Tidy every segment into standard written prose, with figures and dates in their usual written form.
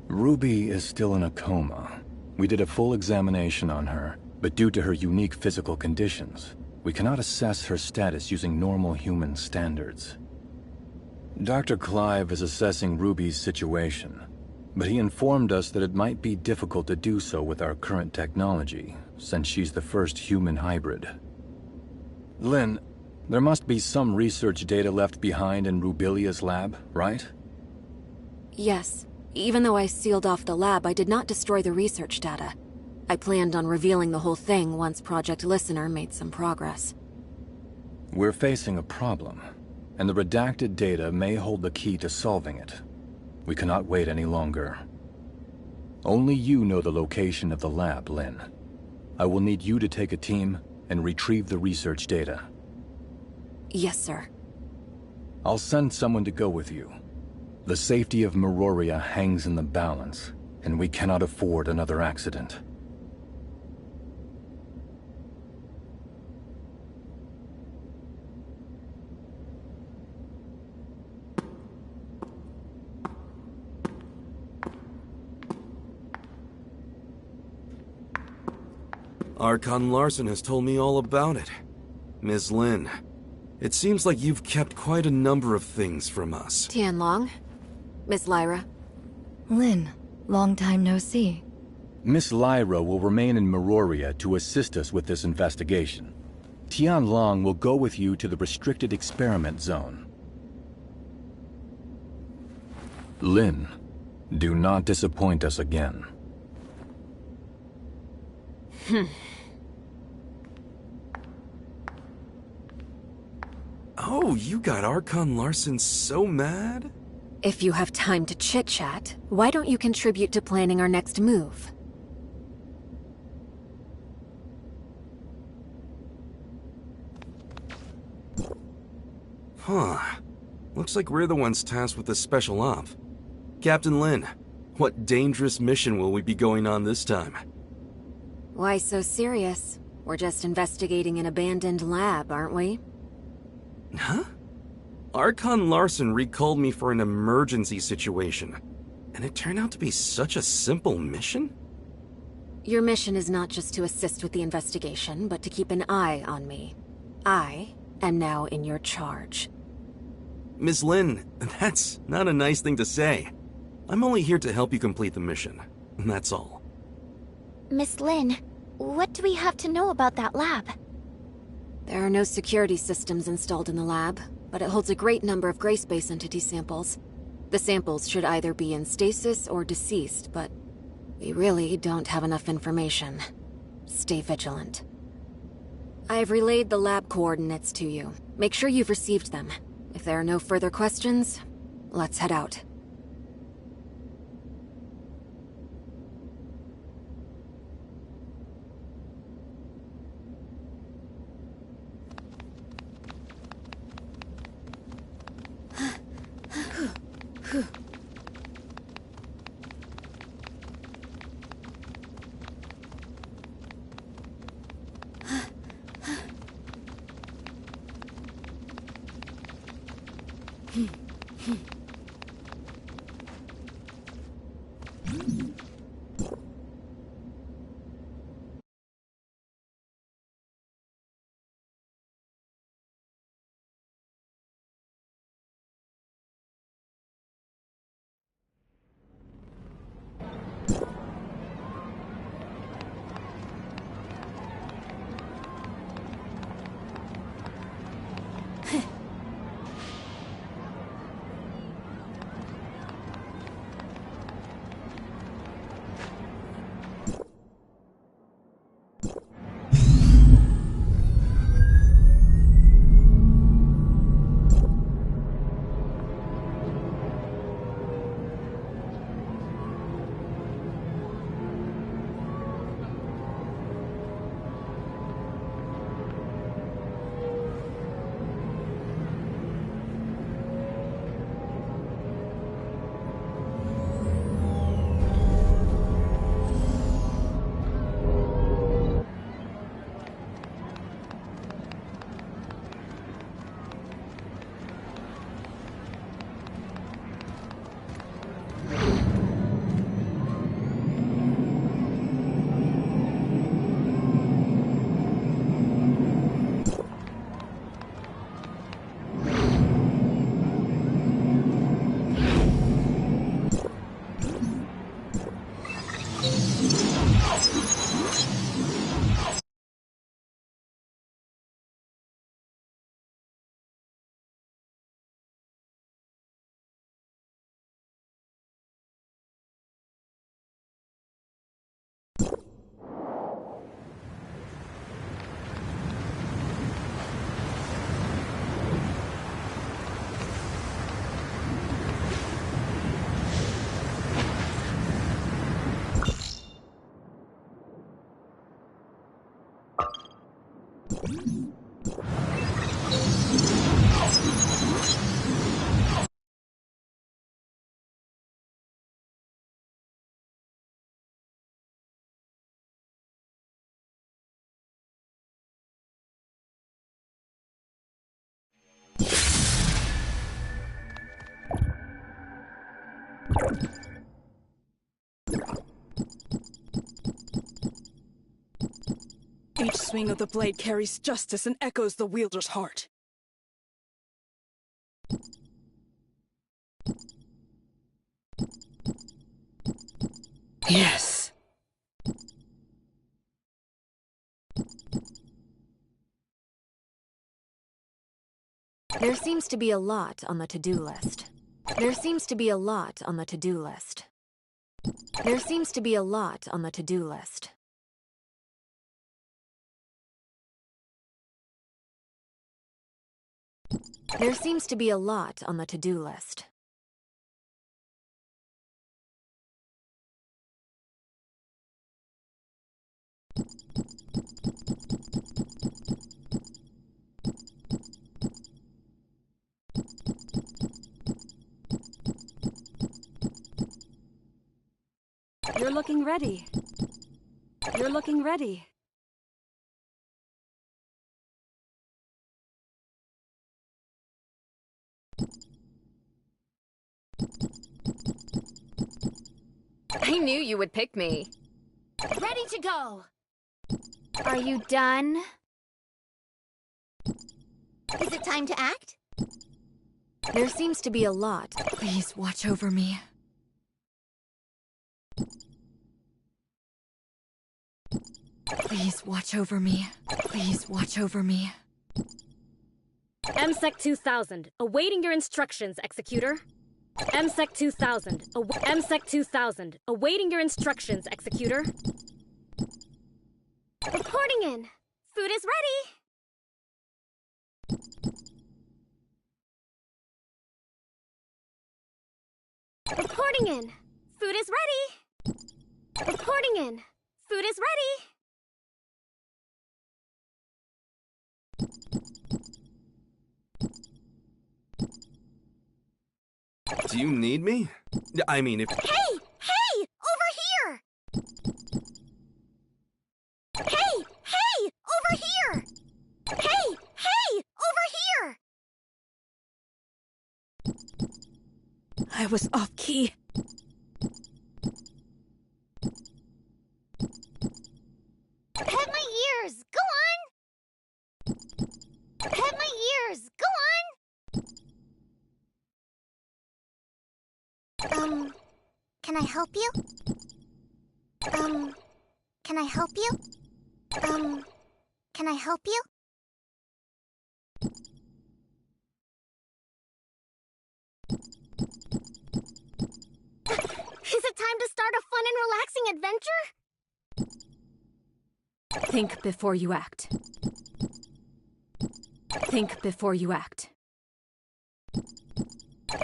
Ruby is still in a coma. We did a full examination on her, but due to her unique physical conditions, we cannot assess her status using normal human standards. Dr. Clive is assessing Ruby's situation, but he informed us that it might be difficult to do so with our current technology, since she's the first human hybrid. Lynn, there must be some research data left behind in Rubilia's lab, right? Yes. Even though I sealed off the lab, I did not destroy the research data. I planned on revealing the whole thing once Project Listener made some progress. We're facing a problem, and the redacted data may hold the key to solving it. We cannot wait any longer. Only you know the location of the lab, Lynn. I will need you to take a team and retrieve the research data. Yes, sir. I'll send someone to go with you. The safety of Meroria hangs in the balance, and we cannot afford another accident. Archon Larson has told me all about it. Ms. Lin, it seems like you've kept quite a number of things from us. Tianlong? Miss Lyra? Lin, long time no see. Miss Lyra will remain in Meroria to assist us with this investigation. Tianlong will go with you to the restricted experiment zone. Lin, do not disappoint us again. Oh, you got Archon Larson so mad? If you have time to chit-chat, why don't you contribute to planning our next move? Huh. Looks like we're the ones tasked with this special op. Captain Lin, what dangerous mission will we be going on this time? Why so serious? We're just investigating an abandoned lab, aren't we? Huh? Archon Larson recalled me for an emergency situation, and it turned out to be such a simple mission? Your mission is not just to assist with the investigation, but to keep an eye on me. I am now in your charge. Ms. Lin, that's not a nice thing to say. I'm only here to help you complete the mission, that's all. Miss Lin, what do we have to know about that lab? There are no security systems installed in the lab, but it holds a great number of Gray Space Entity samples. The samples should either be in stasis or deceased, but we really don't have enough information. Stay vigilant. I've relayed the lab coordinates to you. Make sure you've received them. If there are no further questions, let's head out. Each swing of the blade carries justice and echoes the wielder's heart. Yes. There seems to be a lot on the to-do list. There seems to be a lot on the to-do list. There seems to be a lot on the to-do list. There seems to be a lot on the to-do list. You're looking ready. You're looking ready. I knew you would pick me. Ready to go! Are you done? Is it time to act? There seems to be a lot. Please watch over me. Please watch over me. Please watch over me. MSEC 2000, awaiting your instructions, Executor. MSEC 2000, MSEC 2000, awaiting your instructions, Executor. Reporting in. Food is ready. Reporting in. Food is ready. Reporting in. Food is ready. Do you need me? I mean, if... Hey! Hey! Over here! Hey! Hey! Over here! Hey! Hey! Over here! I was off key. Pet my ears! Go on! Pet my ears! Go on! Can I help you? Can I help you? Can I help you? Is it time to start a fun and relaxing adventure? Think before you act. Think before you act.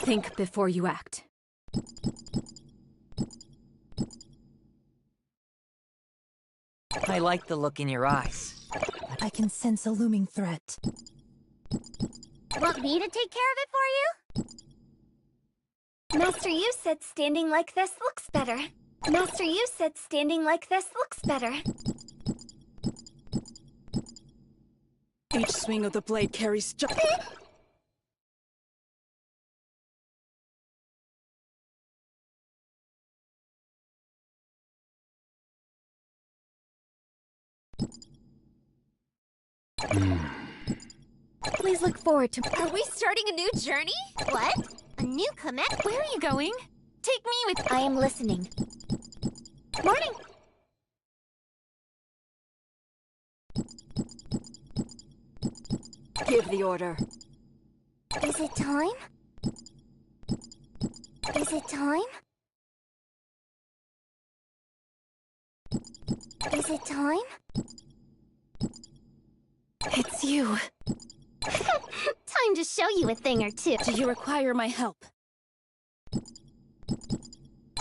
Think before you act. I like the look in your eyes. I can sense a looming threat. Want me to take care of it for you? Master, you said standing like this looks better. Master, you said standing like this looks better. Each swing of the blade carries Please look forward to... Are we starting a new journey? What? A new commit? Where are you going? Take me with... I am listening. Morning! Give the order. Is it time? Is it time? Is it time? It's you. Time to show you a thing or two. Do you require my help?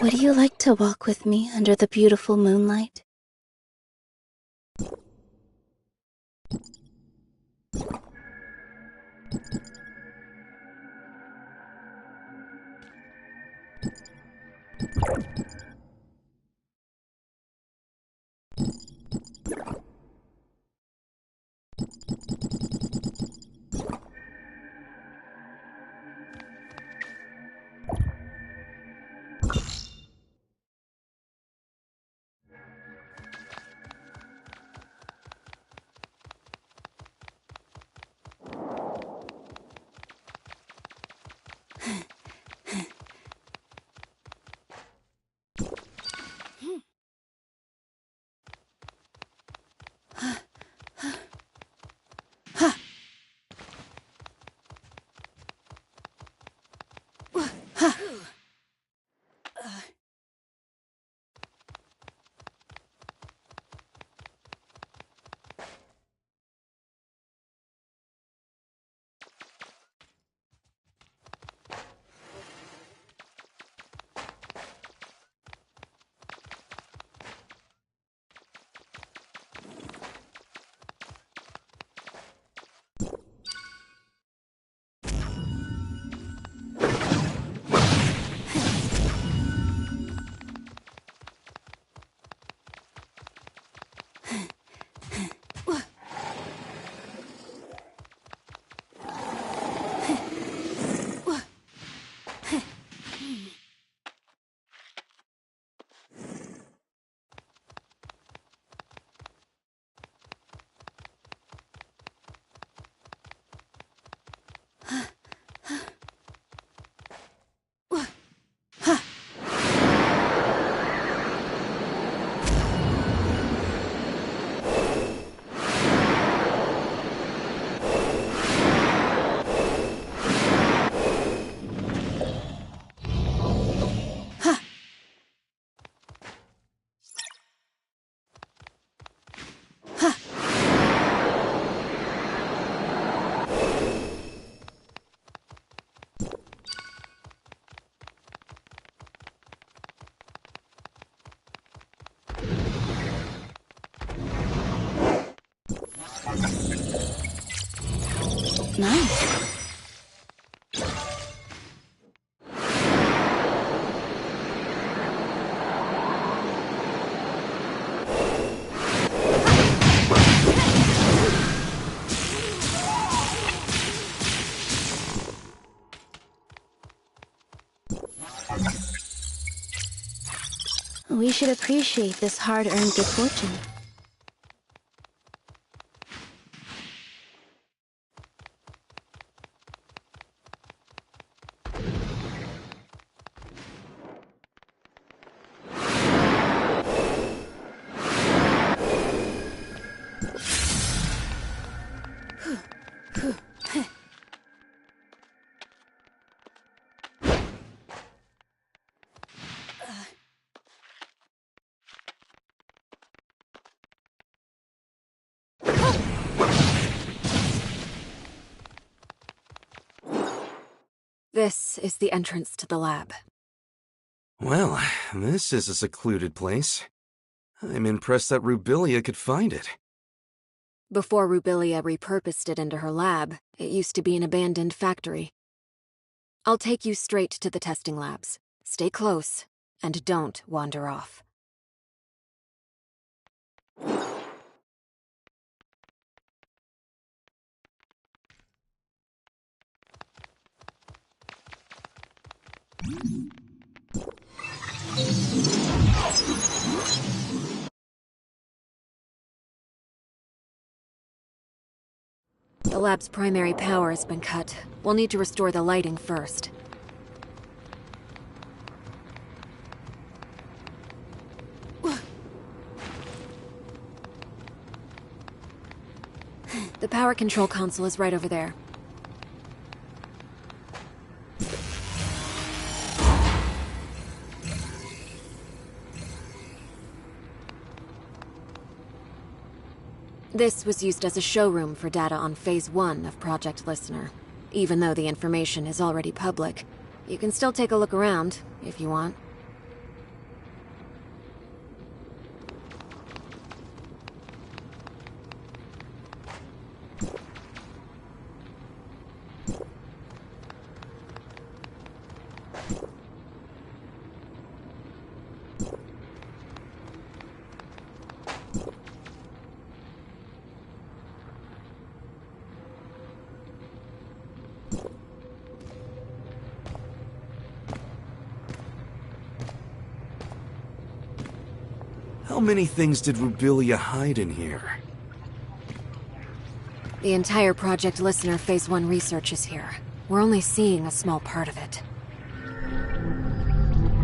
Would you like to walk with me under the beautiful moonlight? Nice. We should appreciate this hard-earned good fortune. This is the entrance to the lab. Well, this is a secluded place. I'm impressed that Rubilia could find it. Before Rubilia repurposed it into her lab, it used to be an abandoned factory. I'll take you straight to the testing labs. Stay close, and don't wander off. The lab's primary power has been cut. We'll need to restore the lighting first. The power control console is right over there. This was used as a showroom for data on Phase 1 of Project Listener. Even though the information is already public, you can still take a look around, if you want. How many things did Rubilia hide in here? The entire Project Listener Phase 1 research is here. We're only seeing a small part of it.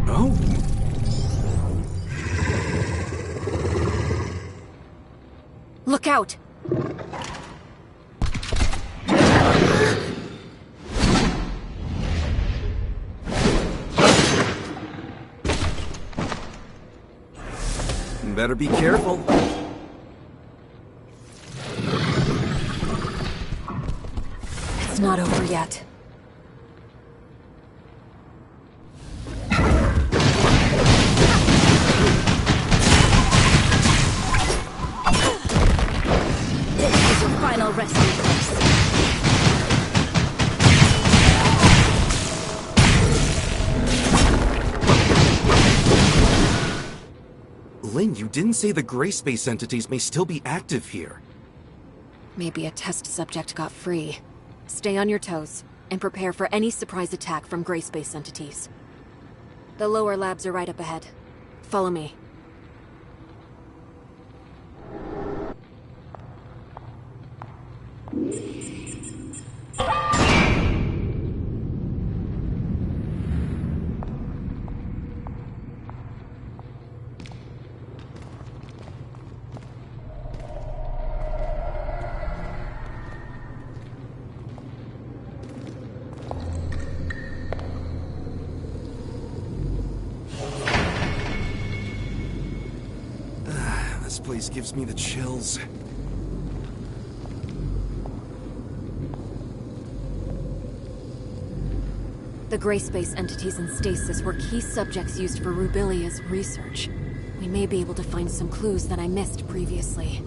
Oh? Look out! Better be careful. It's not over yet. This is your final resting place. Lynn, you didn't say the gray space entities may still be active here. Maybe a test subject got free. Stay on your toes, and prepare for any surprise attack from gray space entities. The lower labs are right up ahead. Follow me. This place gives me the chills. The gray space entities in stasis were key subjects used for Rubilia's research. We may be able to find some clues that I missed previously.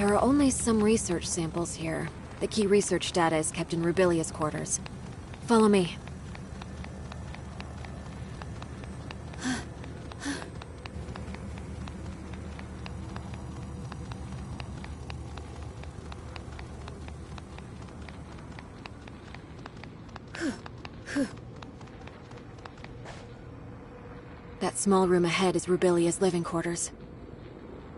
There are only some research samples here. The key research data is kept in Rubilia's quarters. Follow me. That small room ahead is Rubilia's living quarters.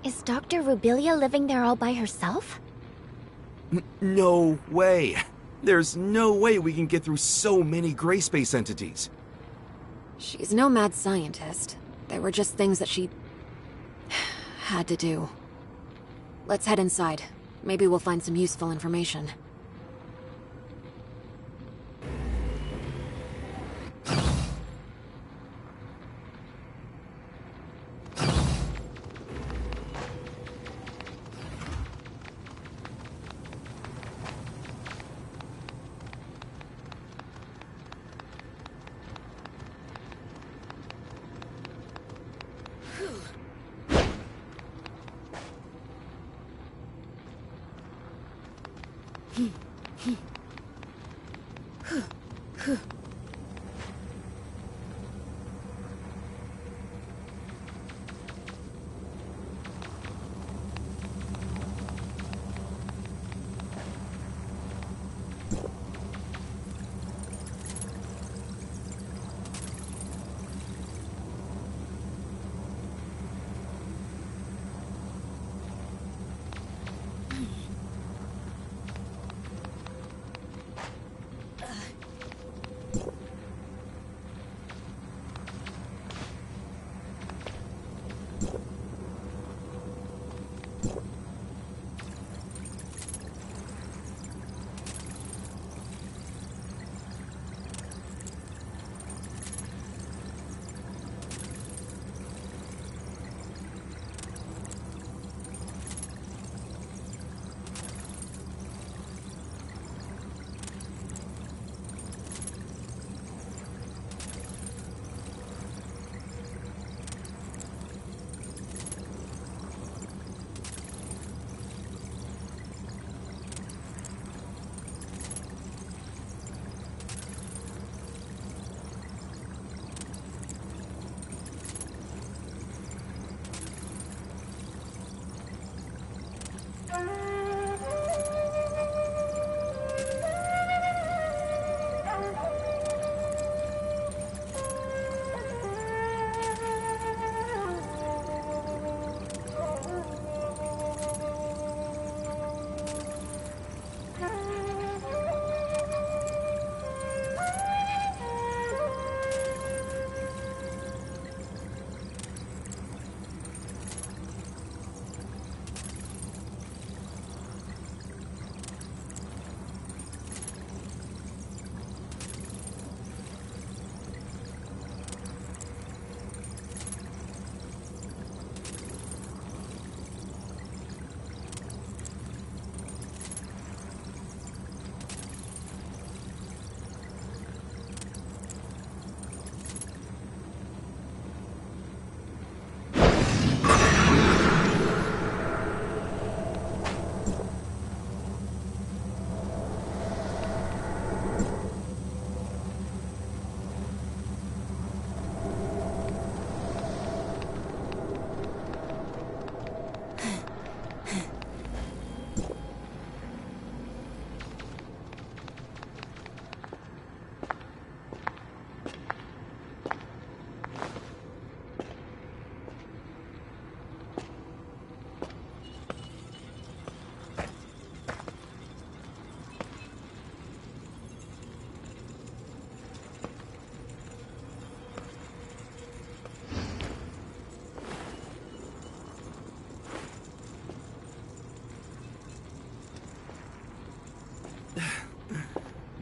Is Dr. Rubilia living there all by herself? No way! There's no way we can get through so many gray space entities. She's no mad scientist. They were just things that she had to do. Let's head inside. Maybe we'll find some useful information.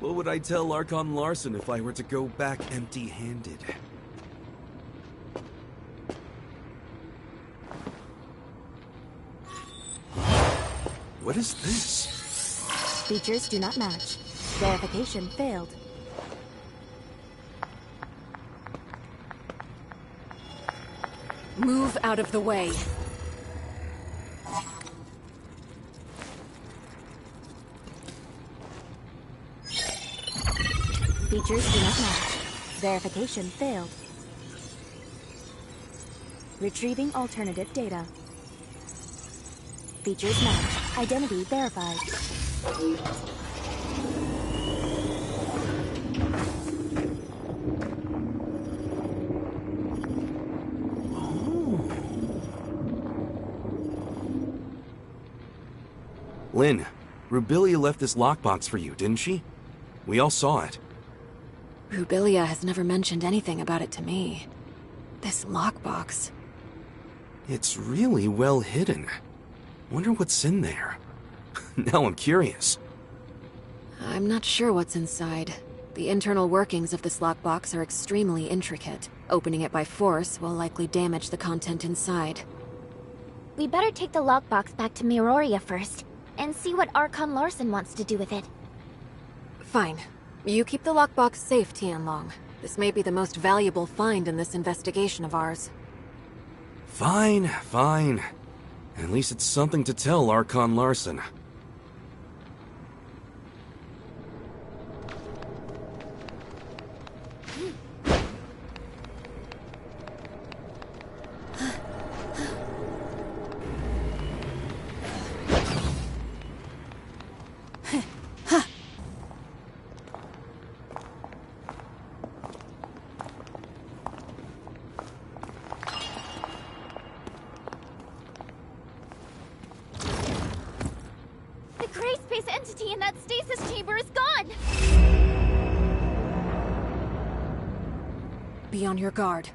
What would I tell Archon Larson if I were to go back empty-handed? What is this? Features do not match. Verification failed. Move out of the way. Features do not match. Verification failed. Retrieving alternative data. Features match. Identity verified. Lynn, Rubilia left this lockbox for you, didn't she? We all saw it. Rubilia has never mentioned anything about it to me. This lockbox. It's really well hidden. Wonder what's in there. Now I'm curious. I'm not sure what's inside. The internal workings of this lockbox are extremely intricate. Opening it by force will likely damage the content inside. We better take the lockbox back to Miroria first, and see what Archon Larson wants to do with it. Fine. You keep the lockbox safe, Tianlong. This may be the most valuable find in this investigation of ours. Fine, fine. At least it's something to tell Archon Larson. The gray space entity in that stasis chamber is gone! Be on your guard.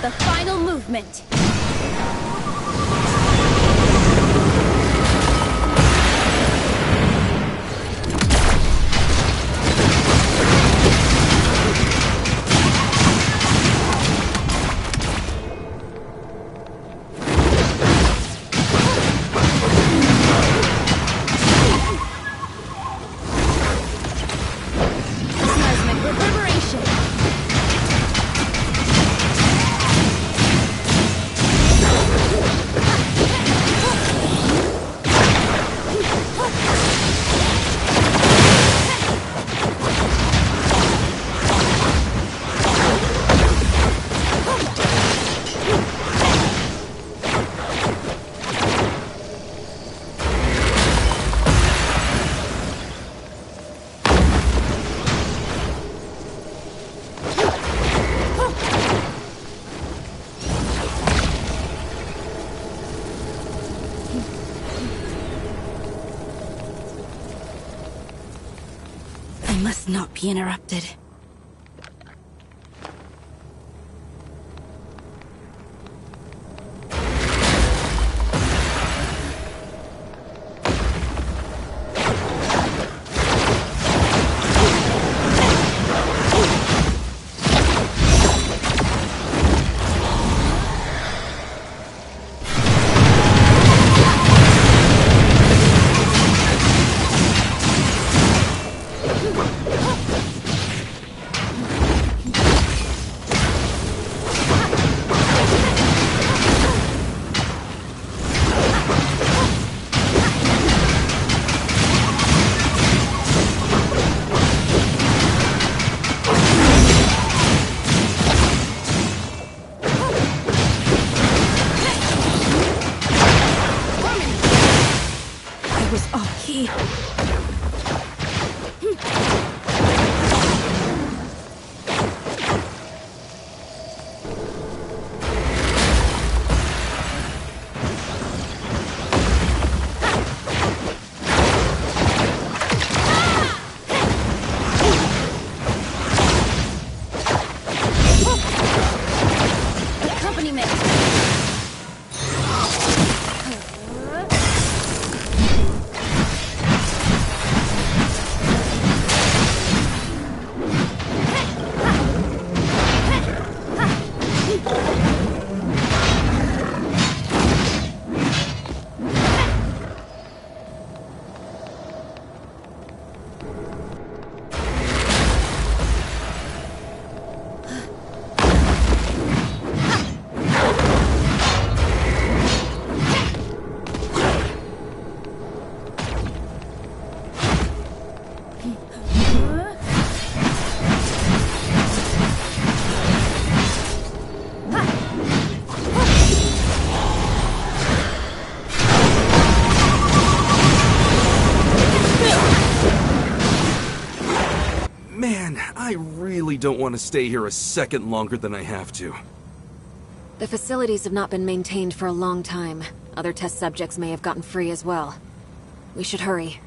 The final movement! Seismic reverberation! I must not be interrupted. I was off key. Man, I really don't want to stay here a second longer than I have to. The facilities have not been maintained for a long time. Other test subjects may have gotten free as well. We should hurry.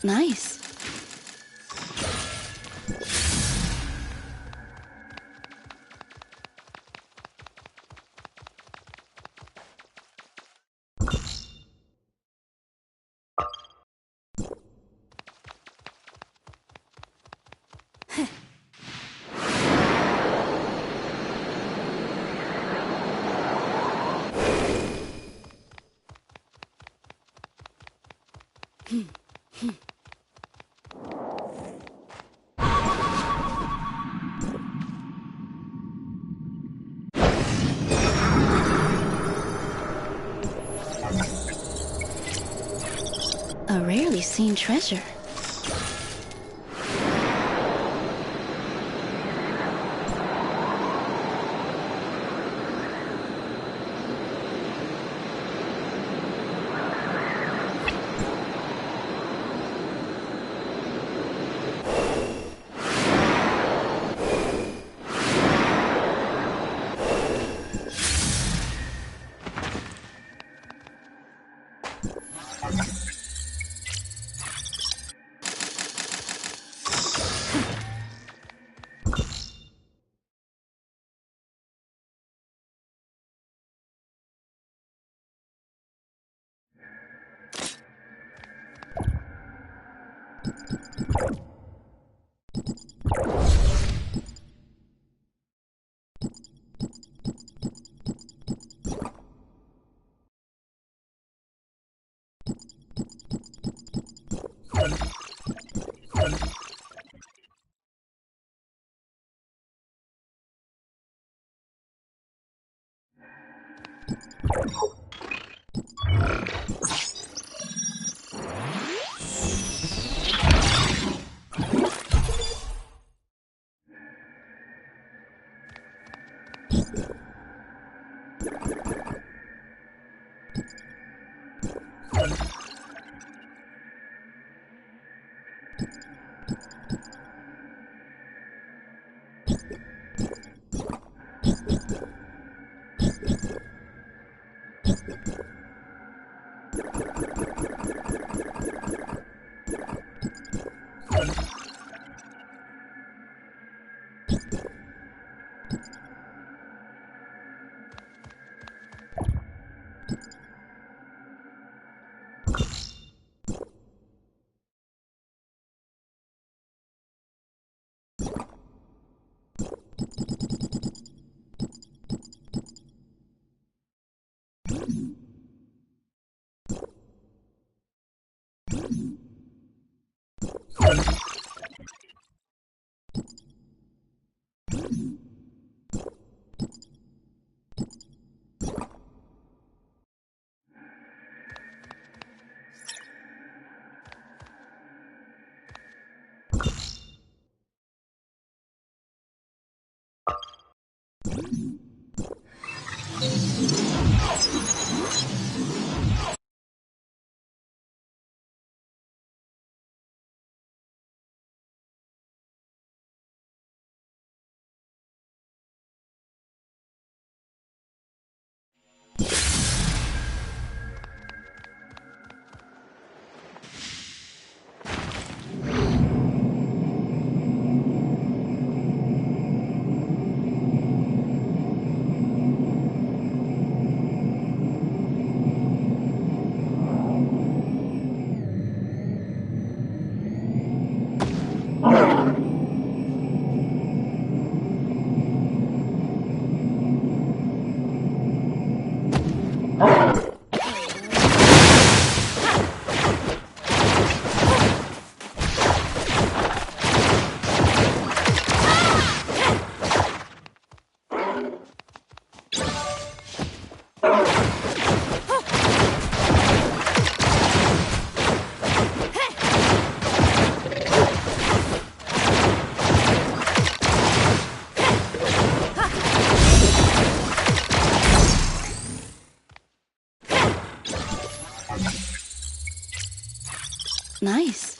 Nice. A rarely seen treasure. Nice.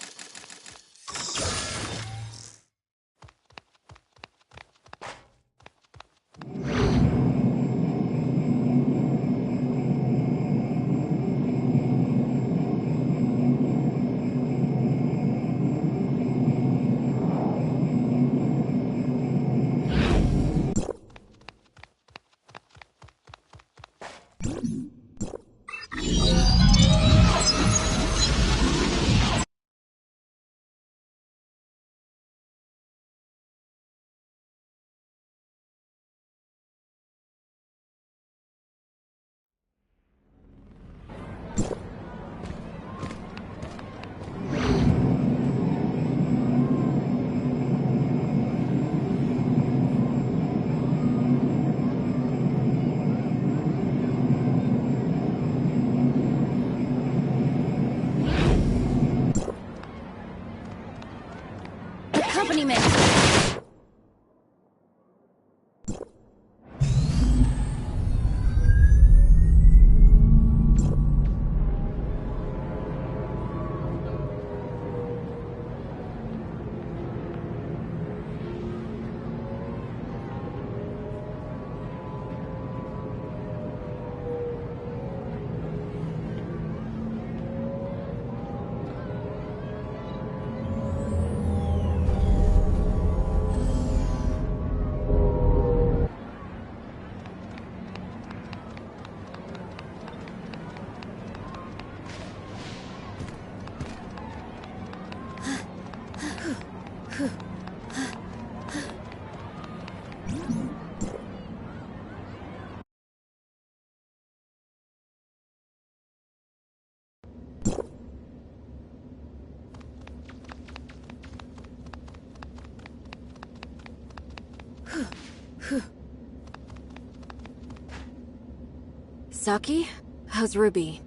Saki? How's Ruby?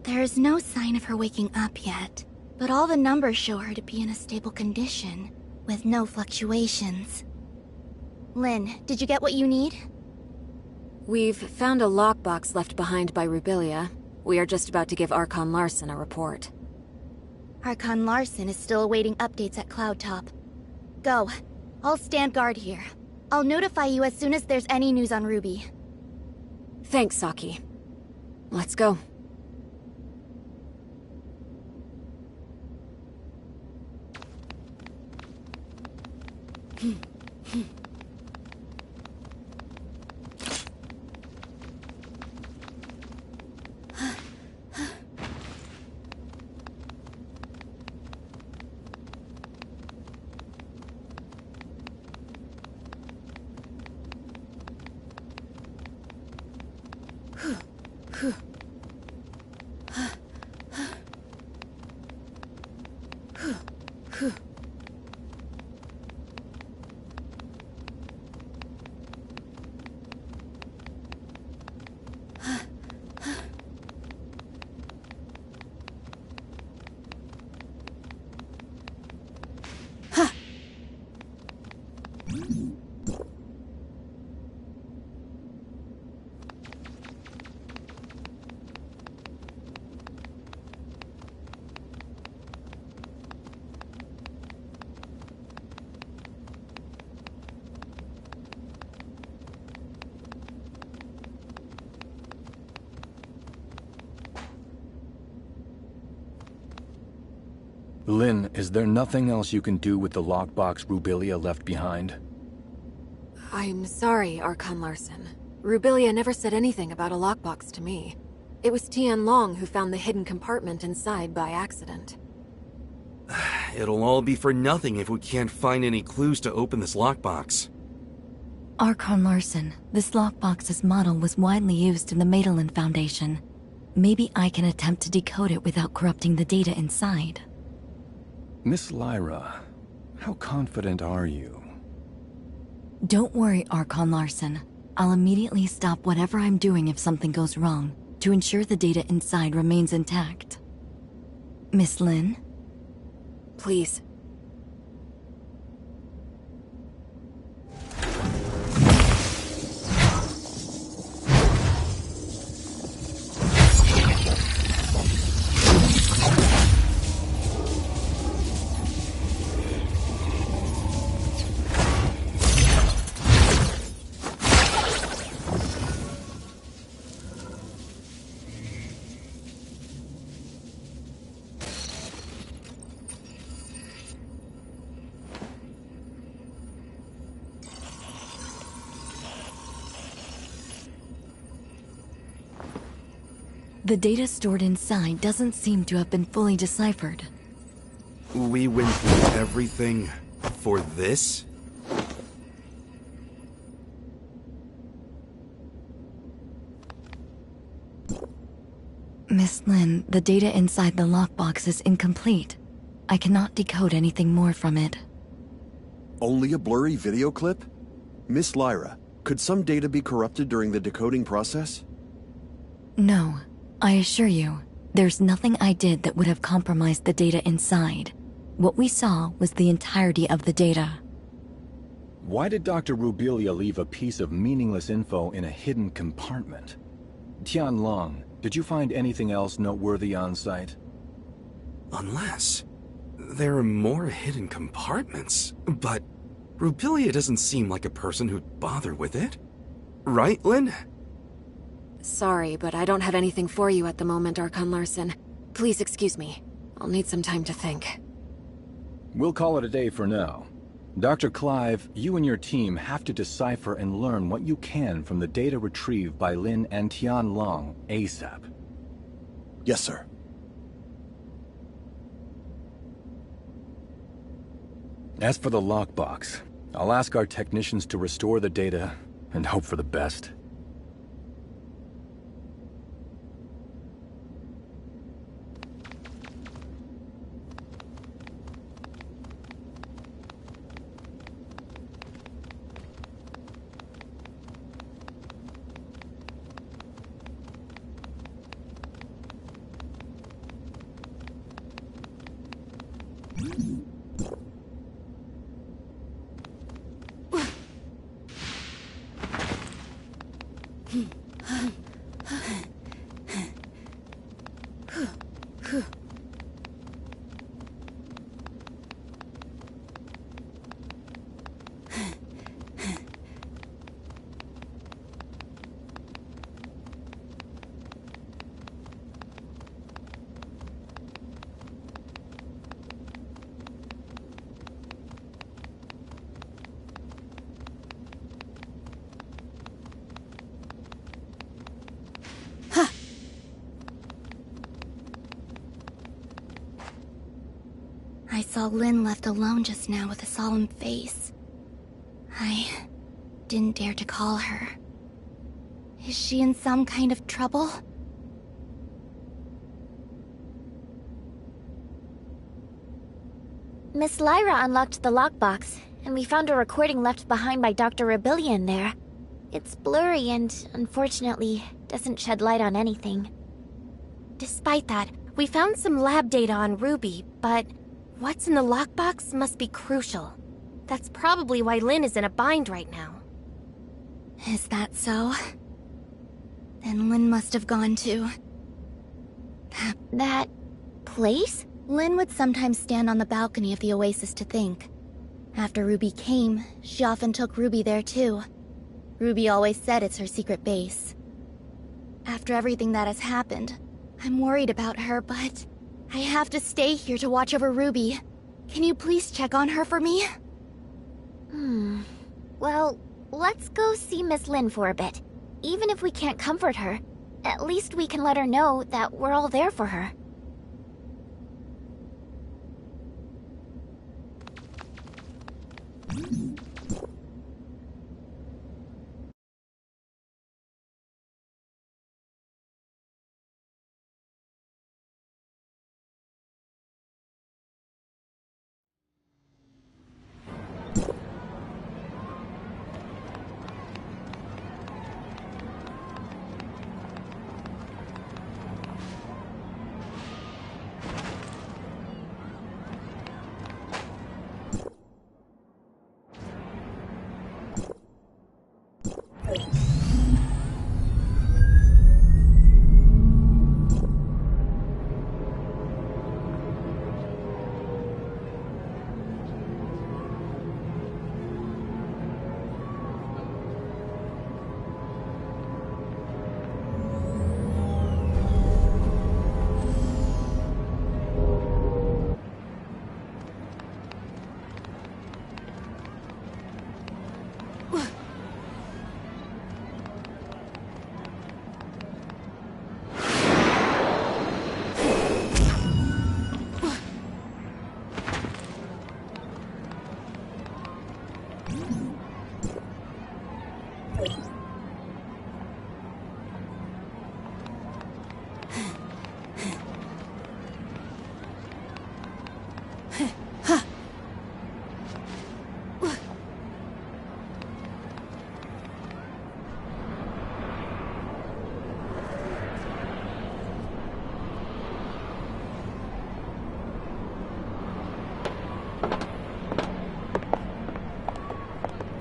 There's no sign of her waking up yet, but all the numbers show her to be in a stable condition, with no fluctuations. Lynn, did you get what you need? We've found a lockbox left behind by Rubilia. We are just about to give Archon Larson a report. Archon Larson is still awaiting updates at Cloudtop. Go. I'll stand guard here. I'll notify you as soon as there's any news on Ruby. Thanks, Saki. Let's go. Lynn, is there nothing else you can do with the lockbox Rubilia left behind? I'm sorry, Archon Larson. Rubilia never said anything about a lockbox to me. It was Tian Long who found the hidden compartment inside by accident. It'll all be for nothing if we can't find any clues to open this lockbox. Archon Larson, this lockbox's model was widely used in the Madelin Foundation. Maybe I can attempt to decode it without corrupting the data inside. Miss Lyra, how confident are you? Don't worry, Archon Larson. I'll immediately stop whatever I'm doing if something goes wrong, to ensure the data inside remains intact. Miss Lynn? Please. The data stored inside doesn't seem to have been fully deciphered. We went through everything for this? Miss Lynn, the data inside the lockbox is incomplete. I cannot decode anything more from it. Only a blurry video clip? Miss Lyra, could some data be corrupted during the decoding process? No. I assure you, there's nothing I did that would have compromised the data inside. What we saw was the entirety of the data. Why did Dr. Rubilia leave a piece of meaningless info in a hidden compartment? Tian Long, did you find anything else noteworthy on site? Unless there are more hidden compartments, but Rubilia doesn't seem like a person who'd bother with it. Right, Lynn? Sorry, but I don't have anything for you at the moment, Archon Larson. Please excuse me. I'll need some time to think. We'll call it a day for now. Dr. Clive, you and your team have to decipher and learn what you can from the data retrieved by Lynn and Tian Long ASAP. Yes, sir. As for the lockbox, I'll ask our technicians to restore the data and hope for the best. saw Lynn left alone just now with a solemn face. I didn't dare to call her. Is she in some kind of trouble? Miss Lyra unlocked the lockbox, and we found a recording left behind by Dr. Rebellia in there. It's blurry and, unfortunately, doesn't shed light on anything. Despite that, we found some lab data on Ruby, but what's in the lockbox must be crucial. That's probably why Lynn is in a bind right now. Is that so? Then Lynn must have gone to... That place? Lynn would sometimes stand on the balcony of the Oasis to think. After Ruby came, she often took Ruby there too. Ruby always said it's her secret base. After everything that has happened, I'm worried about her, but I have to stay here to watch over Ruby. Can you please check on her for me? Well, let's go see Miss Lynn for a bit. Even if we can't comfort her, at least we can let her know that we're all there for her.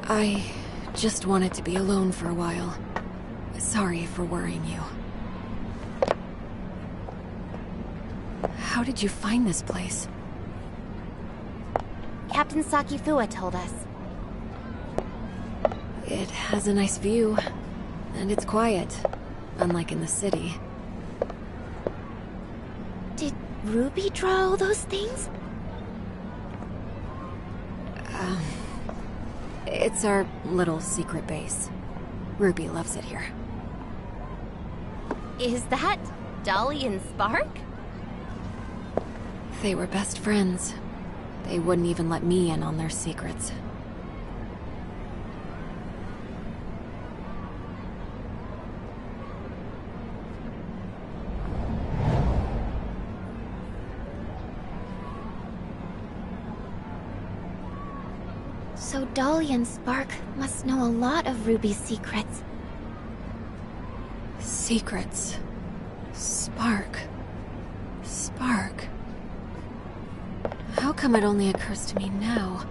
I just wanted to be alone for a while. Sorry for worrying you. How did you find this place? Captain Sakifua told us. It has a nice view, and it's quiet, unlike in the city. Did Ruby draw all those things? It's our little secret base. Ruby loves it here. Is that Dolly and Spark? They were best friends. They wouldn't even let me in on their secrets. So Dolly and Spark must know a lot of Ruby's secrets. Secrets. Spark. How come it only occurs to me now?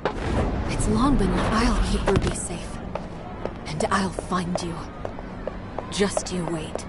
It's long been I'll keep Ruby safe. And I'll find you. Just you wait.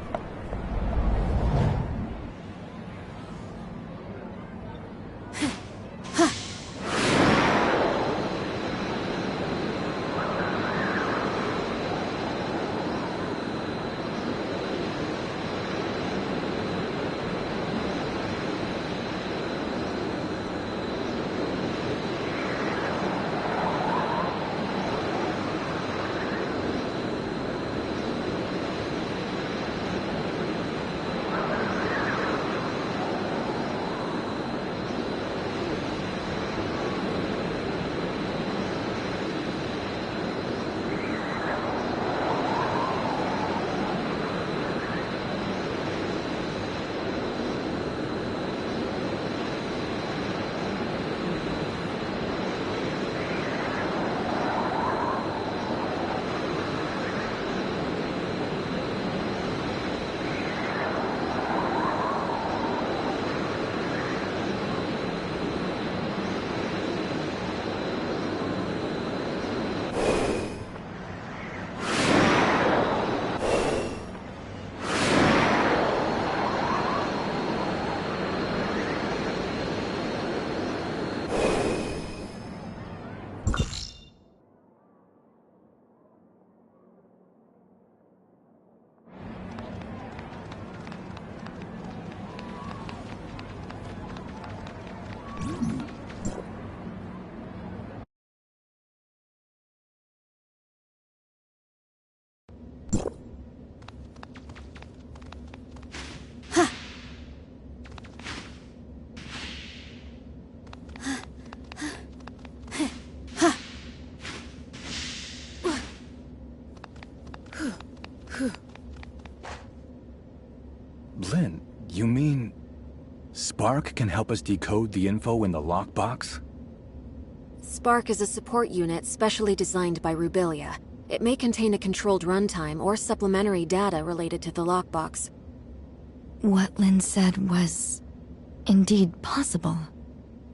Lynn, you mean... Spark can help us decode the info in the lockbox? Spark is a support unit specially designed by Rubilia. It may contain a controlled runtime or supplementary data related to the lockbox. What Lynn said was... indeed possible.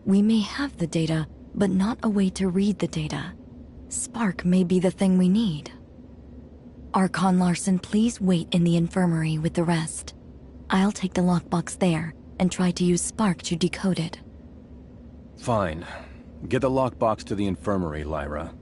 We may have the data, but not a way to read the data. Spark may be the thing we need. Archon Larson, please wait in the infirmary with the rest. I'll take the lockbox there and try to use Spark to decode it. Fine. Get the lockbox to the infirmary, Lyra.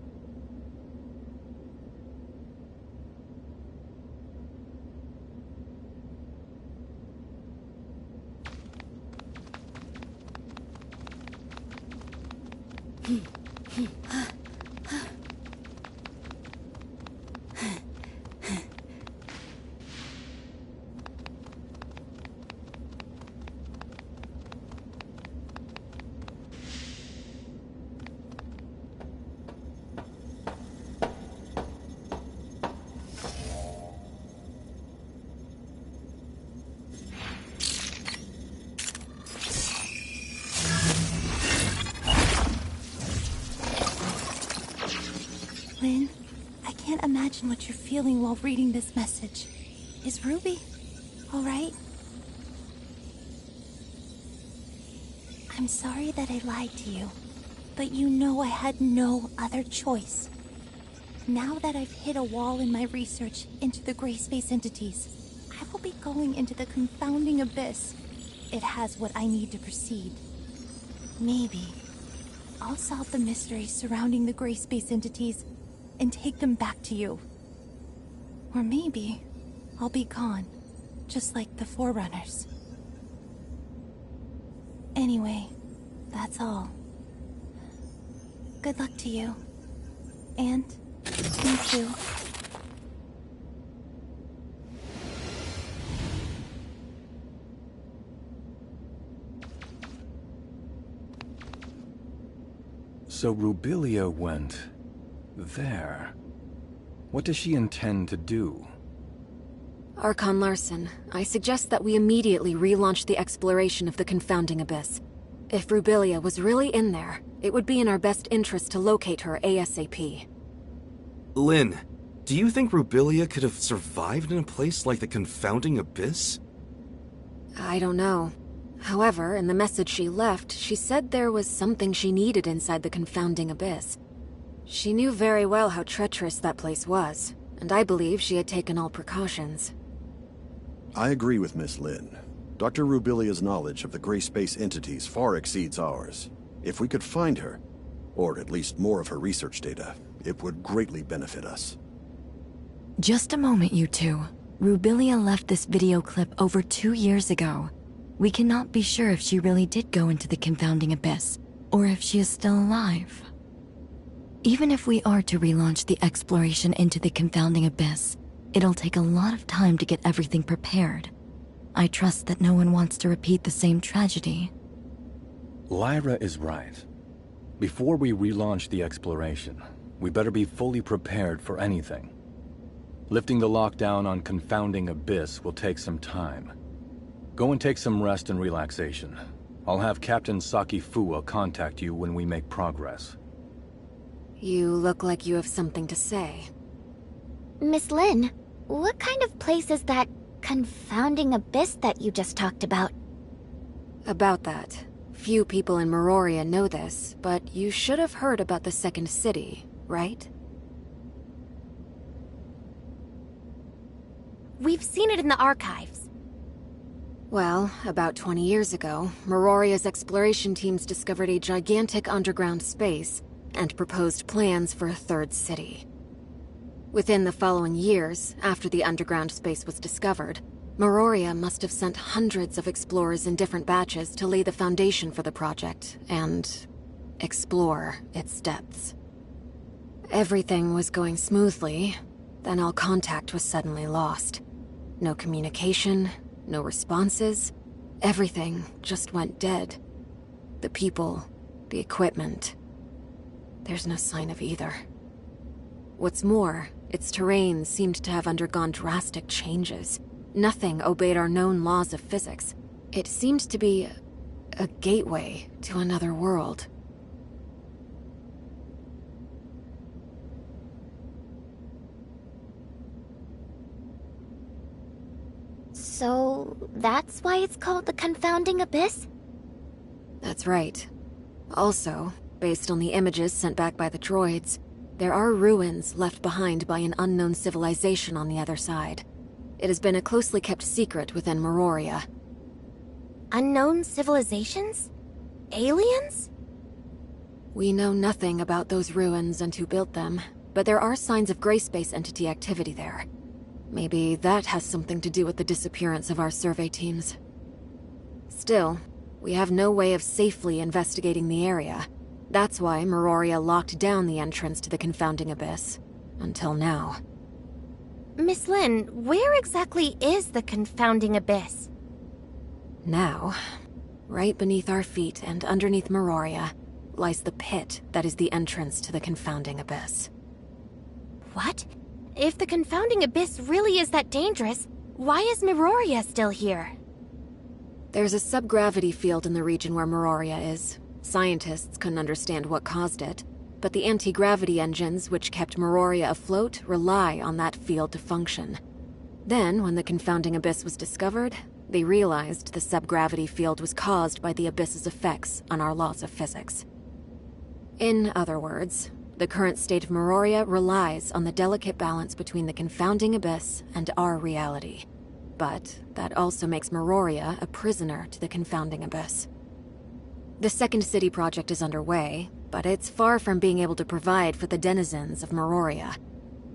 Lynn, I can't imagine what you're feeling while reading this message. Is Ruby all right? I'm sorry that I lied to you, but you know I had no other choice. Now that I've hit a wall in my research into the gray space entities, I will be going into the confounding abyss. It has what I need to proceed. Maybe I'll solve the mysteries surrounding the gray space entities and take them back to you. Or maybe I'll be gone, just like the Forerunners. Anyway, that's all. Good luck to you. And me too. So Rubilia went... there. What does she intend to do? Archon Larson, I suggest that we immediately relaunch the exploration of the confounding abyss. If Rubilia was really in there, it would be in our best interest to locate her ASAP. Lynn, do you think Rubilia could have survived in a place like the confounding abyss? I don't know. However, in the message she left, she said there was something she needed inside the confounding abyss. She knew very well how treacherous that place was, and I believe she had taken all precautions. I agree with Miss Lynn. Dr. Rubilia's knowledge of the gray space entities far exceeds ours. If we could find her, or at least more of her research data, it would greatly benefit us. Just a moment, you two. Rubilia left this video clip over 2 years ago. We cannot be sure if she really did go into the confounding abyss, or if she is still alive. Even if we are to relaunch the exploration into the confounding abyss, it'll take a lot of time to get everything prepared. I trust that no one wants to repeat the same tragedy. Lyra is right. Before we relaunch the exploration, we better be fully prepared for anything. Lifting the lockdown on confounding abyss will take some time. Go and take some rest and relaxation. I'll have Captain Saki Fuwa contact you when we make progress. You look like you have something to say. Miss Lynn, what kind of place is that confounding abyss that you just talked about? About that. Few people in Meroria know this, but you should have heard about the Second City, right? We've seen it in the archives. Well, about 20 years ago, Meroria's exploration teams discovered a gigantic underground space and proposed plans for a third city. Within the following years, after the underground space was discovered, Meroria must have sent hundreds of explorers in different batches to lay the foundation for the project and explore its depths. Everything was going smoothly, then all contact was suddenly lost. No communication, no responses, everything just went dead. The people, the equipment. There's no sign of either. What's more, its terrain seemed to have undergone drastic changes. Nothing obeyed our known laws of physics. It seemed to be a gateway to another world. So, that's why it's called the Confounding Abyss? That's right. Also, based on the images sent back by the droids, there are ruins left behind by an unknown civilization on the other side. It has been a closely kept secret within Meroria. Unknown civilizations? Aliens? We know nothing about those ruins and who built them, but there are signs of gray space entity activity there. Maybe that has something to do with the disappearance of our survey teams. Still, we have no way of safely investigating the area. That's why Meroria locked down the entrance to the Confounding Abyss. Until now. Miss Lin, where exactly is the Confounding Abyss? Now, right beneath our feet and underneath Meroria, lies the pit that is the entrance to the Confounding Abyss. What? If the Confounding Abyss really is that dangerous, why is Meroria still here? There's a subgravity field in the region where Meroria is. Scientists couldn't understand what caused it, but the anti-gravity engines which kept Meroria afloat rely on that field to function. Then, when the Confounding Abyss was discovered, they realized the subgravity field was caused by the Abyss's effects on our laws of physics. In other words, the current state of Meroria relies on the delicate balance between the Confounding Abyss and our reality. But that also makes Meroria a prisoner to the Confounding Abyss. The Second City project is underway, but it's far from being able to provide for the denizens of Meroria.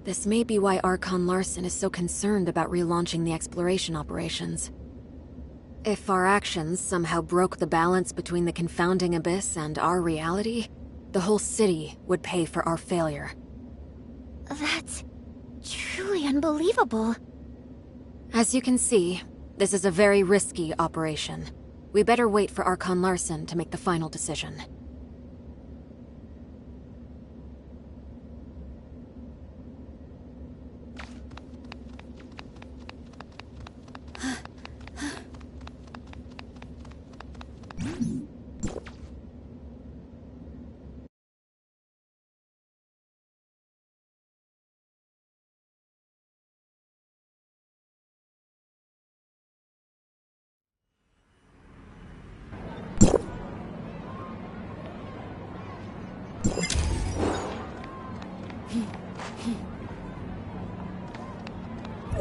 This may be why Archon Larson is so concerned about relaunching the exploration operations. If our actions somehow broke the balance between the Confounding Abyss and our reality, the whole city would pay for our failure. That's truly unbelievable. As you can see, this is a very risky operation. We better wait for Archon Larson to make the final decision.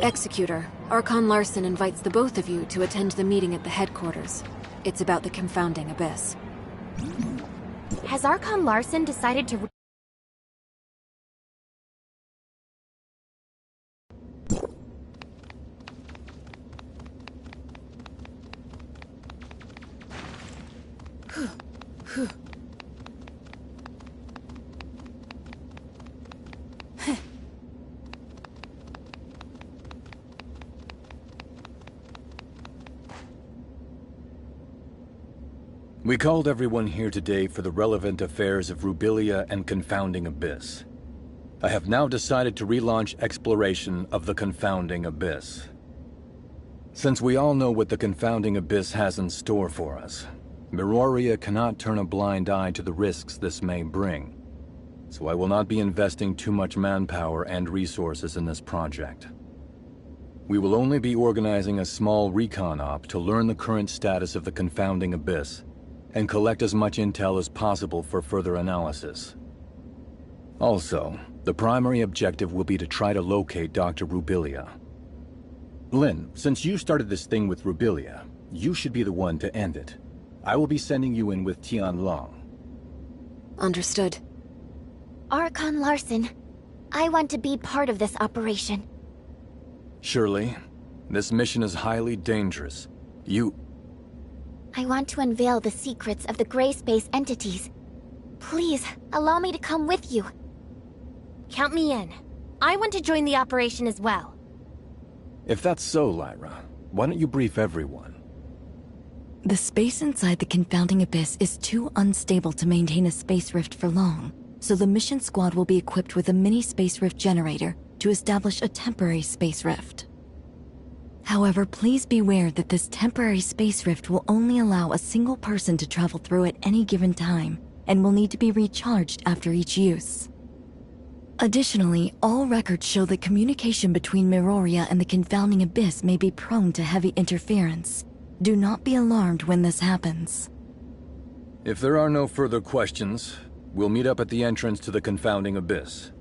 Executor, Archon Larson invites the both of you to attend the meeting at the headquarters. It's about the Confounding Abyss. Has Archon Larson decided to... We called everyone here today for the relevant affairs of Rubilia and Confounding Abyss. I have now decided to relaunch exploration of the Confounding Abyss. Since we all know what the Confounding Abyss has in store for us, Meroria cannot turn a blind eye to the risks this may bring. So I will not be investing too much manpower and resources in this project. We will only be organizing a small recon op to learn the current status of the Confounding Abyss and collect as much intel as possible for further analysis. Also, the primary objective will be to try to locate Dr. Rubilia. Lin, since you started this thing with Rubilia, you should be the one to end it. I will be sending you in with Tian Long. Understood. Archon Larson, I want to be part of this operation. Shirley, this mission is highly dangerous. I want to unveil the secrets of the gray space entities. Please, allow me to come with you. Count me in. I want to join the operation as well. If that's so, Lyra, why don't you brief everyone? The space inside the Confounding Abyss is too unstable to maintain a space rift for long, so the mission squad will be equipped with a mini space rift generator to establish a temporary space rift. However, please beware that this temporary space rift will only allow a single person to travel through at any given time, and will need to be recharged after each use. Additionally, all records show that communication between Miroria and the Confounding Abyss may be prone to heavy interference. Do not be alarmed when this happens. If there are no further questions, we'll meet up at the entrance to the Confounding Abyss.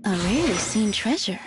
A rarely seen treasure.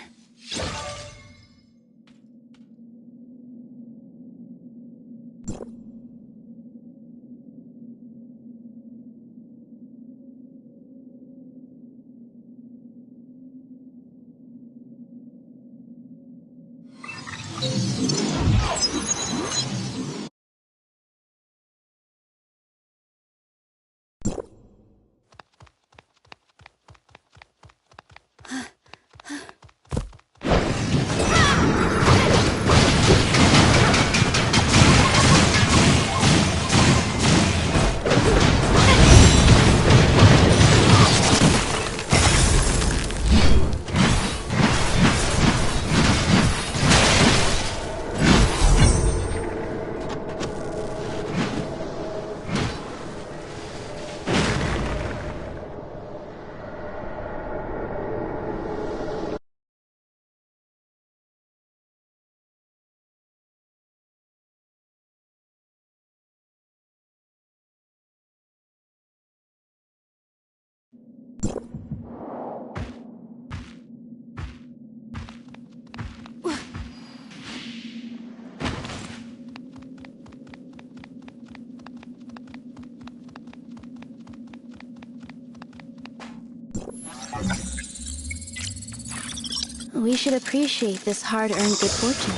We should appreciate this hard-earned good fortune.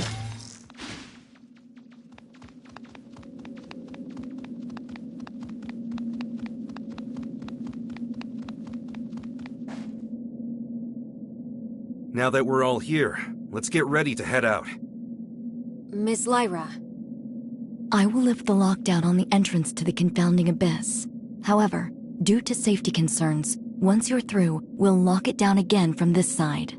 Now that we're all here, let's get ready to head out. Ms. Lyra. I will lift the lockdown on the entrance to the confounding abyss. However, due to safety concerns, once you're through, we'll lock it down again from this side.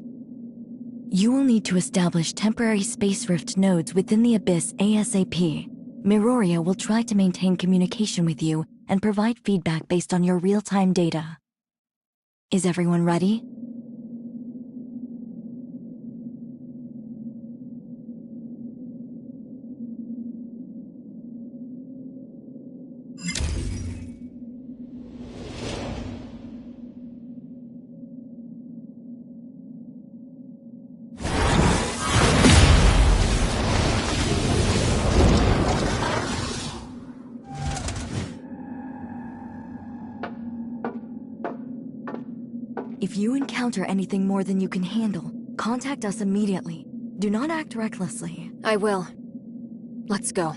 You will need to establish temporary space rift nodes within the abyss ASAP. Miroria will try to maintain communication with you and provide feedback based on your real-time data. Is everyone ready? If you encounter anything more than you can handle, contact us immediately. Do not act recklessly. I will. Let's go.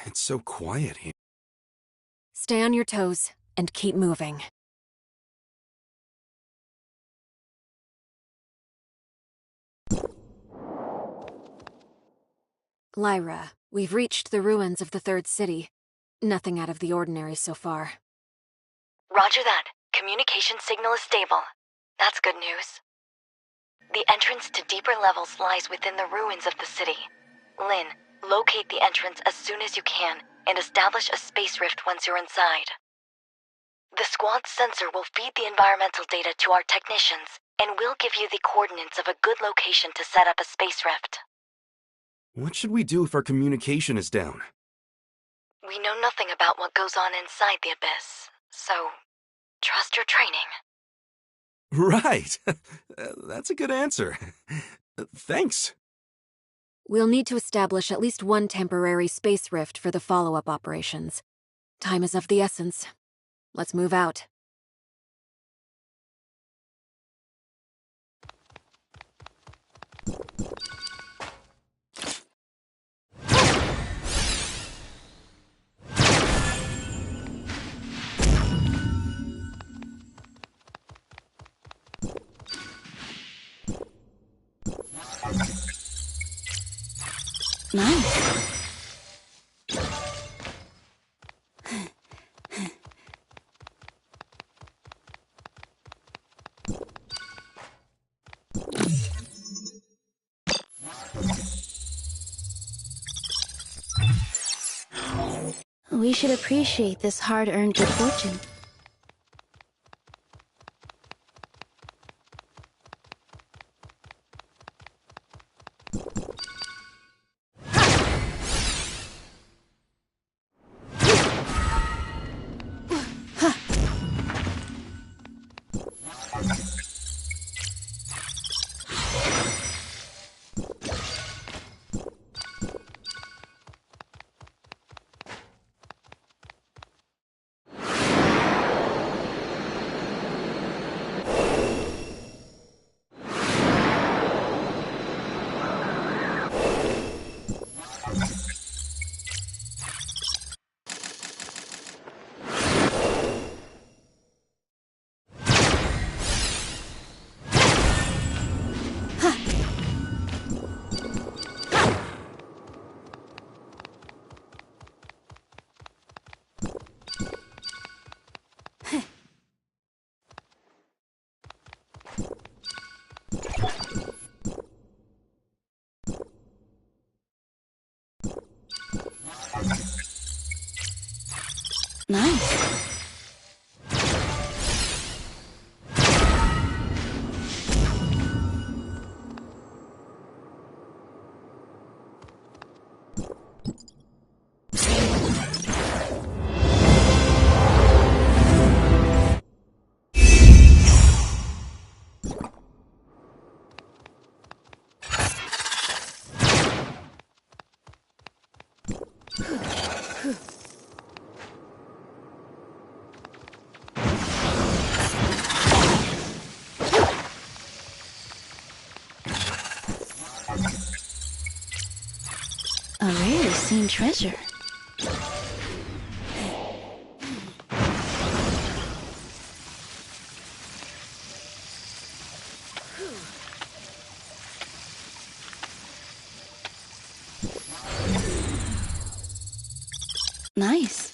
It's so quiet here. Stay on your toes and keep moving. Lyra, we've reached the ruins of the Third City. Nothing out of the ordinary so far. Roger that. Communication signal is stable. That's good news. The entrance to deeper levels lies within the ruins of the city. Lynn, locate the entrance as soon as you can and establish a space rift once you're inside. The squad's sensor will feed the environmental data to our technicians, and we'll give you the coordinates of a good location to set up a space rift. What should we do if our communication is down? We know nothing about what goes on inside the abyss, so trust your training. Right! That's a good answer. Thanks. We'll need to establish at least one temporary space rift for the follow-up operations. Time is of the essence. Let's move out. Nice. We should appreciate this hard-earned good fortune. Nice. A rarely seen treasure. Nice.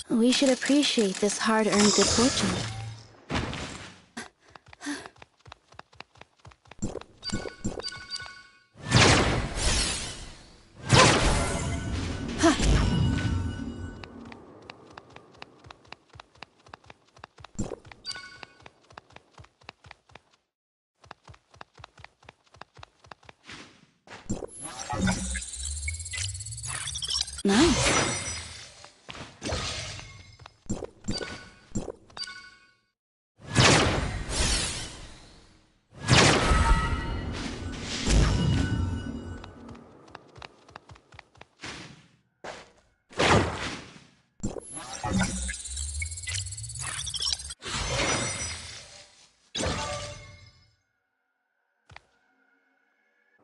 We should appreciate this hard-earned good fortune. Nice.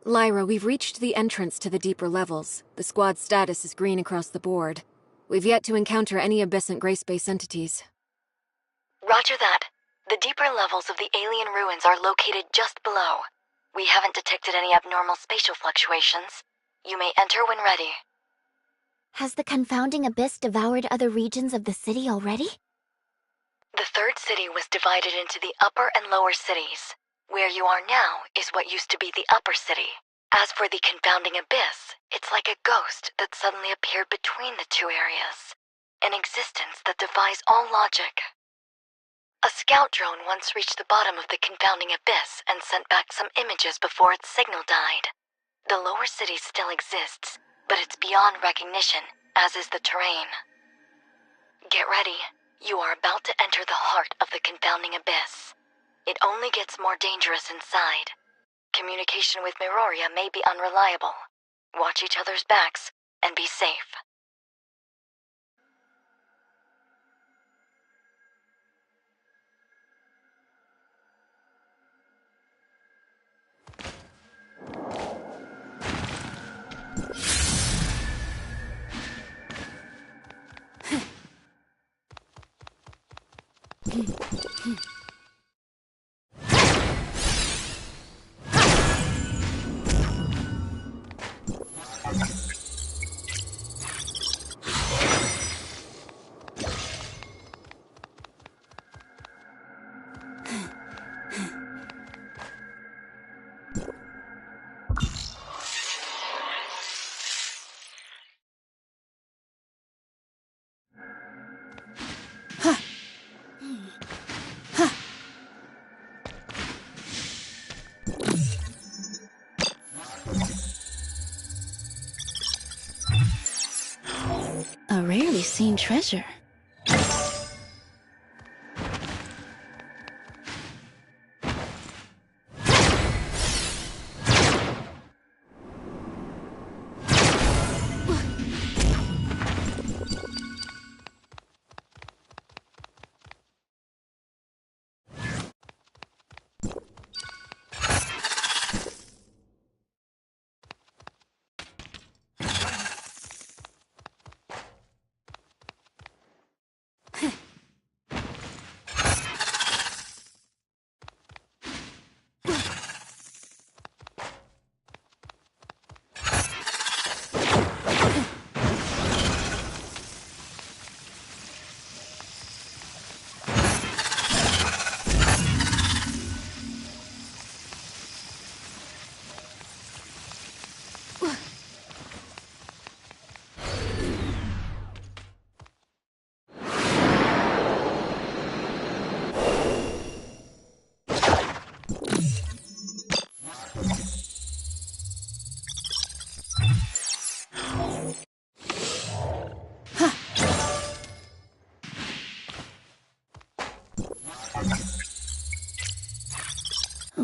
Lyra, we've reached the entrance to the deeper levels. The squad's status is green across the board. We've yet to encounter any abyssant gray space entities. Roger that. The deeper levels of the alien ruins are located just below. We haven't detected any abnormal spatial fluctuations. You may enter when ready. Has the confounding abyss devoured other regions of the city already? The third city was divided into the upper and lower cities. Where you are now is what used to be the upper city. As for the confounding abyss, it's like a ghost that suddenly appeared between the two areas. An existence that defies all logic. A scout drone once reached the bottom of the confounding abyss and sent back some images before its signal died. The lower city still exists, but it's beyond recognition, as is the terrain. Get ready. You are about to enter the heart of the confounding abyss. It only gets more dangerous inside. Communication with Miroria may be unreliable. Watch each other's backs and be safe. A rarely seen treasure.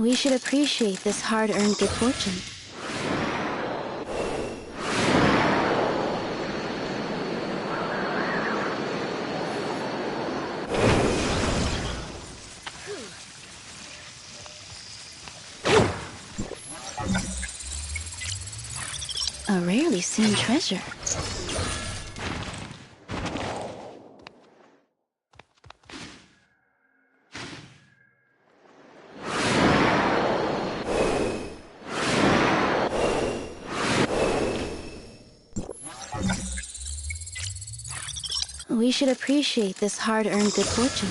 We should appreciate this hard-earned good fortune. A rarely seen treasure. We should appreciate this hard-earned good fortune.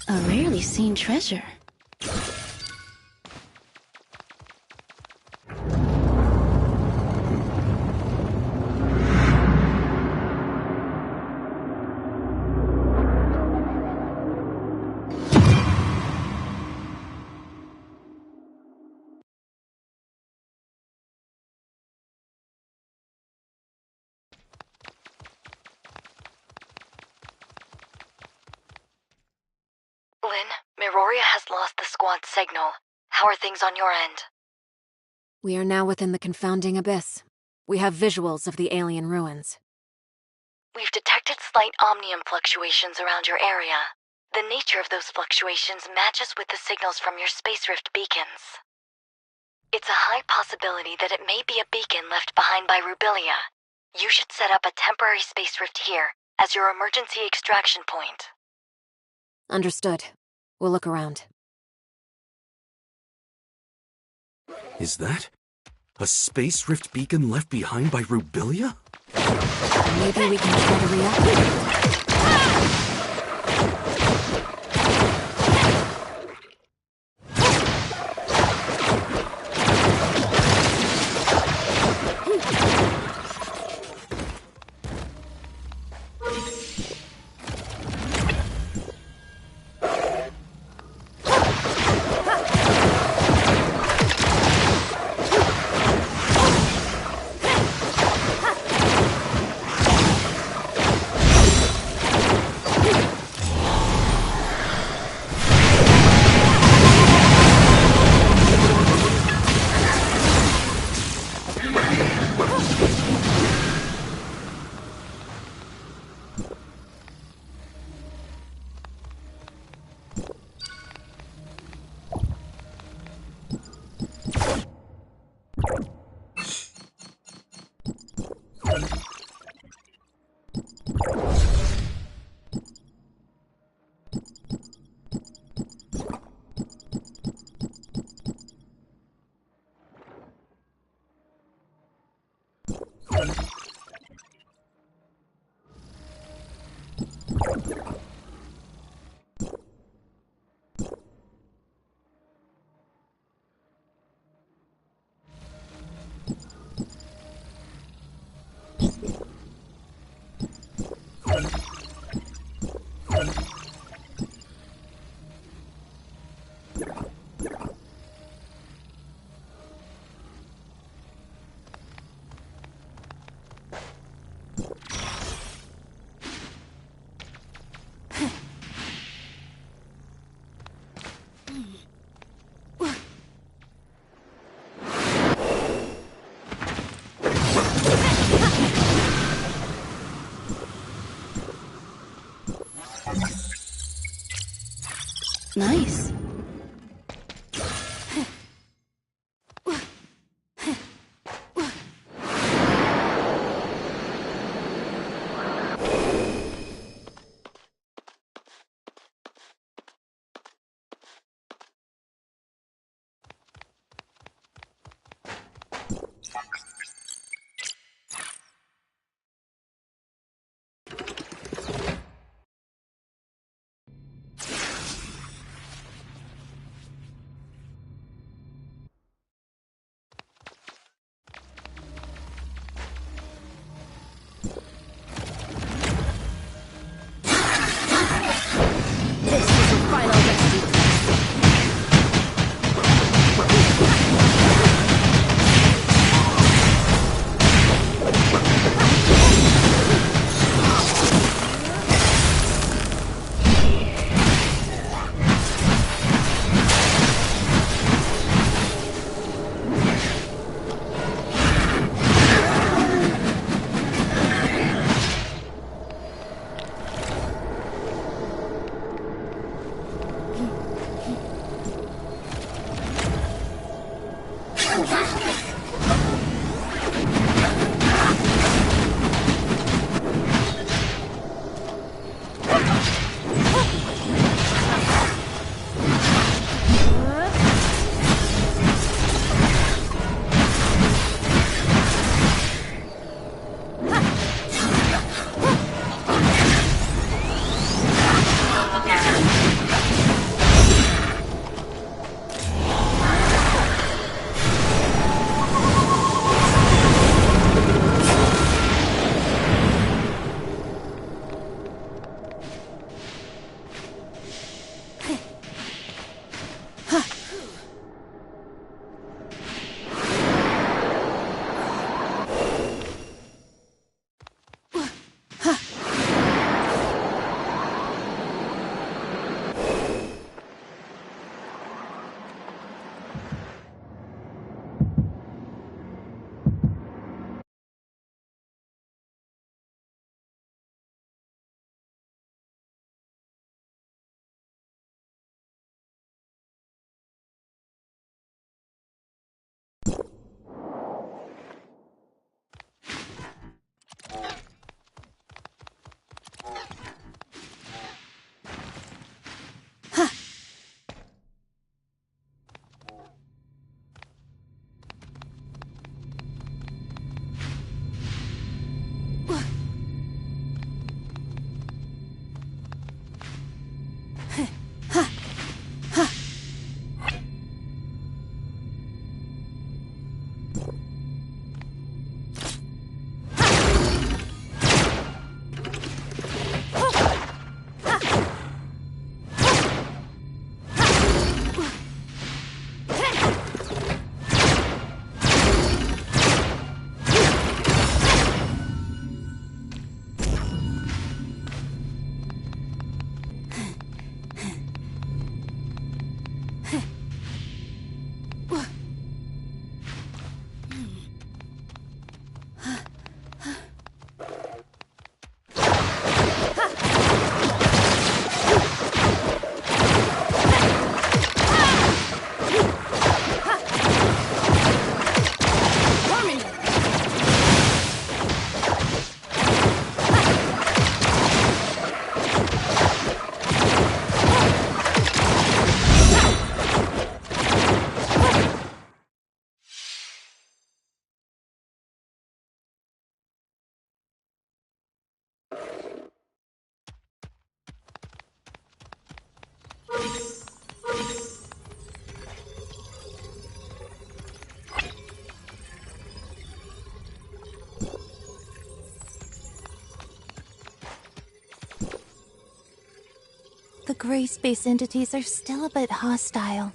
A rarely seen treasure. Lynn, Miroria has lost the squad's signal. How are things on your end? We are now within the confounding abyss. We have visuals of the alien ruins. We've detected slight omnium fluctuations around your area. The nature of those fluctuations matches with the signals from your space rift beacons. It's a high possibility that it may be a beacon left behind by Rubilia. You should set up a temporary space rift here as your emergency extraction point. Understood. We'll look around. Is that a space rift beacon left behind by Rubilia? Maybe we can try to reactivate it. Nice. gray space entities are still a bit hostile.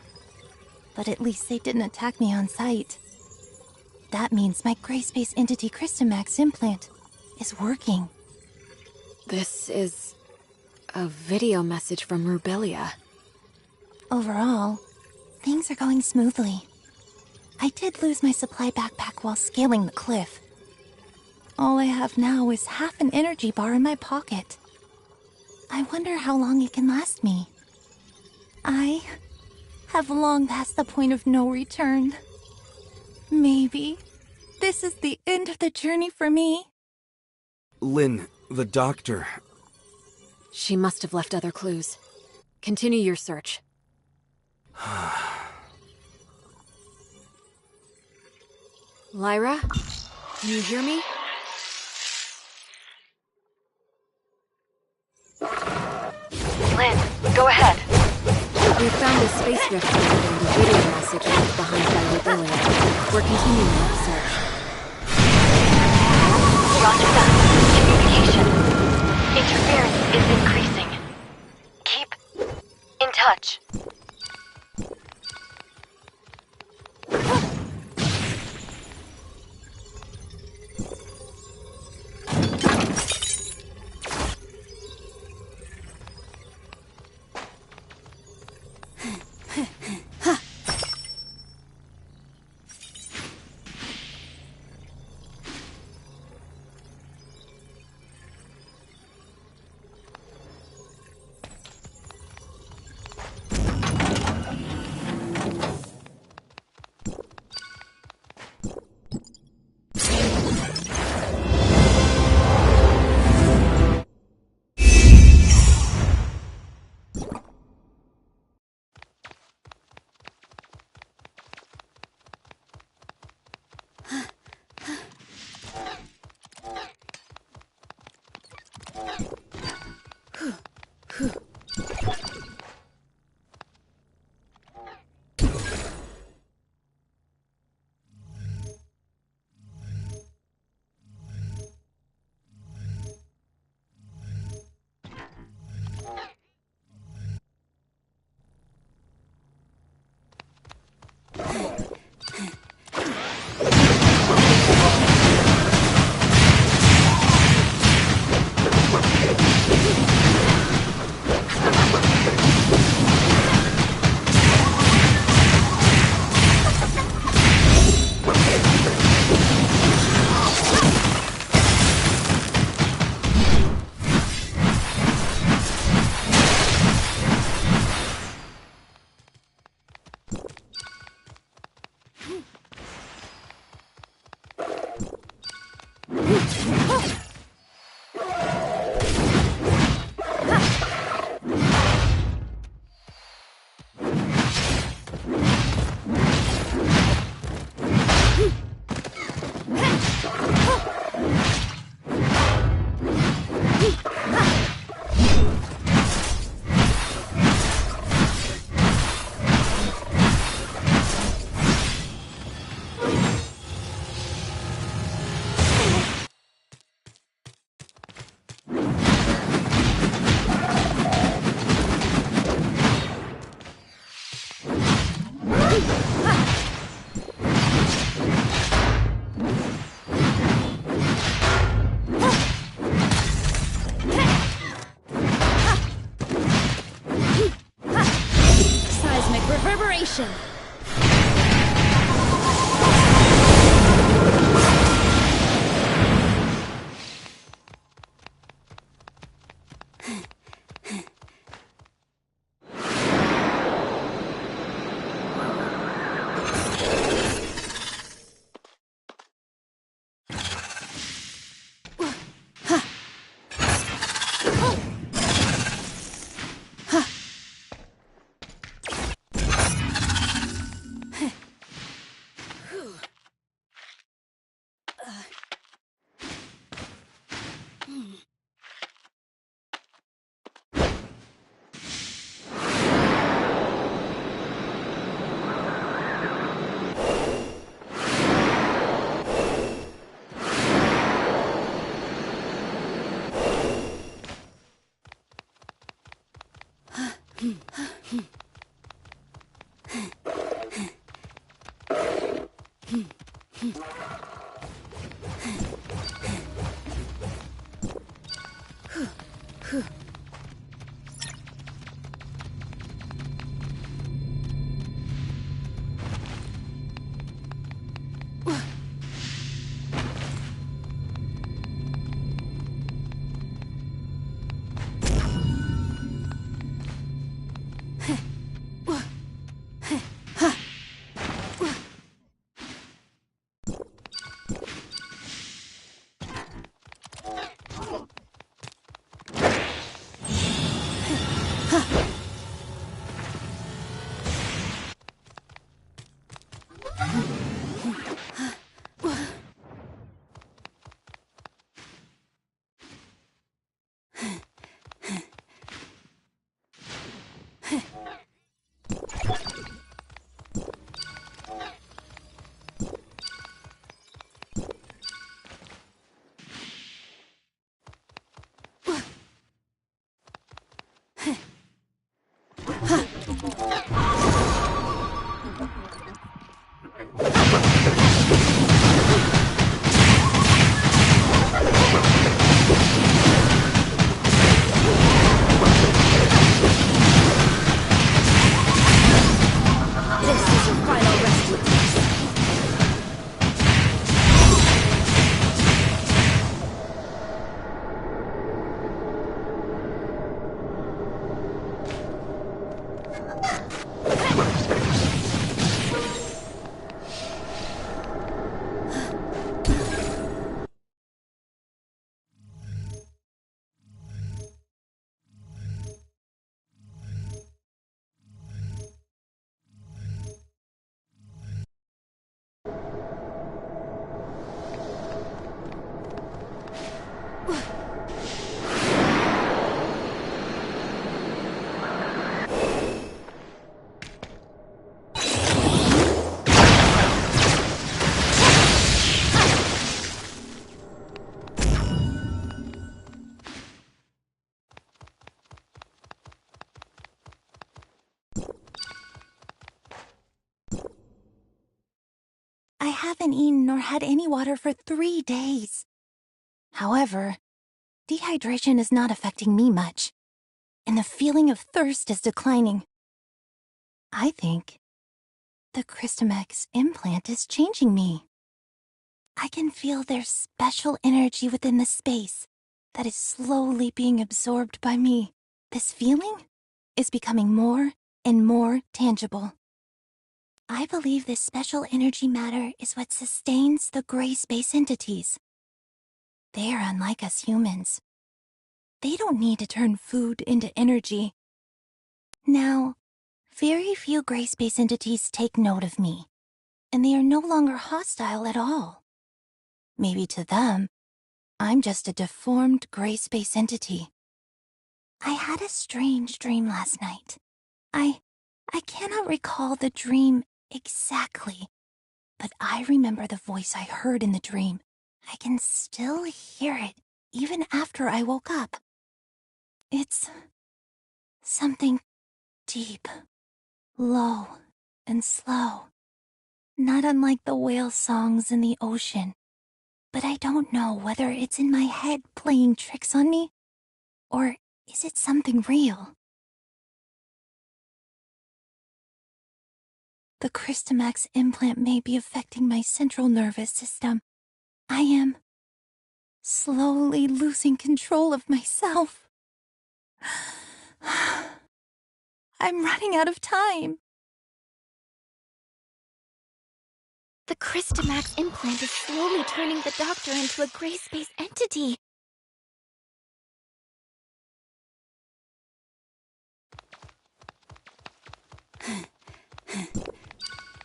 But at least they didn't attack me on sight. That means my gray space entity Crystamax implant is working. This is a video message from Rubilia. Overall, things are going smoothly. I did lose my supply backpack while scaling the cliff. All I have now is half an energy bar in my pocket. I wonder how long it can last me. I have long passed the point of no return. Maybe this is the end of the journey for me. Lynn, the doctor. She must have left other clues. Continue your search. Lyra? Do you hear me? Lynn, go ahead. We found a space rift and a video message left behind by Rubilia. We're continuing our search. Roger that. Communication. Interference is increasing. Keep in touch. haven't eaten nor had any water for 3 days. However, dehydration is not affecting me much, and the feeling of thirst is declining. I think the Christomax implant is changing me. I can feel their special energy within the space that is slowly being absorbed by me. This feeling is becoming more and more tangible. I believe this special energy matter is what sustains the gray space entities. They are unlike us humans. They don't need to turn food into energy. Now, very few gray space entities take note of me, and they are no longer hostile at all. Maybe to them, I'm just a deformed gray space entity. I had a strange dream last night. I cannot recall the dream exactly, but I remember the voice I heard in the dream. I can still hear it even after I woke up. It's something deep, low, and slow. Not unlike the whale songs in the ocean. But I don't know whether it's in my head playing tricks on me, or is it something real? The Christomax implant may be affecting my central nervous system. I am slowly losing control of myself. I'm running out of time. The Christomax implant is slowly turning the doctor into a gray space entity.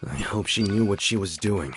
I hope she knew what she was doing.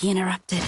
Be interrupted.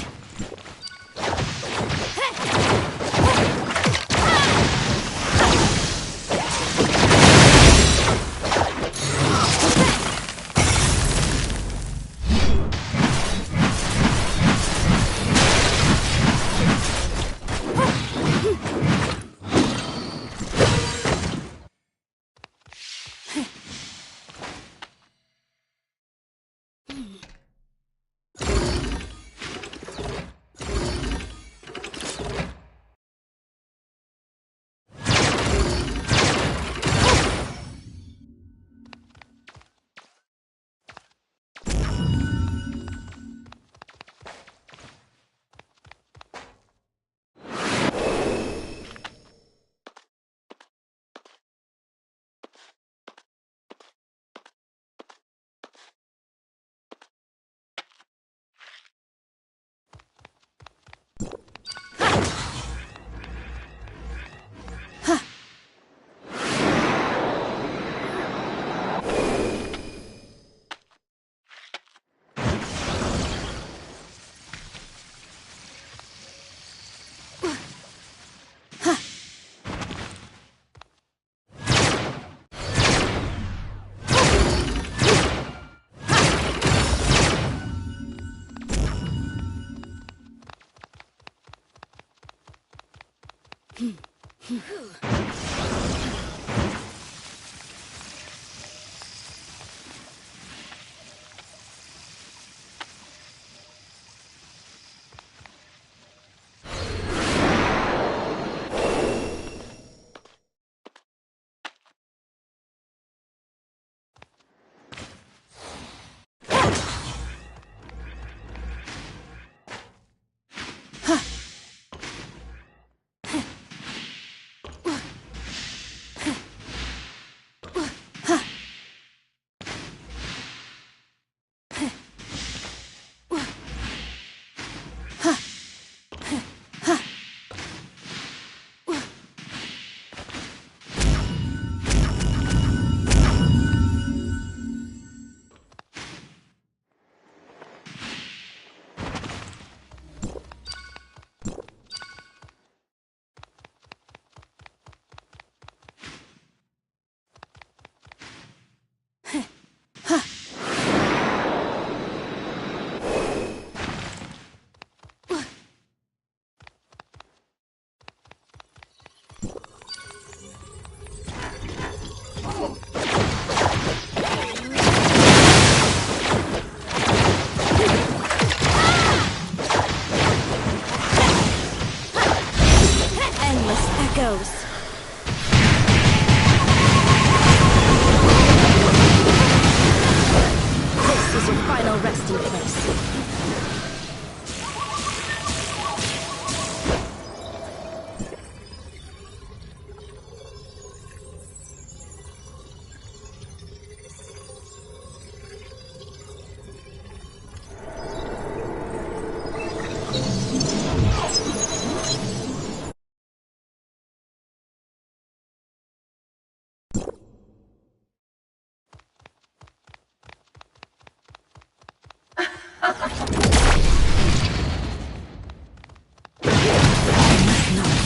your final resting place.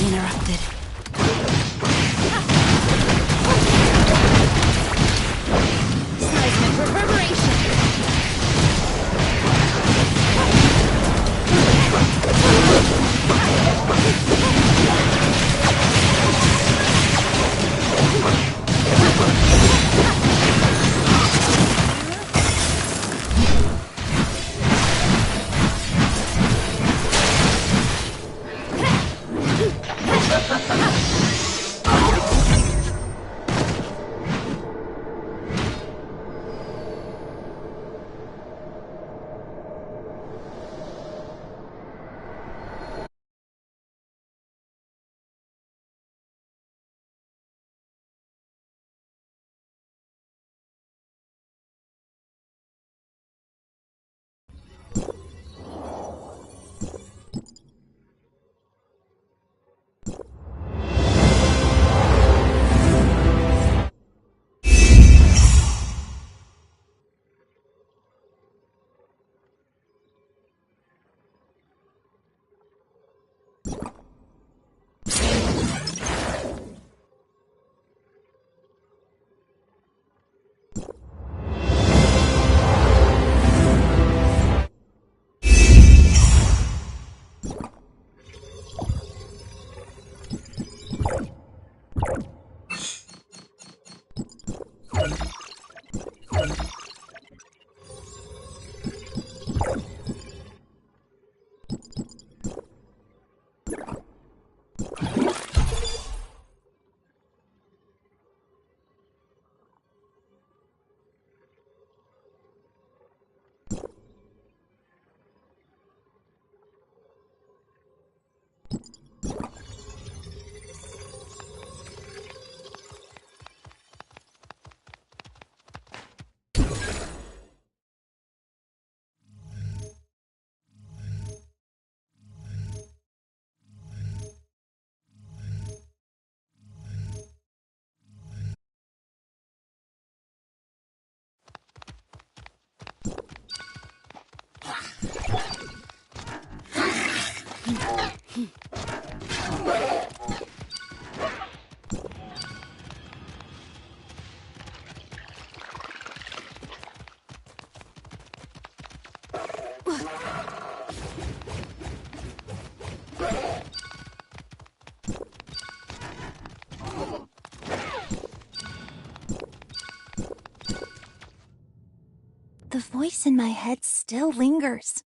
Interrupted. Seismic reverberation. The voice in my head still lingers.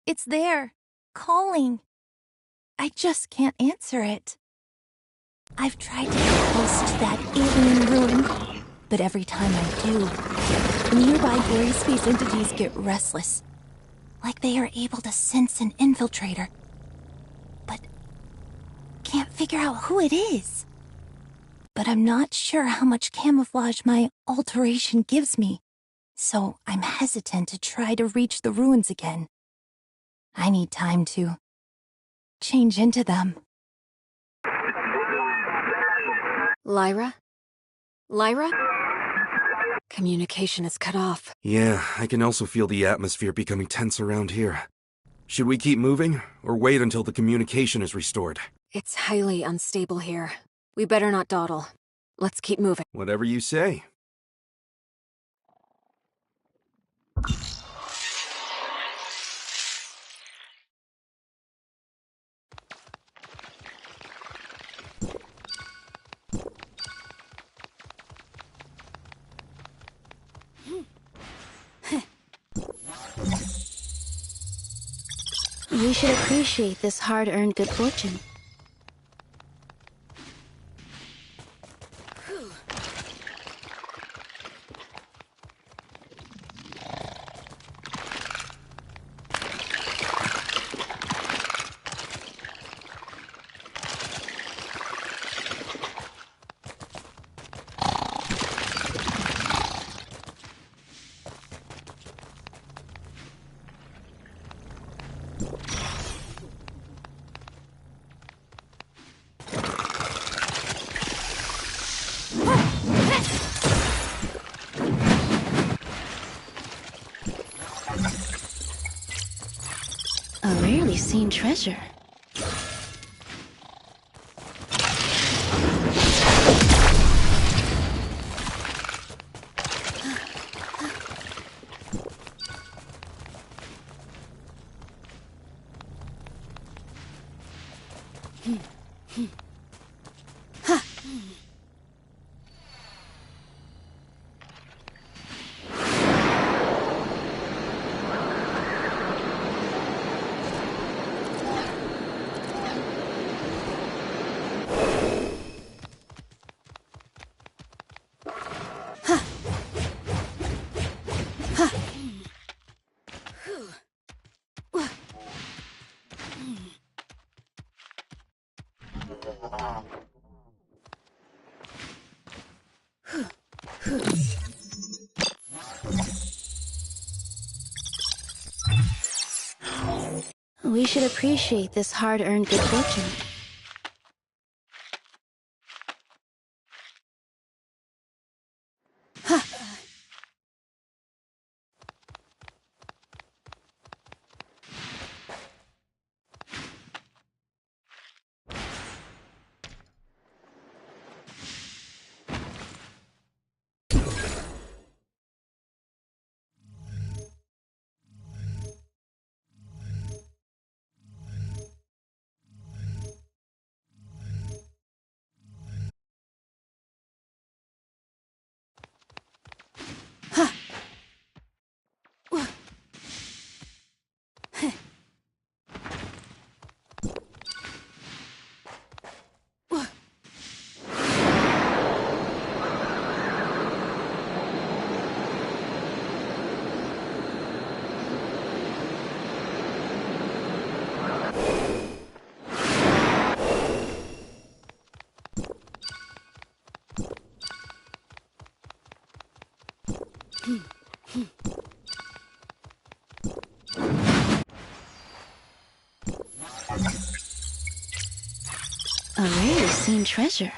It's there, calling. I just can't answer it. I've tried to get close to that alien ruin, but every time I do, nearby gray space entities get restless, like they are able to sense an infiltrator, but can't figure out who it is. But I'm not sure how much camouflage my alteration gives me, so I'm hesitant to try to reach the ruins again. I need time to change into them. Lyra? Lyra? Communication is cut off. Yeah, I can also feel the atmosphere becoming tense around here. Should we keep moving, or wait until the communication is restored? It's highly unstable here. We better not dawdle. Let's keep moving. Whatever you say. We should appreciate this hard-earned good fortune. rarely seen treasure. We should appreciate this hard-earned good fortune. A rarely seen treasure.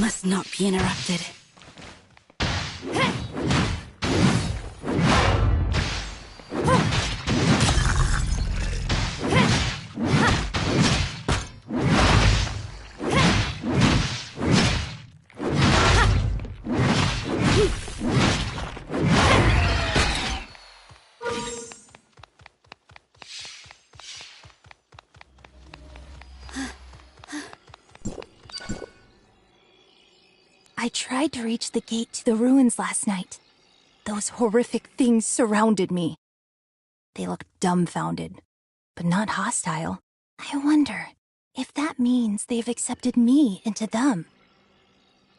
Must not be interrupted. I tried to reach the gate to the ruins last night. Those horrific things surrounded me. They looked dumbfounded, but not hostile. I wonder if that means they've accepted me into them.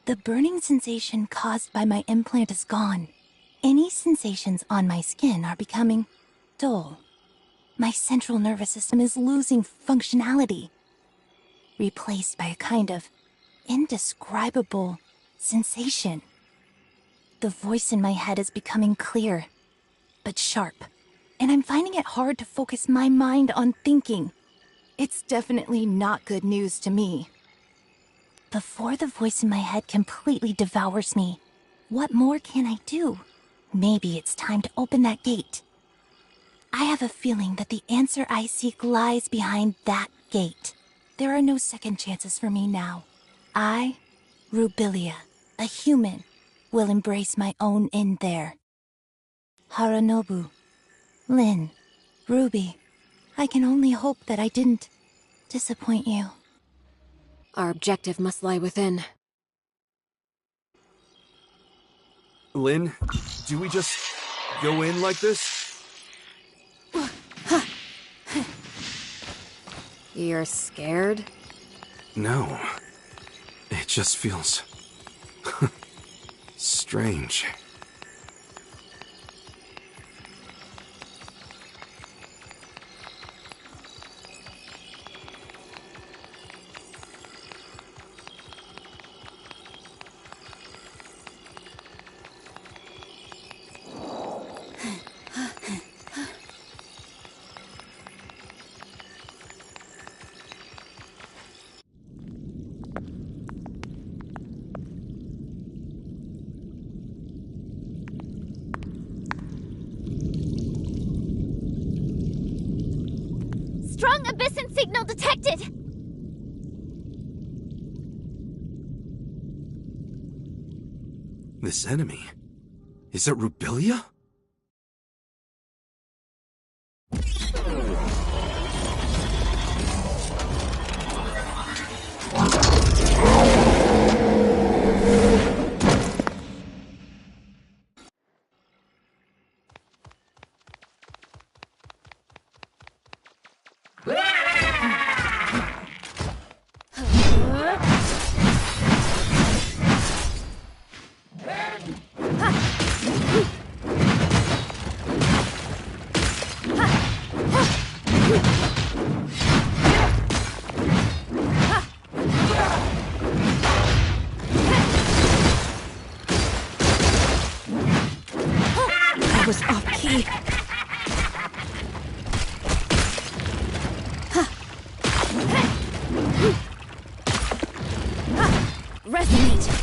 The burning sensation caused by my implant is gone. Any sensations on my skin are becoming dull. My central nervous system is losing functionality, replaced by a kind of indescribable sensation. The voice in my head is becoming clear, but sharp, and I'm finding it hard to focus my mind on thinking. It's definitely not good news to me. Before the voice in my head completely devours me, what more can I do? Maybe it's time to open that gate. I have a feeling that the answer I seek lies behind that gate. There are no second chances for me now. I, Rubilia, a human, will embrace my own end there. Haranobu, Lynn, Ruby, I can only hope that I didn't disappoint you. Our objective must lie within. Lynn, do we just go in like this? You're scared? No. It just feels strange. Strong Abyssin signal detected! This enemy... is it Rubilia? That was off key. Resonate.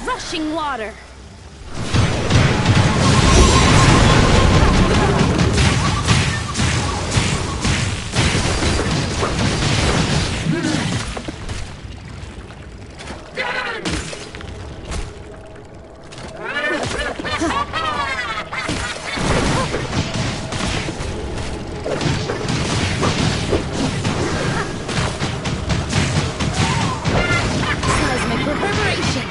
Rushing water! Seismic reverberation!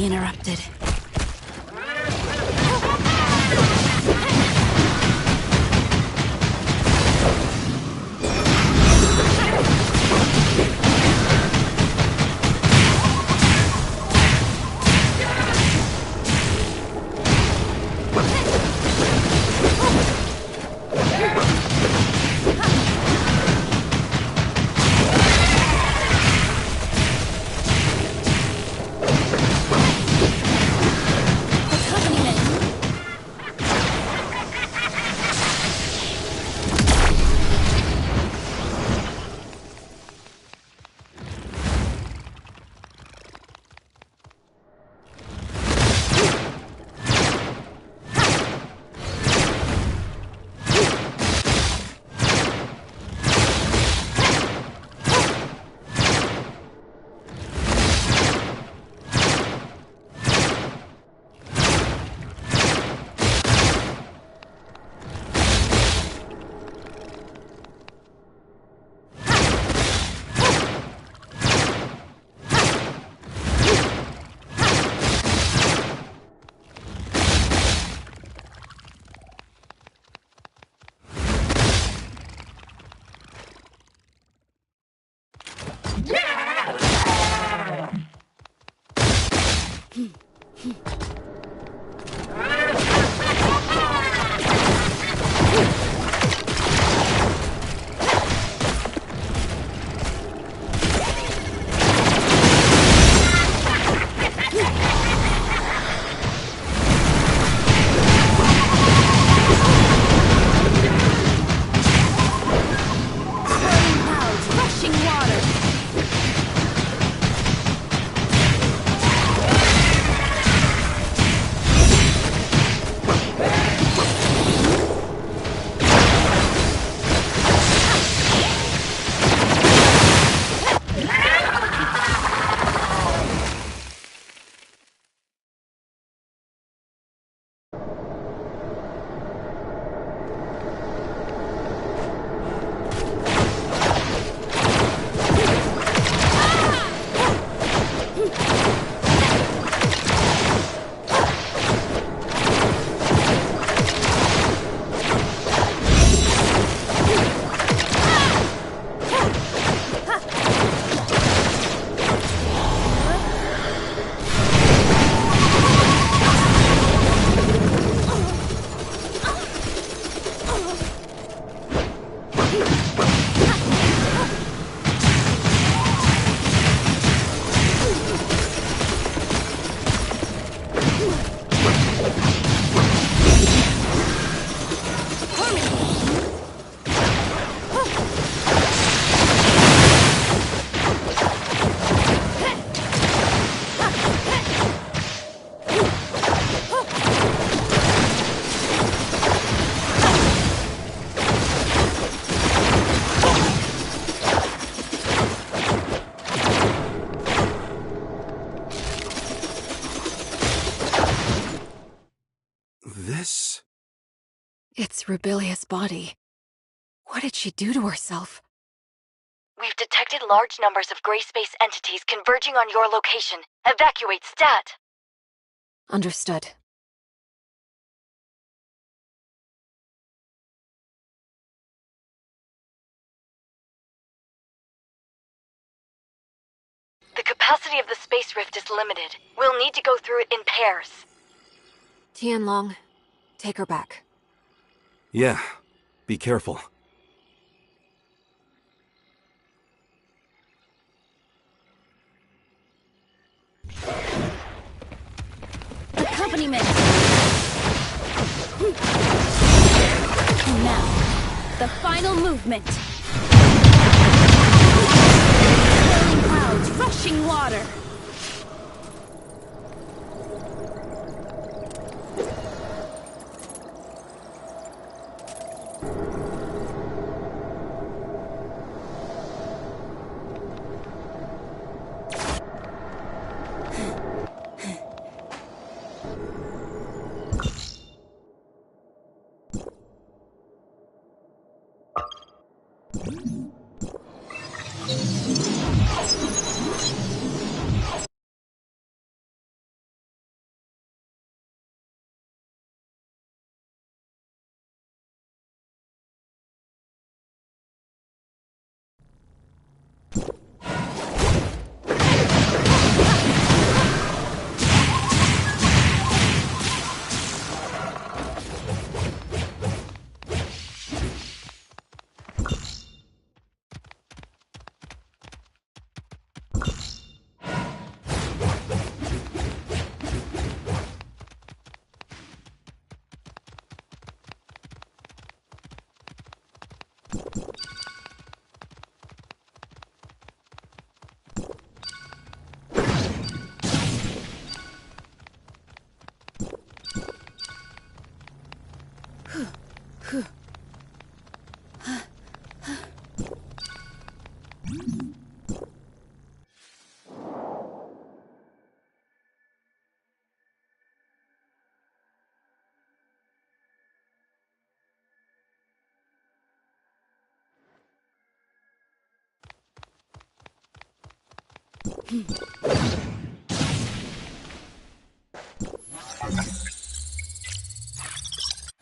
interrupted. It's Rubilia's body. What did she do to herself? We've detected large numbers of gray space entities converging on your location. Evacuate stat! Understood. The capacity of the space rift is limited. We'll need to go through it in pairs. Tianlong, take her back. Yeah, be careful. Accompaniment! Now, the final movement. Swirling clouds, rushing water.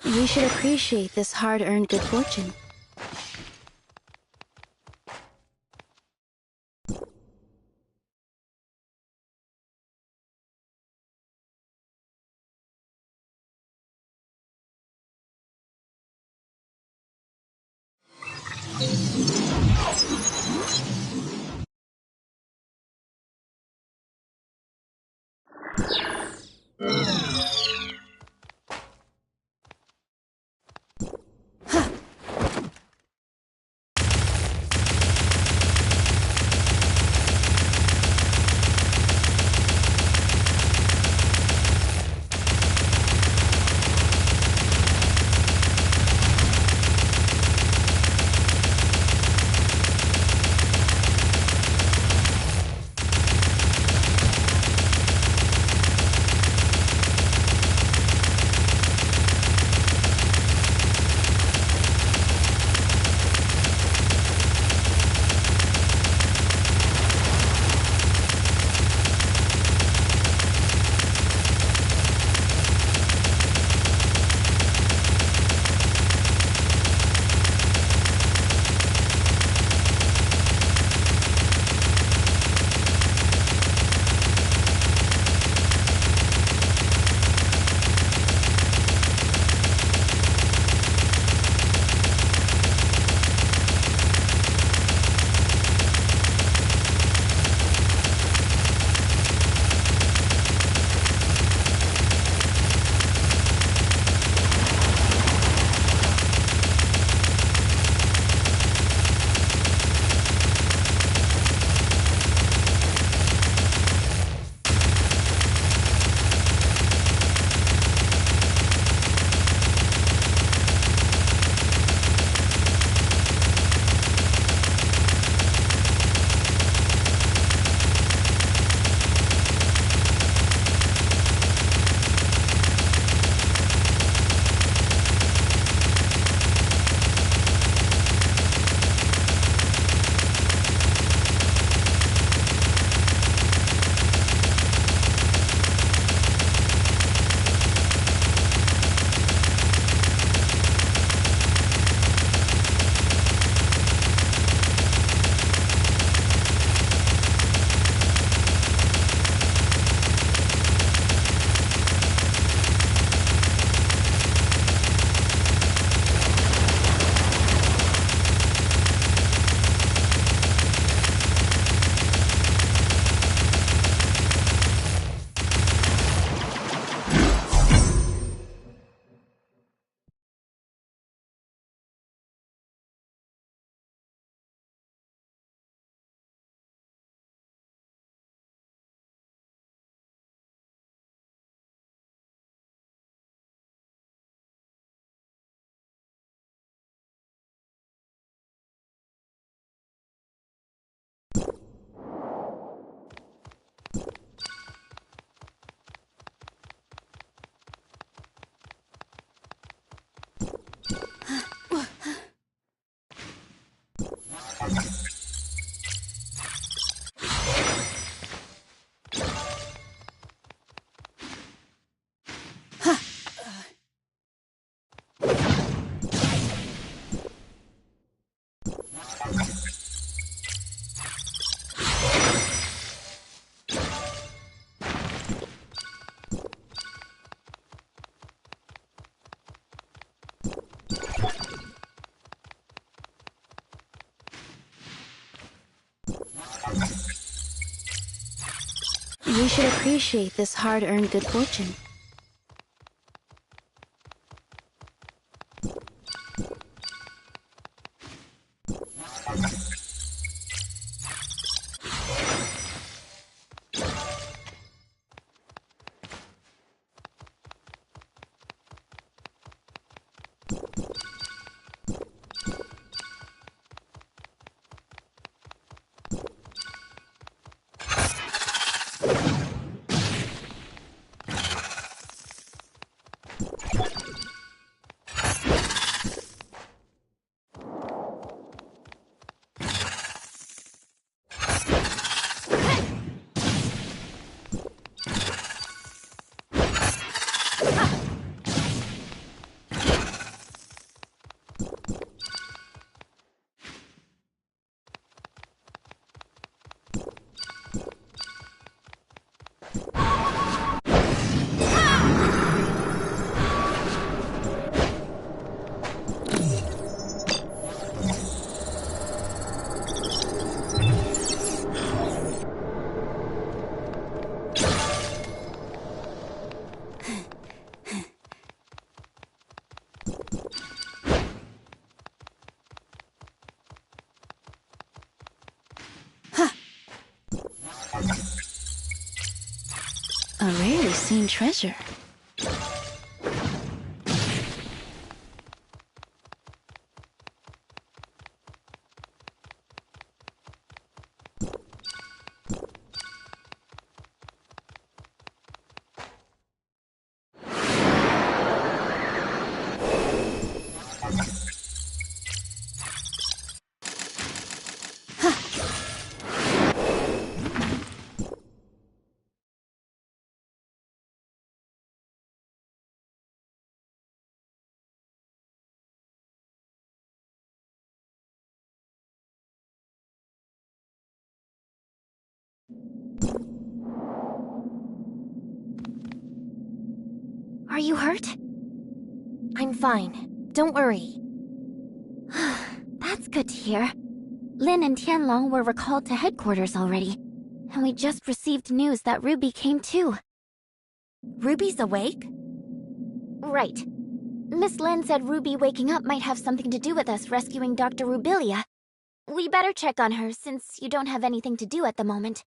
You should appreciate this hard-earned good fortune. You should appreciate this hard-earned good fortune. A rarely seen treasure. Are you hurt? I'm fine. Don't worry. That's good to hear. Lin and Tianlong were recalled to headquarters already. And we just received news that Ruby came too. Ruby's awake? Right. Miss Lin said Ruby waking up might have something to do with us rescuing Dr. Rubilia. We better check on her since you don't have anything to do at the moment.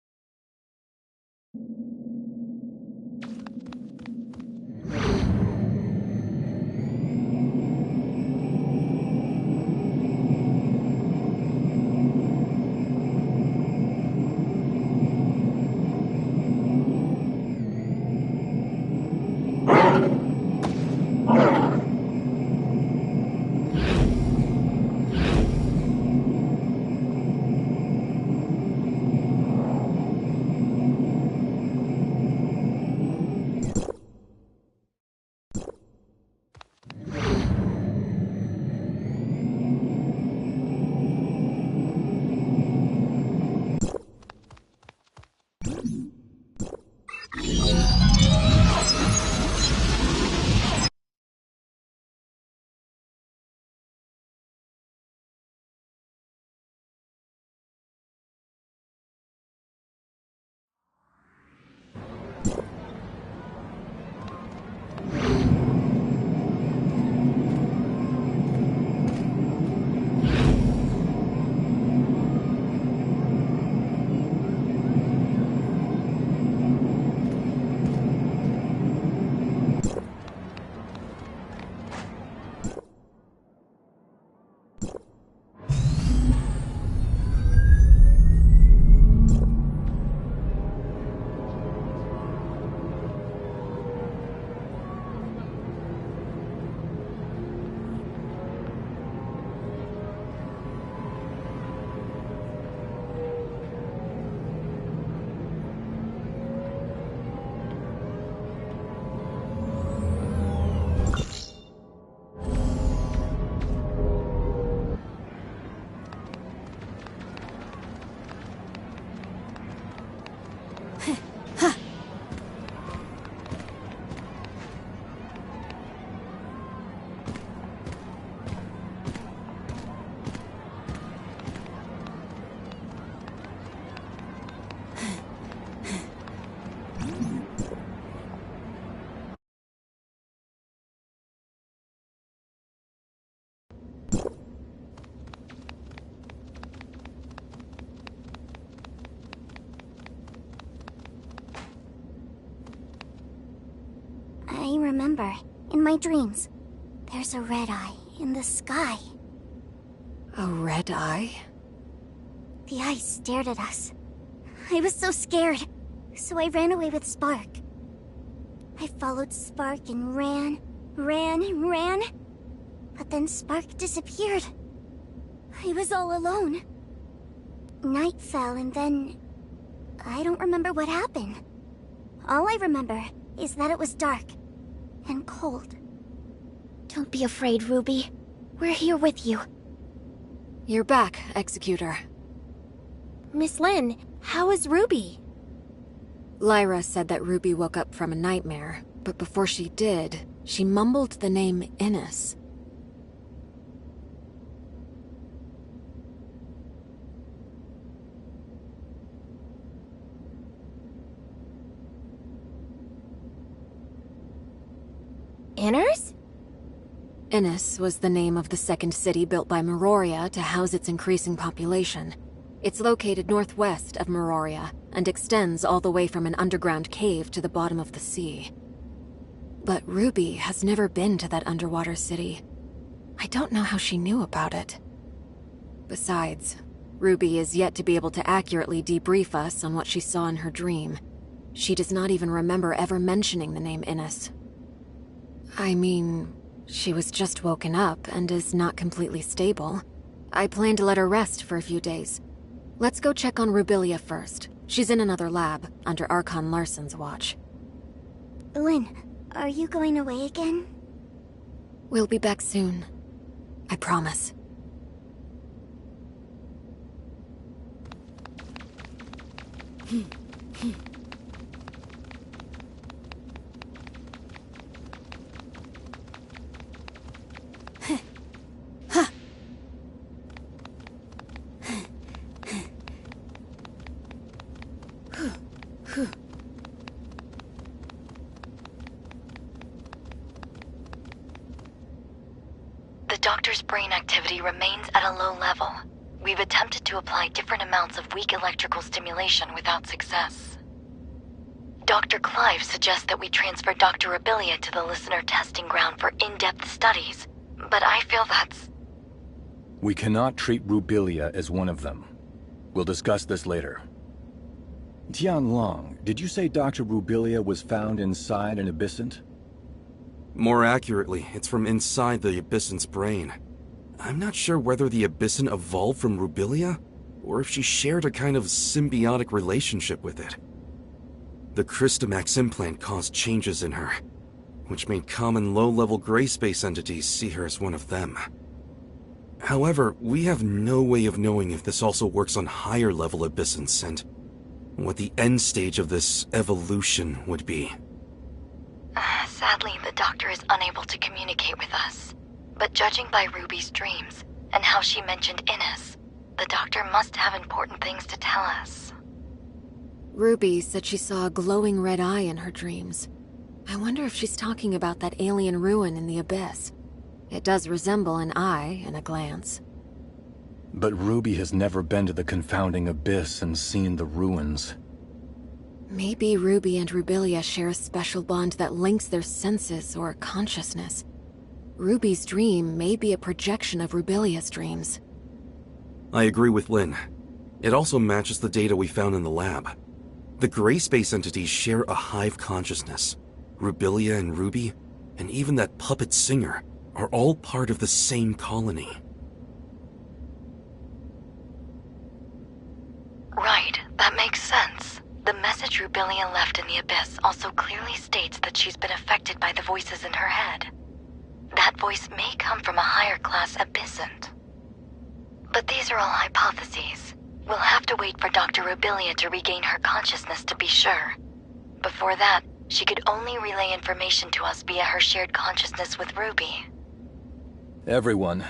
remember. In my dreams, there's a red eye in the sky. A red eye? The eye stared at us. I was so scared, so I ran away with Spark. I followed Spark and ran. But then Spark disappeared. I was all alone. Night fell and then... I don't remember what happened. All I remember is that it was dark and cold. Don't be afraid, Ruby. We're here with you. You're back, Executor. Miss Lin, how is Ruby? Lyra said that Ruby woke up from a nightmare, but before she did, she mumbled the name Innes. Inners? Innes was the name of the second city built by Meroria to house its increasing population. It's located northwest of Meroria and extends all the way from an underground cave to the bottom of the sea. But Ruby has never been to that underwater city. I don't know how she knew about it. Besides, Ruby is yet to be able to accurately debrief us on what she saw in her dream. She does not even remember ever mentioning the name Innes. I mean, she was just woken up and is not completely stable. I plan to let her rest for a few days. Let's go check on Rubilia first. She's in another lab, under Archon Larson's watch. Lin, are you going away again? We'll be back soon. I promise. The doctor's brain activity remains at a low level. We've attempted to apply different amounts of weak electrical stimulation without success. Dr. Clive suggests that we transfer Dr. Rubilia to the listener testing ground for in-depth studies, but I feel that's... We cannot treat Rubilia as one of them. We'll discuss this later. Tianlong, did you say Dr. Rubilia was found inside an abyssant? More accurately, it's from inside the Abyssant's brain. I'm not sure whether the Abyssant evolved from Rubilia, or if she shared a kind of symbiotic relationship with it. The Crystamax implant caused changes in her, which made common low-level gray space entities see her as one of them. However, we have no way of knowing if this also works on higher-level Abyssants and what the end stage of this evolution would be. Sadly, the doctor is unable to communicate with us. But judging by Ruby's dreams, and how she mentioned Innes, the doctor must have important things to tell us. Ruby said she saw a glowing red eye in her dreams. I wonder if she's talking about that alien ruin in the abyss. It does resemble an eye in a glance. But Ruby has never been to the confounding abyss and seen the ruins. Maybe Ruby and Rubilia share a special bond that links their senses or consciousness. Ruby's dream may be a projection of Rubilia's dreams. I agree with Lin. It also matches the data we found in the lab. The gray space entities share a hive consciousness. Rubilia and Ruby, and even that puppet singer, are all part of the same colony. Right, that makes sense. The message Rubilia left in the abyss also clearly states that she's been affected by the voices in her head. That voice may come from a higher-class abyssant. But these are all hypotheses. We'll have to wait for Dr. Rubilia to regain her consciousness to be sure. Before that, she could only relay information to us via her shared consciousness with Ruby. Everyone,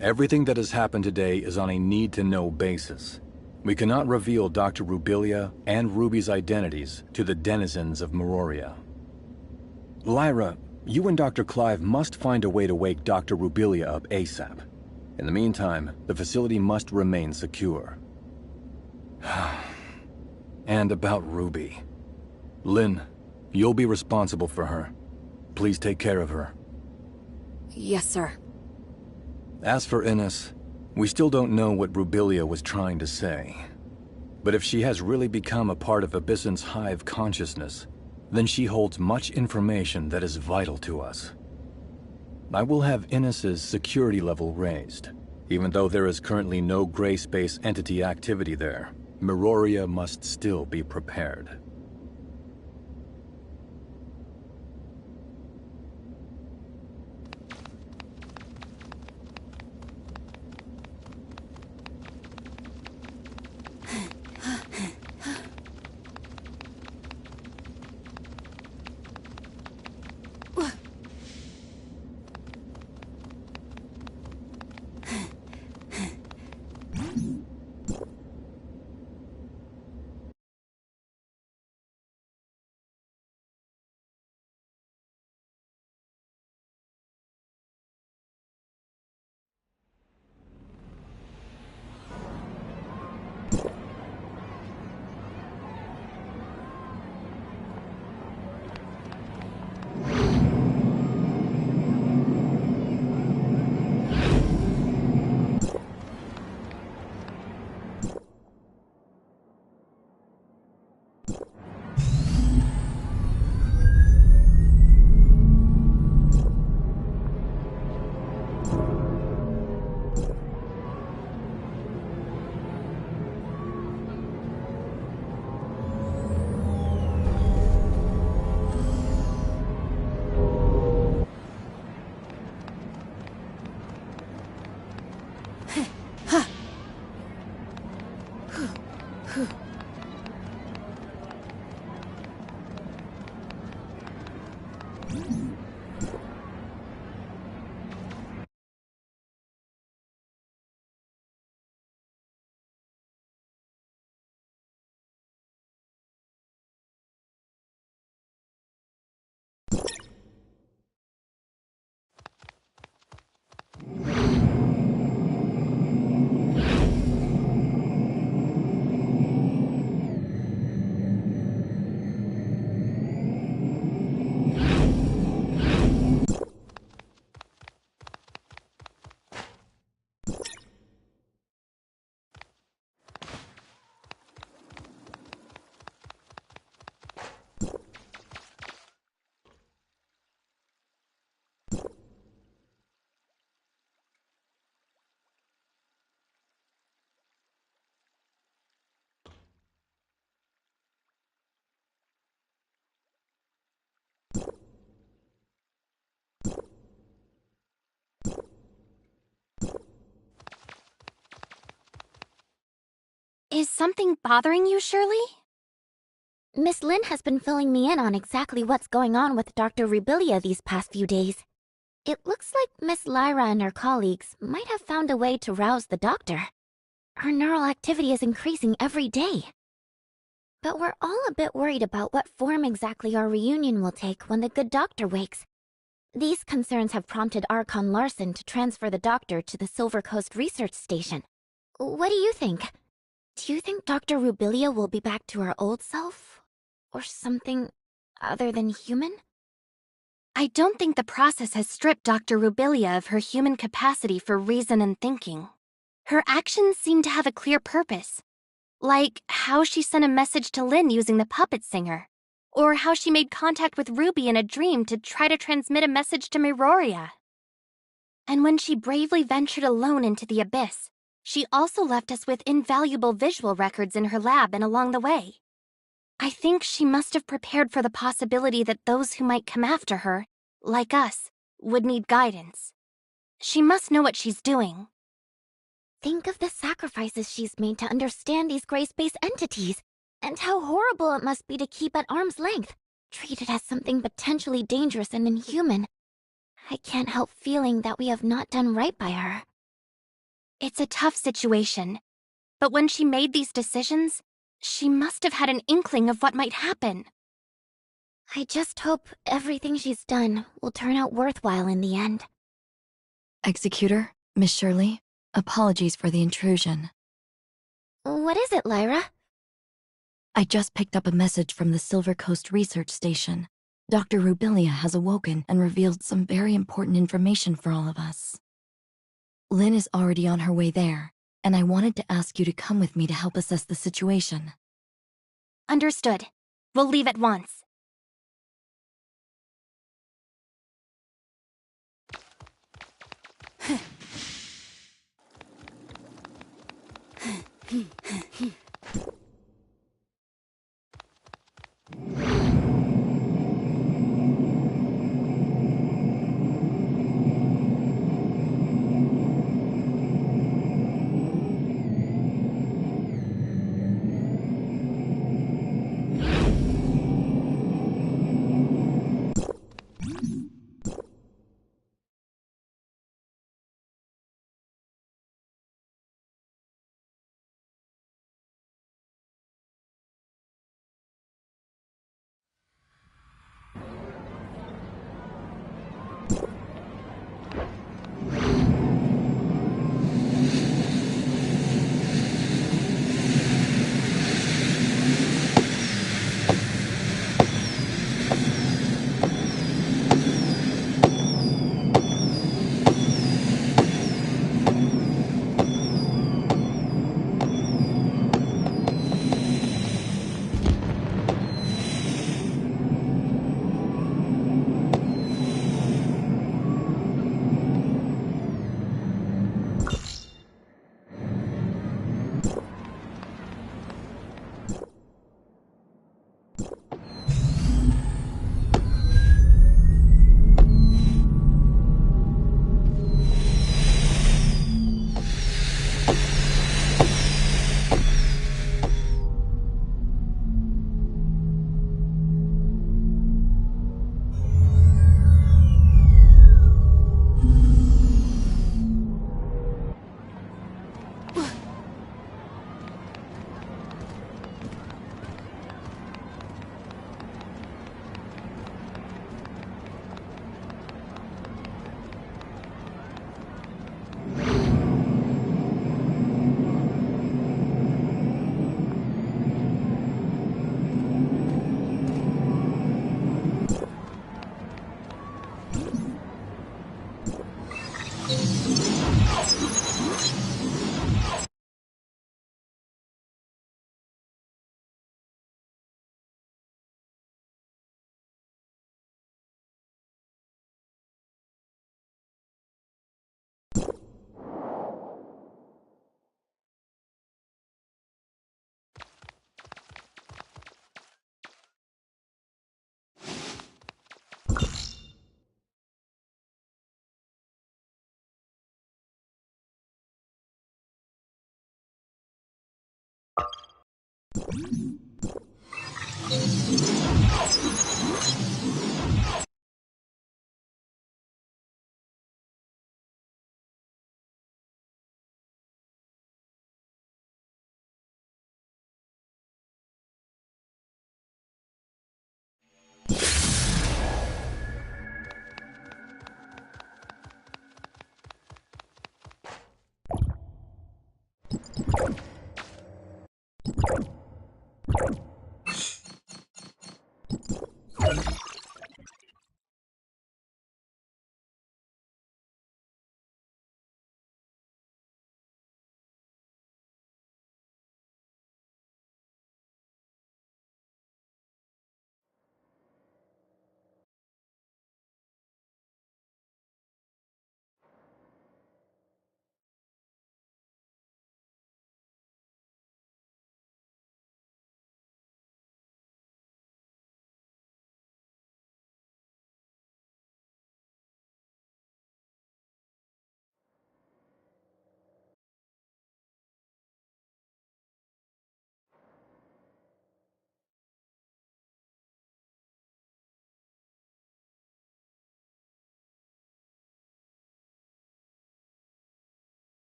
everything that has happened today is on a need-to-know basis. We cannot reveal Dr. Rubilia and Ruby's identities to the denizens of Meroria. Lyra, you and Dr. Clive must find a way to wake Dr. Rubilia up ASAP. In the meantime, the facility must remain secure. And about Ruby. Lin, you'll be responsible for her. please take care of her? Yes, sir. As for Innes, we still don't know what Rubilia was trying to say. But if she has really become a part of Abyssin's hive consciousness, then she holds much information that is vital to us. I will have Innes's security level raised. Even though there is currently no gray space entity activity there, Miroria must still be prepared. Is something bothering you, Shirley? Miss Lin has been filling me in on exactly what's going on with Dr. Rubilia these past few days. It looks like Miss Lyra and her colleagues might have found a way to rouse the doctor. Her neural activity is increasing every day. But we're all a bit worried about what form exactly our reunion will take when the good doctor wakes. These concerns have prompted Archon Larson to transfer the doctor to the Silver Coast Research Station. What do you think? Do you think Dr. Rubilia will be back to her old self? Or something other than human? I don't think the process has stripped Dr. Rubilia of her human capacity for reason and thinking. Her actions seem to have a clear purpose. Like how she sent a message to Lin using the puppet singer. Or how she made contact with Ruby in a dream to try to transmit a message to Miroria. And when she bravely ventured alone into the abyss, she also left us with invaluable visual records in her lab and along the way. I think she must have prepared for the possibility that those who might come after her, like us, would need guidance. She must know what she's doing. Think of the sacrifices she's made to understand these gray space entities, and how horrible it must be to keep at arm's length, treated as something potentially dangerous and inhuman. I can't help feeling that we have not done right by her. It's a tough situation, but when she made these decisions, she must have had an inkling of what might happen. I just hope everything she's done will turn out worthwhile in the end. Executor, Miss Shirley, apologies for the intrusion. What is it, Lyra? I just picked up a message from the Silver Coast Research Station. Dr. Rubilia has awoken and revealed some very important information for all of us. Lynn is already on her way there, and I wanted to ask you to come with me to help assess the situation. Understood. We'll leave at once.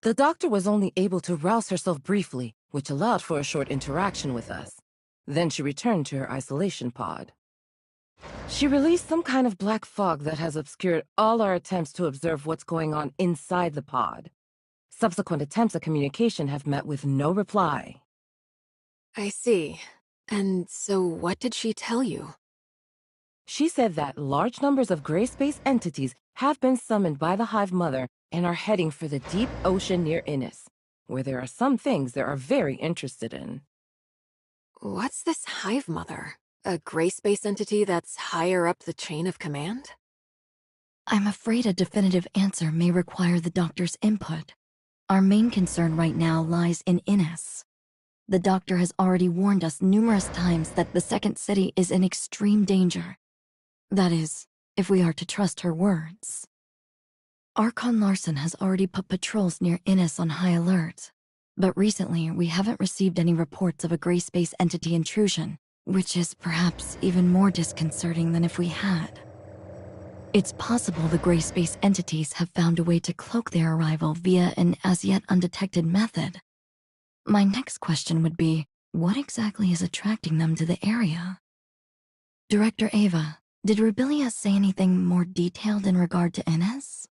The doctor was only able to rouse herself briefly, which allowed for a short interaction with us. Then she returned to her isolation pod. She released some kind of black fog that has obscured all our attempts to observe what's going on inside the pod. Subsequent attempts at communication have met with no reply. I see. And so what did she tell you? She said that large numbers of gray space entities have been summoned by the Hive Mother and are heading for the deep ocean near Innis, where there are some things they are very interested in. What's this Hive Mother? A gray space entity that's higher up the chain of command? I'm afraid a definitive answer may require the doctor's input. Our main concern right now lies in Innis. The doctor has already warned us numerous times that the Second City is in extreme danger. That is, if we are to trust her words. Archon Larson has already put patrols near Innis on high alert, but recently we haven't received any reports of a gray space entity intrusion, which is perhaps even more disconcerting than if we had. It's possible the gray space entities have found a way to cloak their arrival via an as-yet undetected method. My next question would be, what exactly is attracting them to the area? Director Ava, did Rubilia say anything more detailed in regard to Innis?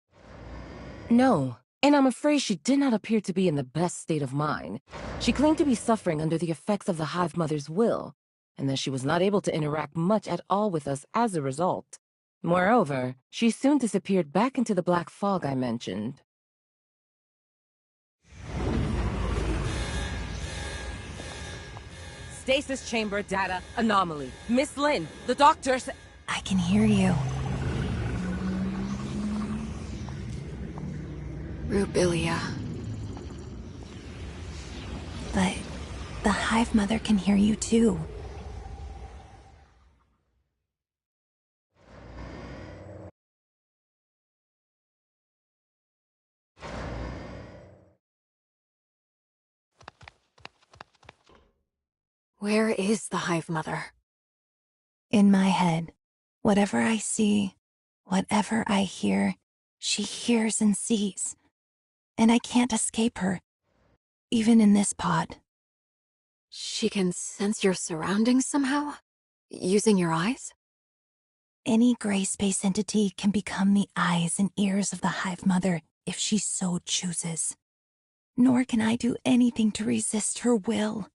No, and I'm afraid she did not appear to be in the best state of mind. She claimed to be suffering under the effects of the Hive Mother's will, and that she was not able to interact much at all with us as a result. Moreover, she soon disappeared back into the black fog I mentioned. Stasis chamber data anomaly. Miss Lin, the doctor I can hear you. Rubilia. But the Hive Mother can hear you too. Where is the Hive Mother? In my head, whatever I see, whatever I hear, she hears and sees. And I can't escape her, even in this pod. She can sense your surroundings somehow? Using your eyes? Any gray space entity can become the eyes and ears of the Hive Mother if she so chooses. Nor can I do anything to resist her will.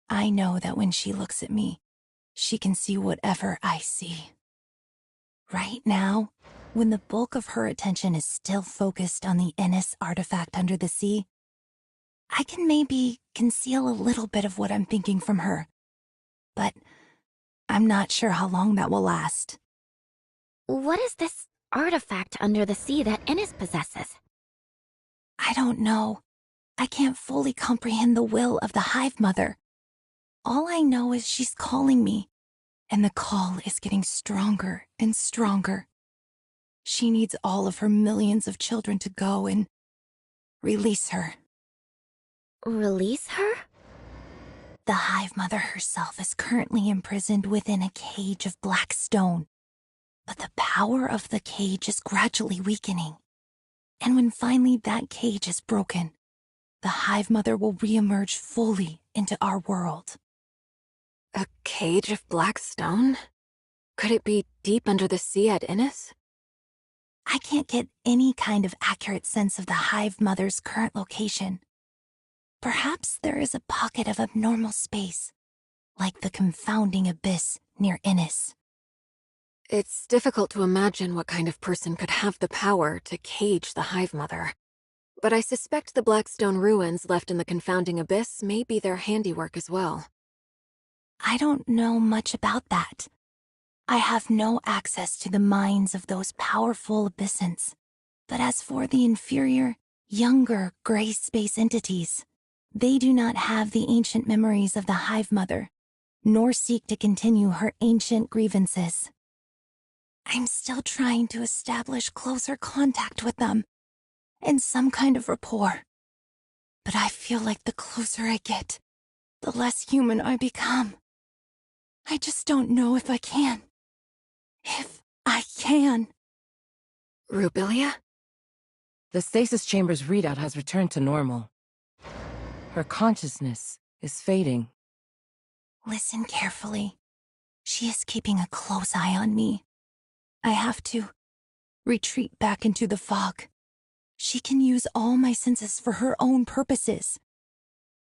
I know that when she looks at me, she can see whatever I see. Right now, when the bulk of her attention is still focused on the Innis artifact under the sea, I can maybe conceal a little bit of what I'm thinking from her. But I'm not sure how long that will last. What is this artifact under the sea that Innis possesses? I don't know. I can't fully comprehend the will of the Hive Mother. All I know is she's calling me, and the call is getting stronger and stronger. She needs all of her millions of children to go and release her. Release her? The Hive Mother herself is currently imprisoned within a cage of black stone. But the power of the cage is gradually weakening. And when finally that cage is broken, the Hive Mother will reemerge fully into our world. A cage of black stone? Could it be deep under the sea at Innis? I can't get any kind of accurate sense of the Hive Mother's current location. Perhaps there is a pocket of abnormal space, like the confounding abyss near Innis. It's difficult to imagine what kind of person could have the power to cage the Hive Mother. But I suspect the Blackstone ruins left in the confounding abyss may be their handiwork as well. I don't know much about that. I have no access to the minds of those powerful abyssins. But as for the inferior, younger gray space entities, they do not have the ancient memories of the Hive Mother, nor seek to continue her ancient grievances. I'm still trying to establish closer contact with them, and some kind of rapport. But I feel like the closer I get, the less human I become. I just don't know if I can. If I can. Rubilia? The stasis chamber's readout has returned to normal. Her consciousness is fading. Listen carefully. She is keeping a close eye on me. I have to retreat back into the fog. She can use all my senses for her own purposes.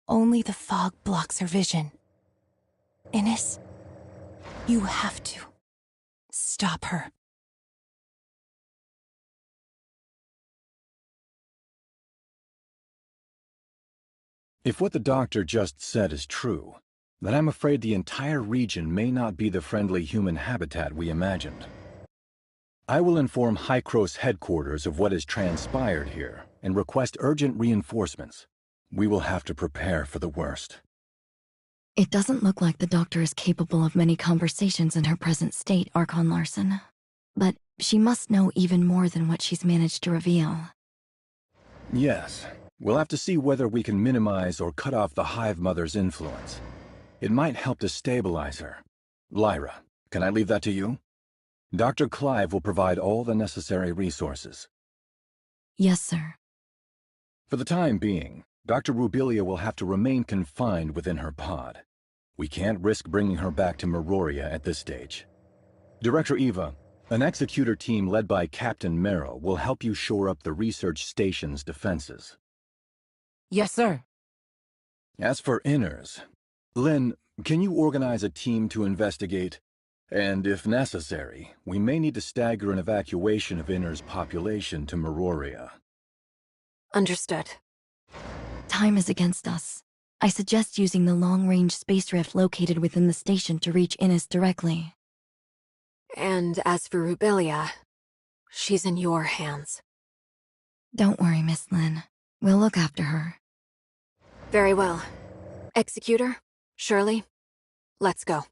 Only the fog blocks her vision. Innis, you have to stop her. If what the doctor just said is true, then I'm afraid the entire region may not be the friendly human habitat we imagined. I will inform Hykros headquarters of what has transpired here and request urgent reinforcements. We will have to prepare for the worst. It doesn't look like the doctor is capable of many conversations in her present state, Archon Larson. But she must know even more than what she's managed to reveal. Yes. We'll have to see whether we can minimize or cut off the Hive Mother's influence. It might help to stabilize her. Lyra, can I leave that to you? Dr. Clive will provide all the necessary resources. Yes, sir. For the time being, Dr. Rubilia will have to remain confined within her pod. We can't risk bringing her back to Meroria at this stage. Director Eva, an executor team led by Captain Merrill will help you shore up the research station's defenses. Yes, sir. As for Inners, Lynn, can you organize a team to investigate? And if necessary, we may need to stagger an evacuation of Inners' population to Meroria. Understood. Time is against us. I suggest using the long-range space rift located within the station to reach Innis directly. And as for Rubilia, she's in your hands. Don't worry, Miss Lynn. We'll look after her. Very well. Executor, Shirley, let's go.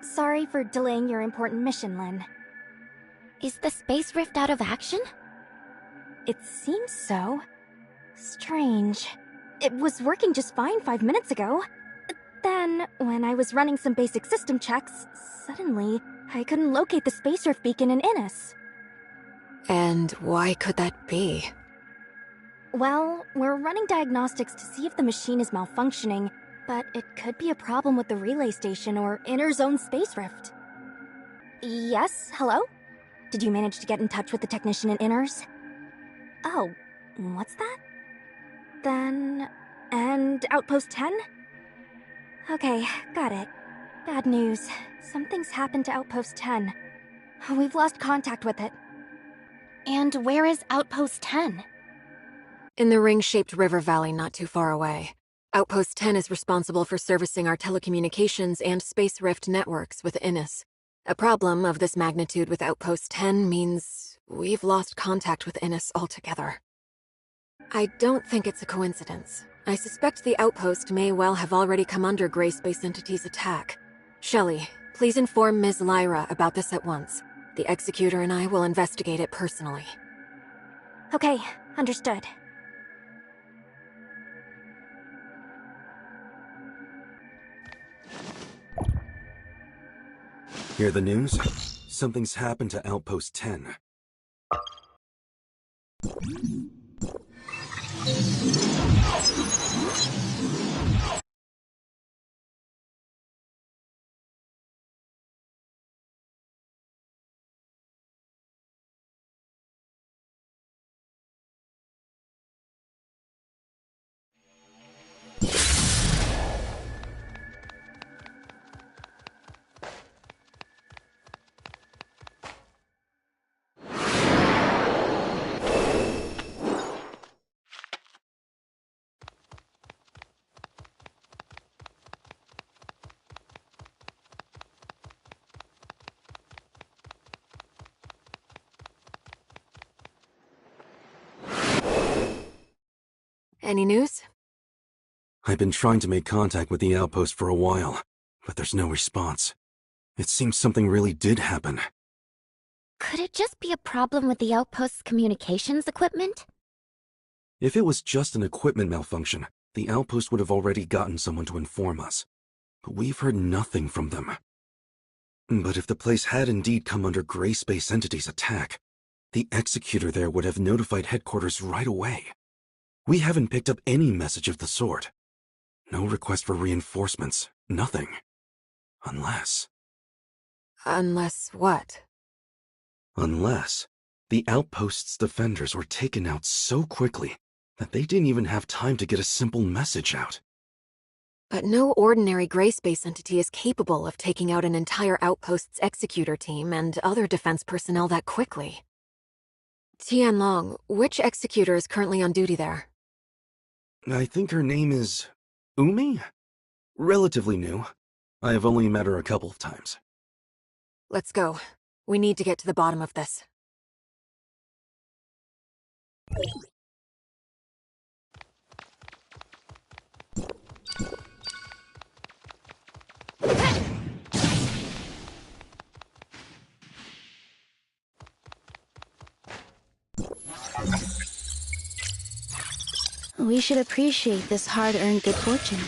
Sorry for delaying your important mission, Lynn. Is the space rift out of action? It seems so. Strange. It was working just fine 5 minutes ago. Then, when I was running some basic system checks, suddenly, I couldn't locate the space rift beacon in Innis. And why could that be? Well, we're running diagnostics to see if the machine is malfunctioning, but it could be a problem with the relay station or Inner's own space rift. Yes, hello? Did you manage to get in touch with the technician in Inners? Oh, what's that? Then... and Outpost 10? Okay, got it. Bad news. Something's happened to Outpost 10. We've lost contact with it. And where is Outpost 10? In the ring-shaped river valley not too far away. Outpost 10 is responsible for servicing our telecommunications and space rift networks with Innis. A problem of this magnitude with Outpost 10 means we've lost contact with Innis altogether. I don't think it's a coincidence. I suspect the outpost may well have already come under Gray Space Entity's attack. Shelley, please inform Ms. Lyra about this at once. The Executor and I will investigate it personally. Okay, understood. Hear the news? Something's happened to Outpost 10. Any news? I've been trying to make contact with the outpost for a while, but there's no response. It seems something really did happen. Could it just be a problem with the outpost's communications equipment? If it was just an equipment malfunction, the outpost would have already gotten someone to inform us. But we've heard nothing from them. But if the place had indeed come under Gray Space Entity's attack, the Executor there would have notified headquarters right away. We haven't picked up any message of the sort. No request for reinforcements, nothing. Unless what? Unless the outpost's defenders were taken out so quickly that they didn't even have time to get a simple message out. But no ordinary Gray Space Entity is capable of taking out an entire outpost's Executor team and other defense personnel that quickly. Tianlong, which Executor is currently on duty there? I think her name is Umi? Relatively new. I have only met her a couple of times. Let's go. We need to get to the bottom of this. We should appreciate this hard-earned good fortune.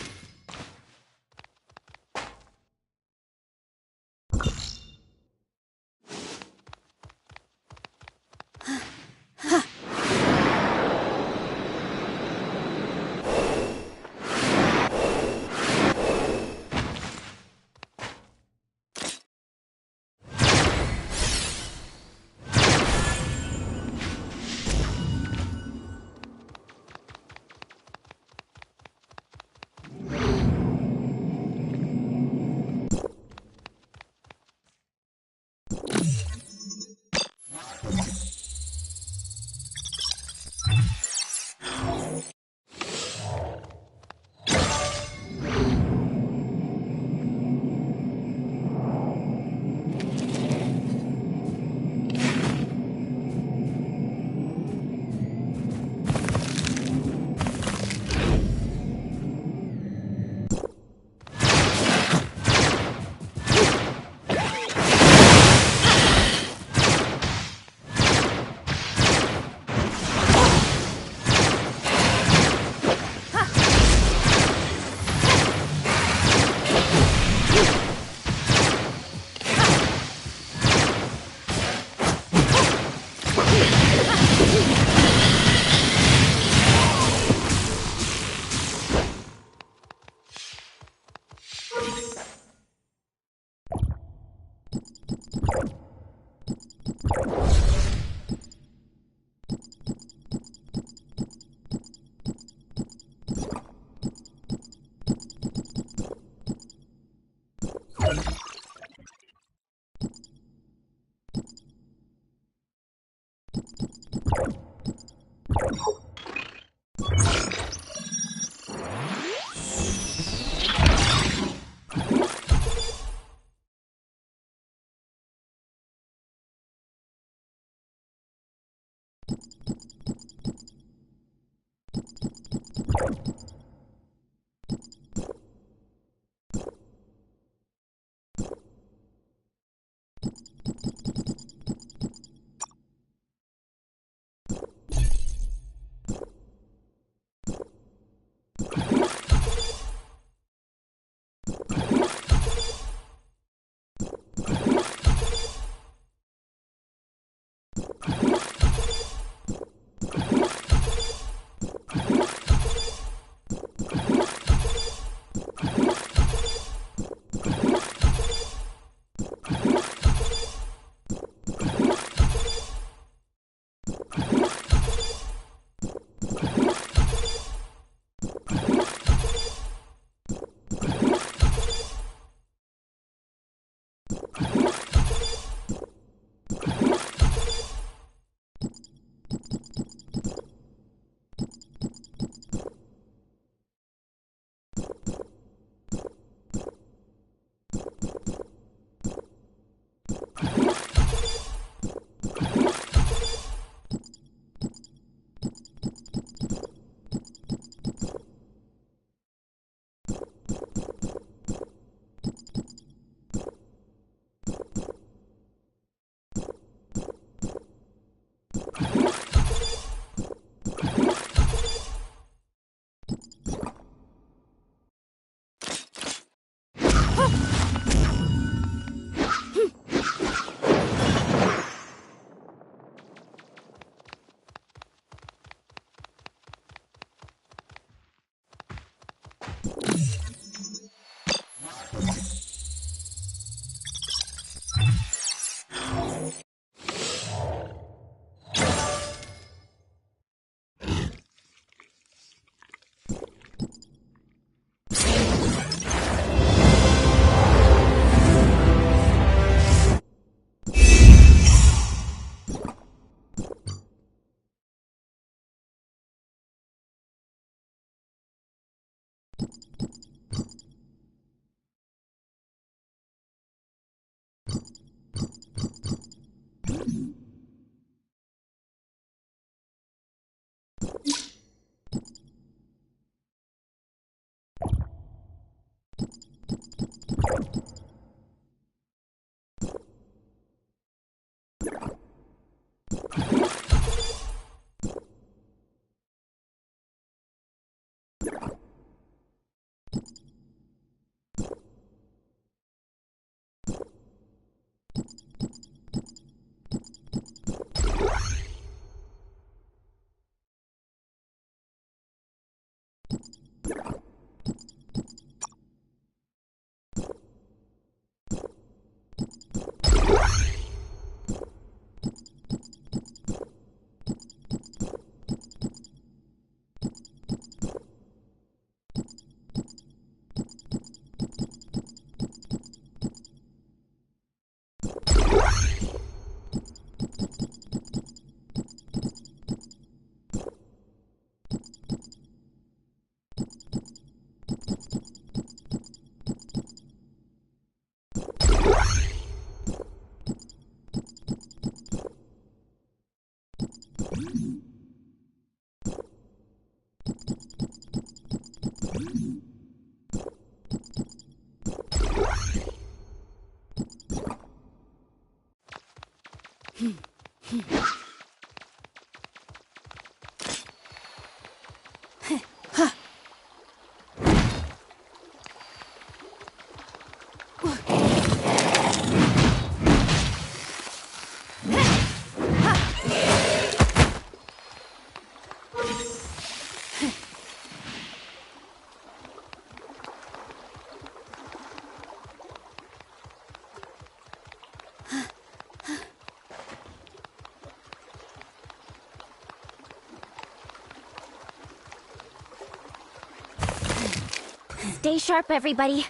Stay sharp, everybody.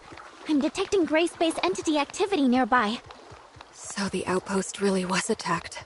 I'm detecting gray space entity activity nearby. So the outpost really was attacked.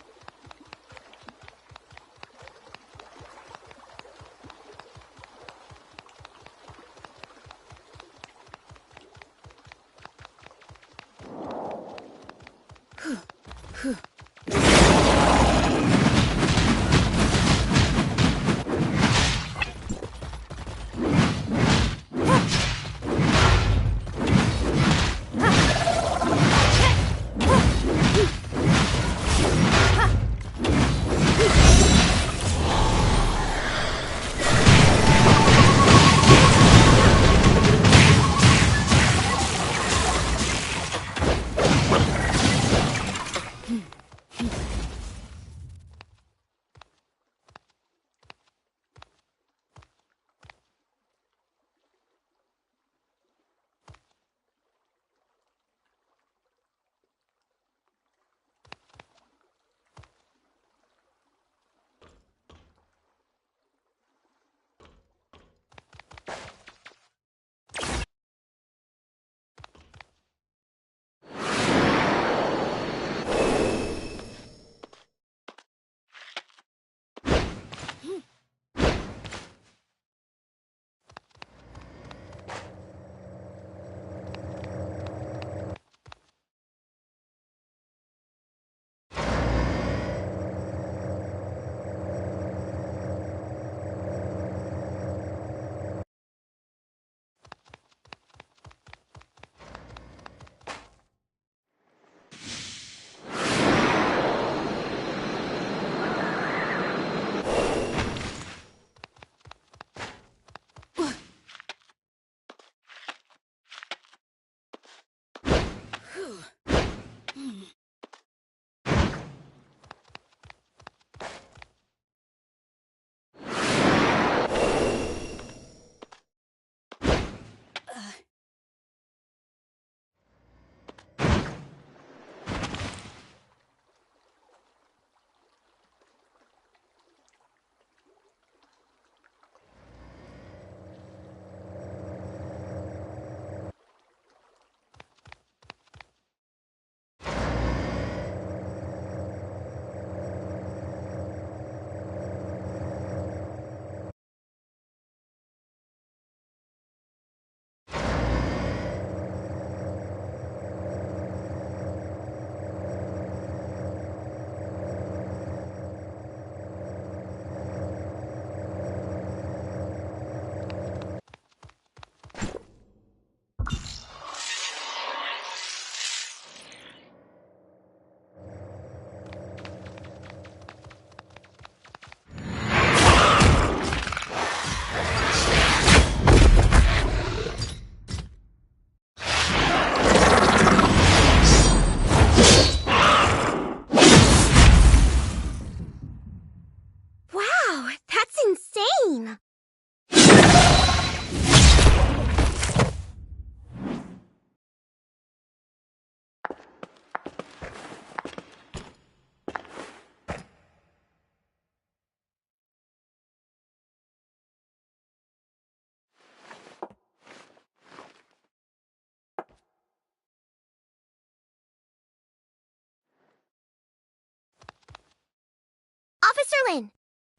Officer Lin!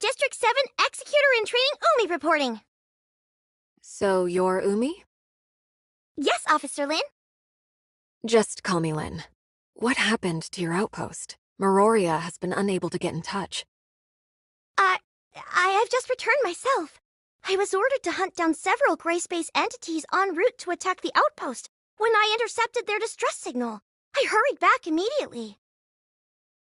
District 7 Executor in Training Umi reporting! So you're Umi? Yes, Officer Lin? Just call me Lin. What happened to your outpost? Meroria has been unable to get in touch. I've just returned myself. I was ordered to hunt down several Gray Space entities en route to attack the outpost when I intercepted their distress signal. I hurried back immediately.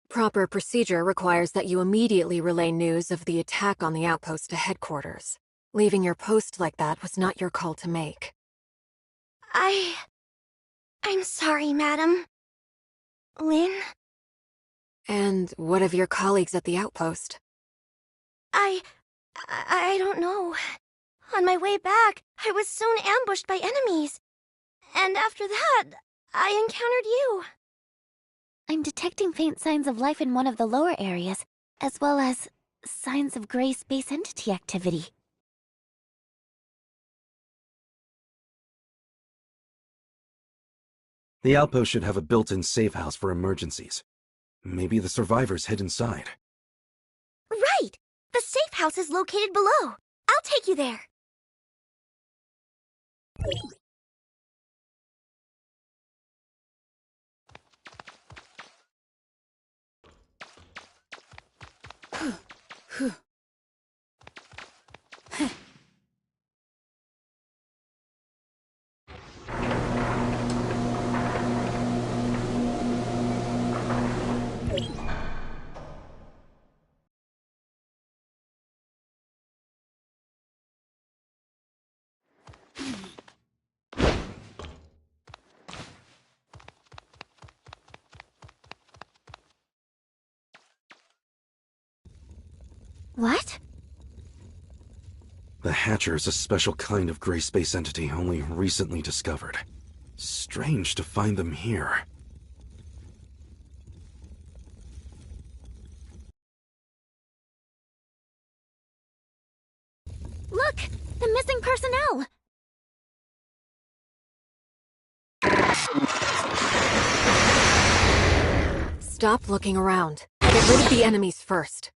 Proper procedure requires that you immediately relay news of the attack on the outpost to headquarters. Leaving your post like that was not your call to make. I'm sorry, madam. Lin? And what of your colleagues at the outpost? I don't know. On my way back, I was soon ambushed by enemies. And after that, I encountered you. I'm detecting faint signs of life in one of the lower areas, as well as signs of Gray Space entity activity. The outpost should have a built-in safe house for emergencies. Maybe the survivors hid inside. Right! The safe house is located below. I'll take you there. What? The Hatcher is a special kind of gray space entity only recently discovered. Strange to find them here. Look! The missing personnel! Stop looking around. Get rid of the enemies first.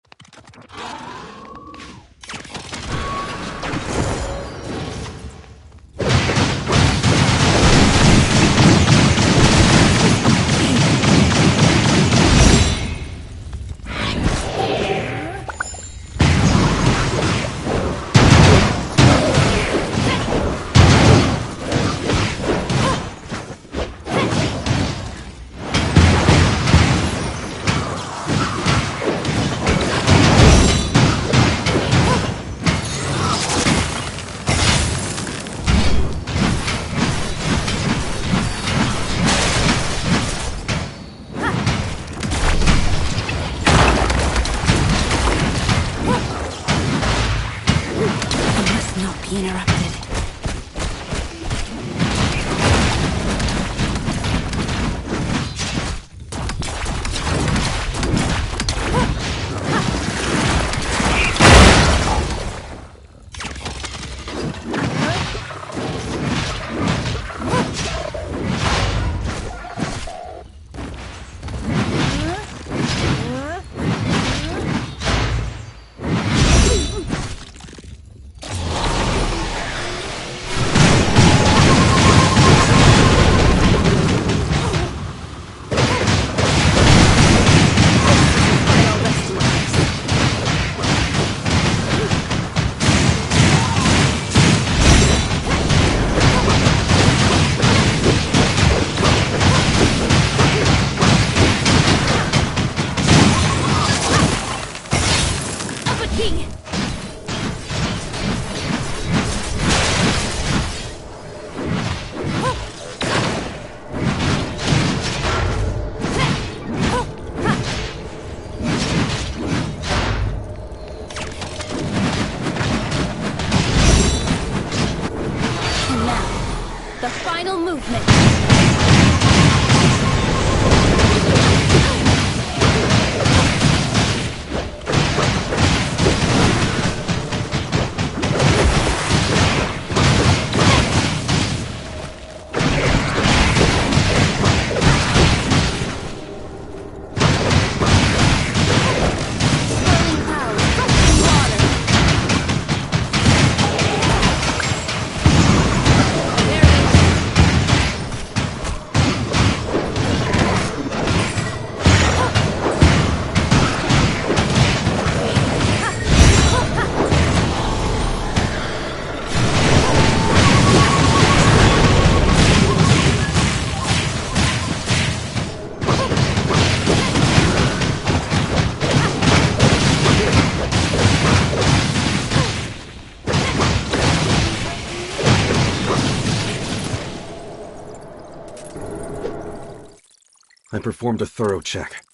I performed a thorough check.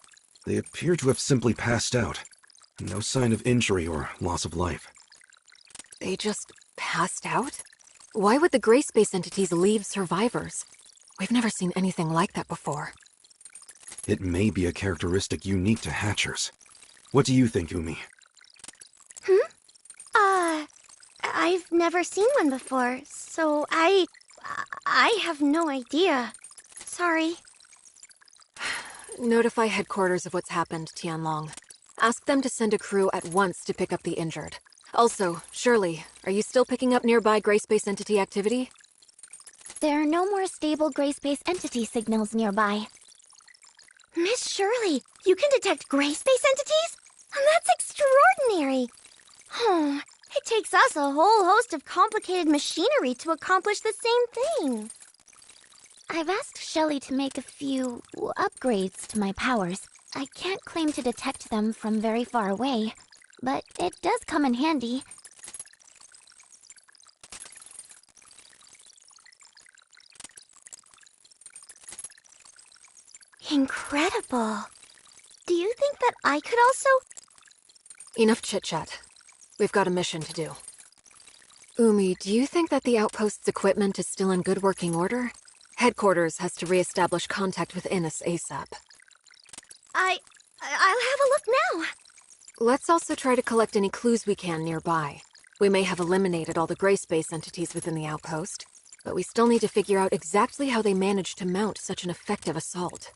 They appear to have simply passed out. No sign of injury or loss of life. They just passed out? Why would the gray space entities leave survivors? We've never seen anything like that before. It may be a characteristic unique to Hatchers. What do you think, Umi? I've never seen one before, so I have no idea. Sorry. Notify headquarters of what's happened, Tianlong. Ask them to send a crew at once to pick up the injured. Also, Shirley, are you still picking up nearby gray space entity activity? There are no more stable gray space entity signals nearby. Miss Shirley, you can detect gray space entities? That's extraordinary. Oh, it takes us a whole host of complicated machinery to accomplish the same thing. I've asked Shelley to make a few upgrades to my powers. I can't claim to detect them from very far away, but it does come in handy. Incredible. Do you think that I could also... Enough chit-chat. We've got a mission to do. Umi, do you think that the outpost's equipment is still in good working order? Headquarters has to re-establish contact with Innes ASAP. I'll have a look now. Let's also try to collect any clues we can nearby. We may have eliminated all the gray space entities within the outpost, but we still need to figure out exactly how they managed to mount such an effective assault.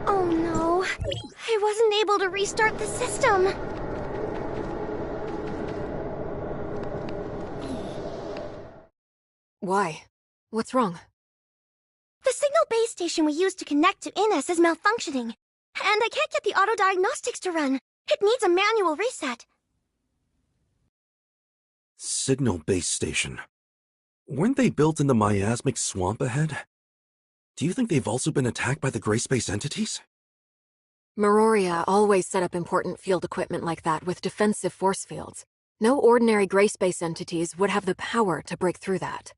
Oh no, I wasn't able to restart the system. Why? What's wrong? The signal base station we used to connect to Innes is malfunctioning, and I can't get the auto-diagnostics to run. It needs a manual reset. Signal base station. Weren't they built in the miasmic swamp ahead? Do you think they've also been attacked by the gray space entities? Meroria always set up important field equipment like that with defensive force fields. No ordinary gray space entities would have the power to break through that.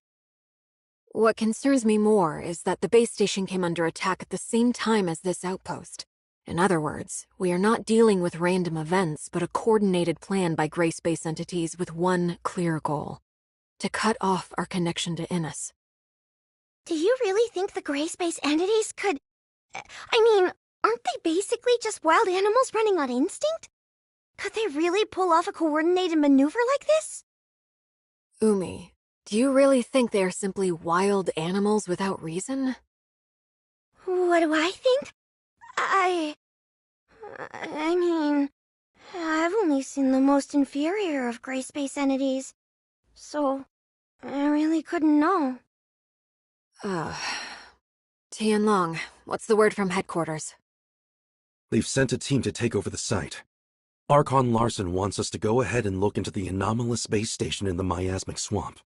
What concerns me more is that the base station came under attack at the same time as this outpost. In other words, we are not dealing with random events, but a coordinated plan by gray space entities with one clear goal: to cut off our connection to Innes. Do you really think the gray space entities could... I mean, aren't they basically just wild animals running on instinct? Could they really pull off a coordinated maneuver like this? Umi, do you really think they are simply wild animals without reason? What do I think? I mean, I've only seen the most inferior of gray space entities, so I really couldn't know. Tianlong, what's the word from headquarters? They've sent a team to take over the site. Archon Larson wants us to go ahead and look into the anomalous base station in the miasmic swamp.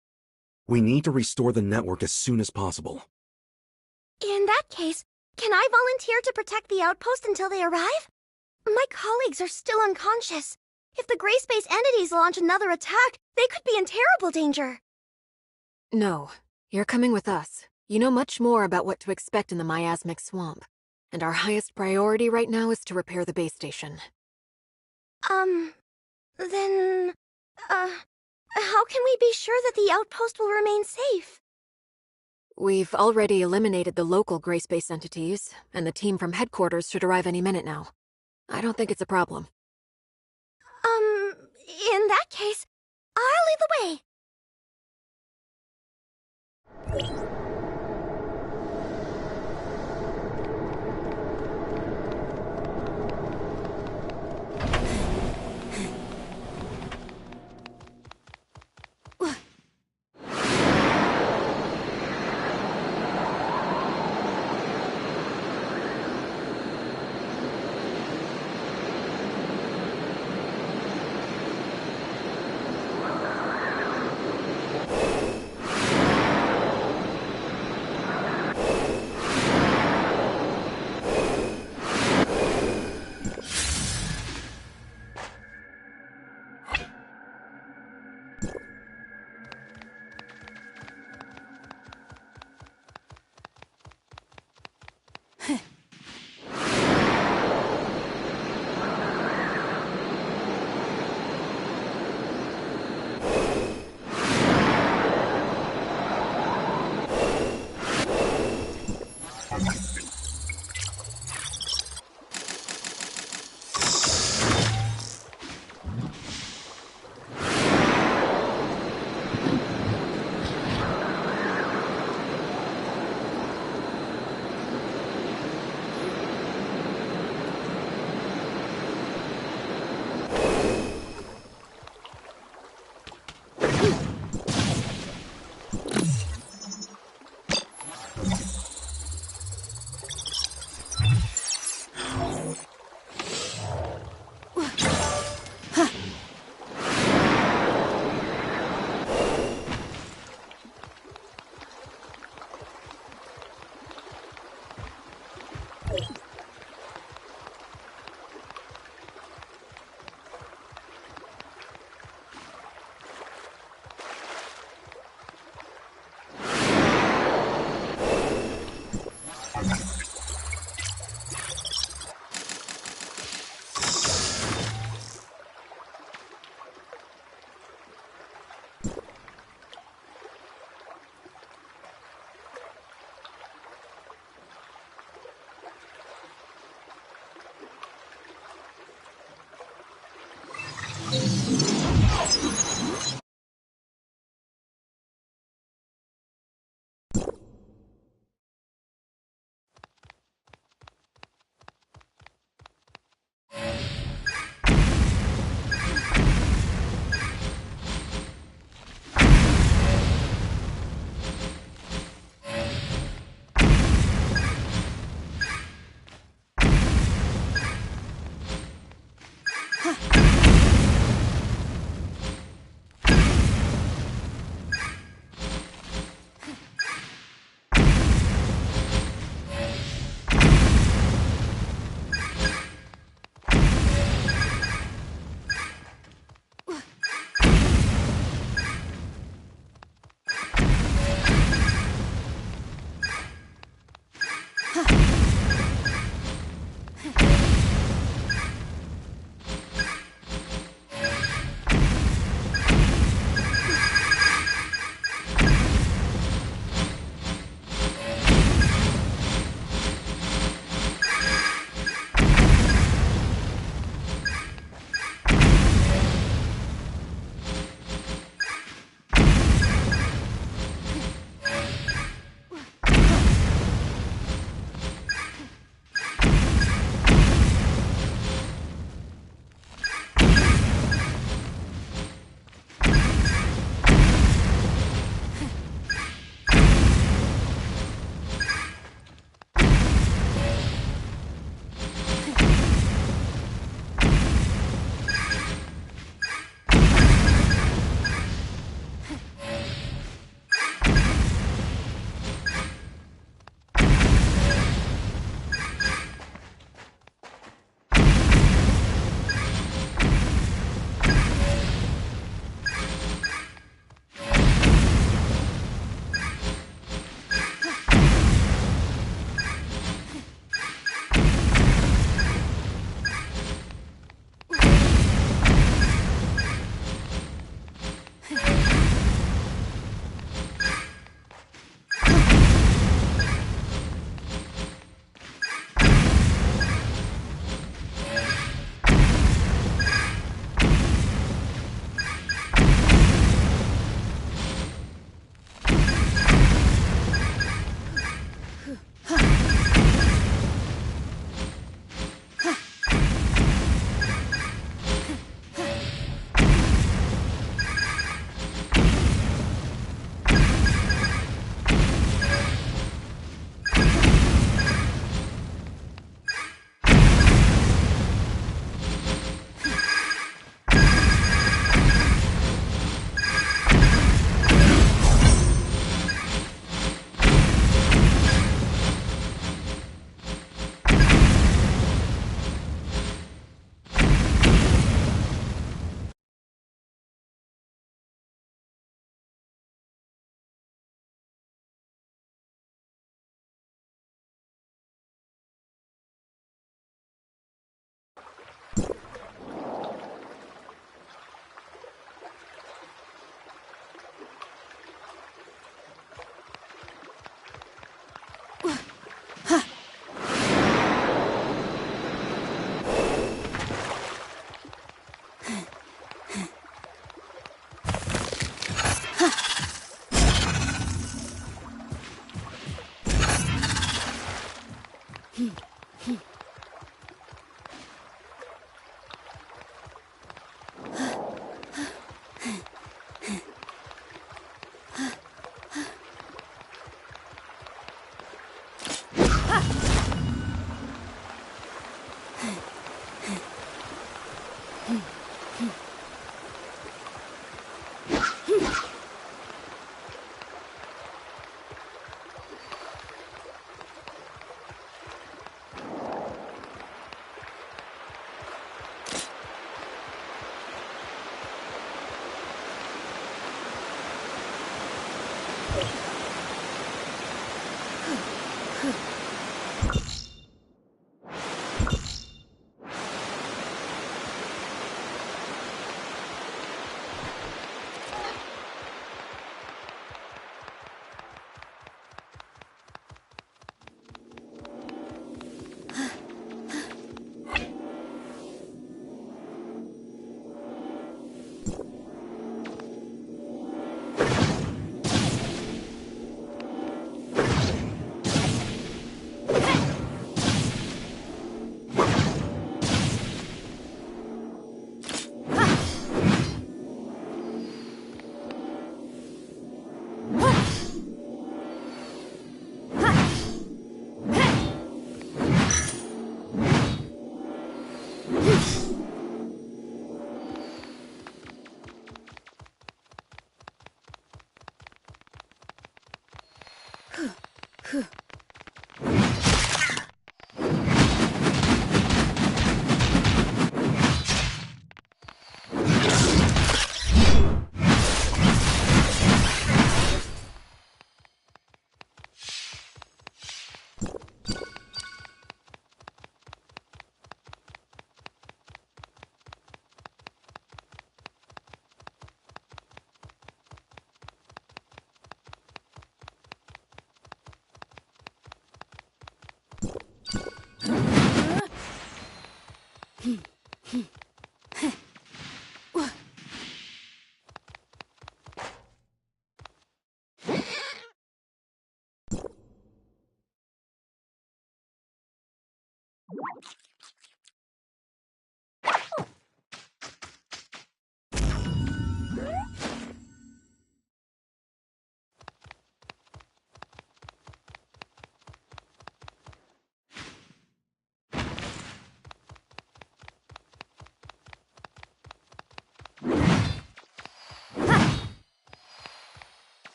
We need to restore the network as soon as possible. In that case, can I volunteer to protect the outpost until they arrive? My colleagues are still unconscious. If the gray space entities launch another attack, they could be in terrible danger. No, you're coming with us. You know much more about what to expect in the miasmic swamp. And our highest priority right now is to repair the base station. Then, how can we be sure that the outpost will remain safe? We've already eliminated the local gray space entities, and the team from headquarters should arrive any minute now. I don't think it's a problem. In that case, I'll lead the way.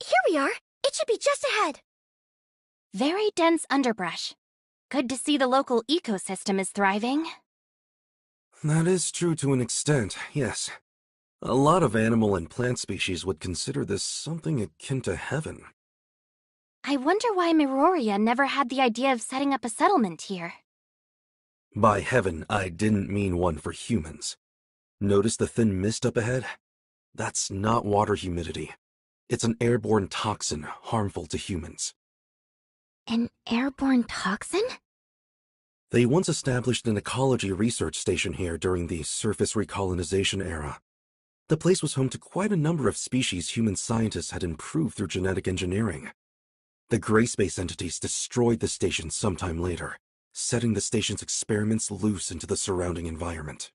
Here we are! It should be just ahead! Very dense underbrush. Good to see the local ecosystem is thriving. That is true to an extent, yes. A lot of animal and plant species would consider this something akin to heaven. I wonder why Miroria never had the idea of setting up a settlement here. By heaven, I didn't mean one for humans. Notice the thin mist up ahead? That's not water humidity. It's an airborne toxin harmful to humans. An airborne toxin? They once established an ecology research station here during the surface recolonization era. The place was home to quite a number of species human scientists had improved through genetic engineering. The gray space entities destroyed the station sometime later, setting the station's experiments loose into the surrounding environment.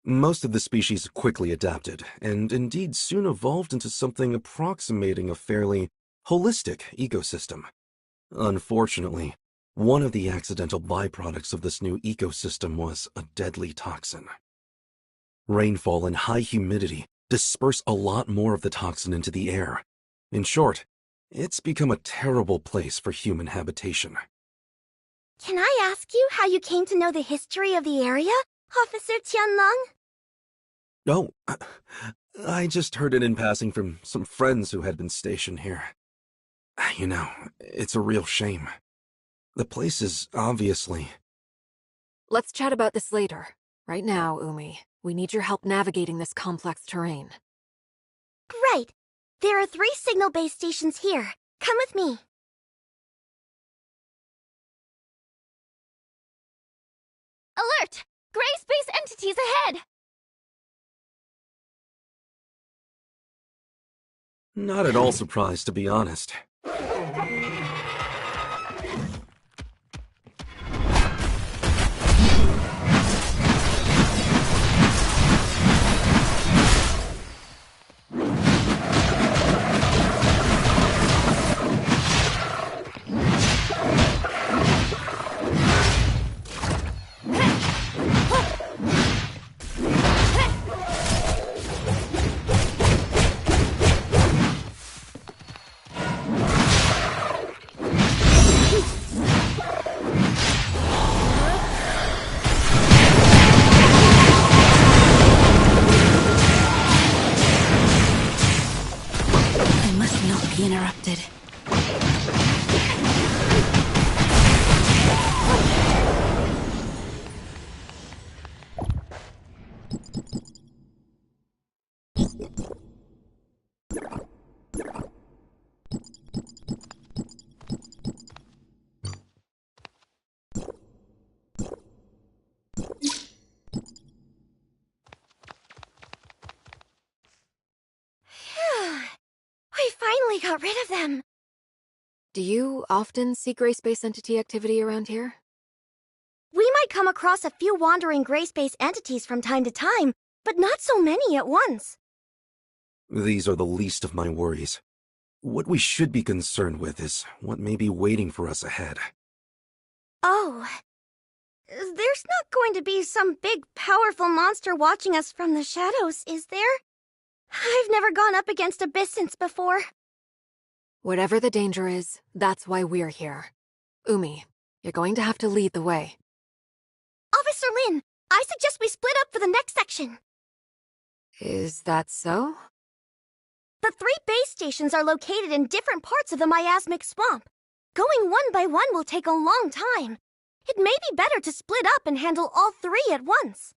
Most of the species quickly adapted, and indeed soon evolved into something approximating a fairly holistic ecosystem. Unfortunately, one of the accidental byproducts of this new ecosystem was a deadly toxin. Rainfall and high humidity disperse a lot more of the toxin into the air. In short, it's become a terrible place for human habitation. Can I ask you how you came to know the history of the area, Officer Tianlong? Oh, I just heard it in passing from some friends who had been stationed here. You know, it's a real shame. The place is obviously... Let's chat about this later. Right now, Umi, we need your help navigating this complex terrain. Right. There are 3 signal base stations here. Come with me. Alert! Gray space entities ahead! Not at all surprised, to be honest. Interrupted. We finally got rid of them. Do you often see gray space entity activity around here? We might come across a few wandering gray space entities from time to time, but not so many at once. These are the least of my worries. What we should be concerned with is what may be waiting for us ahead. Oh. There's not going to be some big, powerful monster watching us from the shadows, is there? I've never gone up against abyssins before. Whatever the danger is, that's why we're here. Umi, you're going to have to lead the way. Officer Lin, I suggest we split up for the next section. Is that so? The 3 base stations are located in different parts of the miasmic swamp. Going one by one will take a long time. It may be better to split up and handle all 3 at once.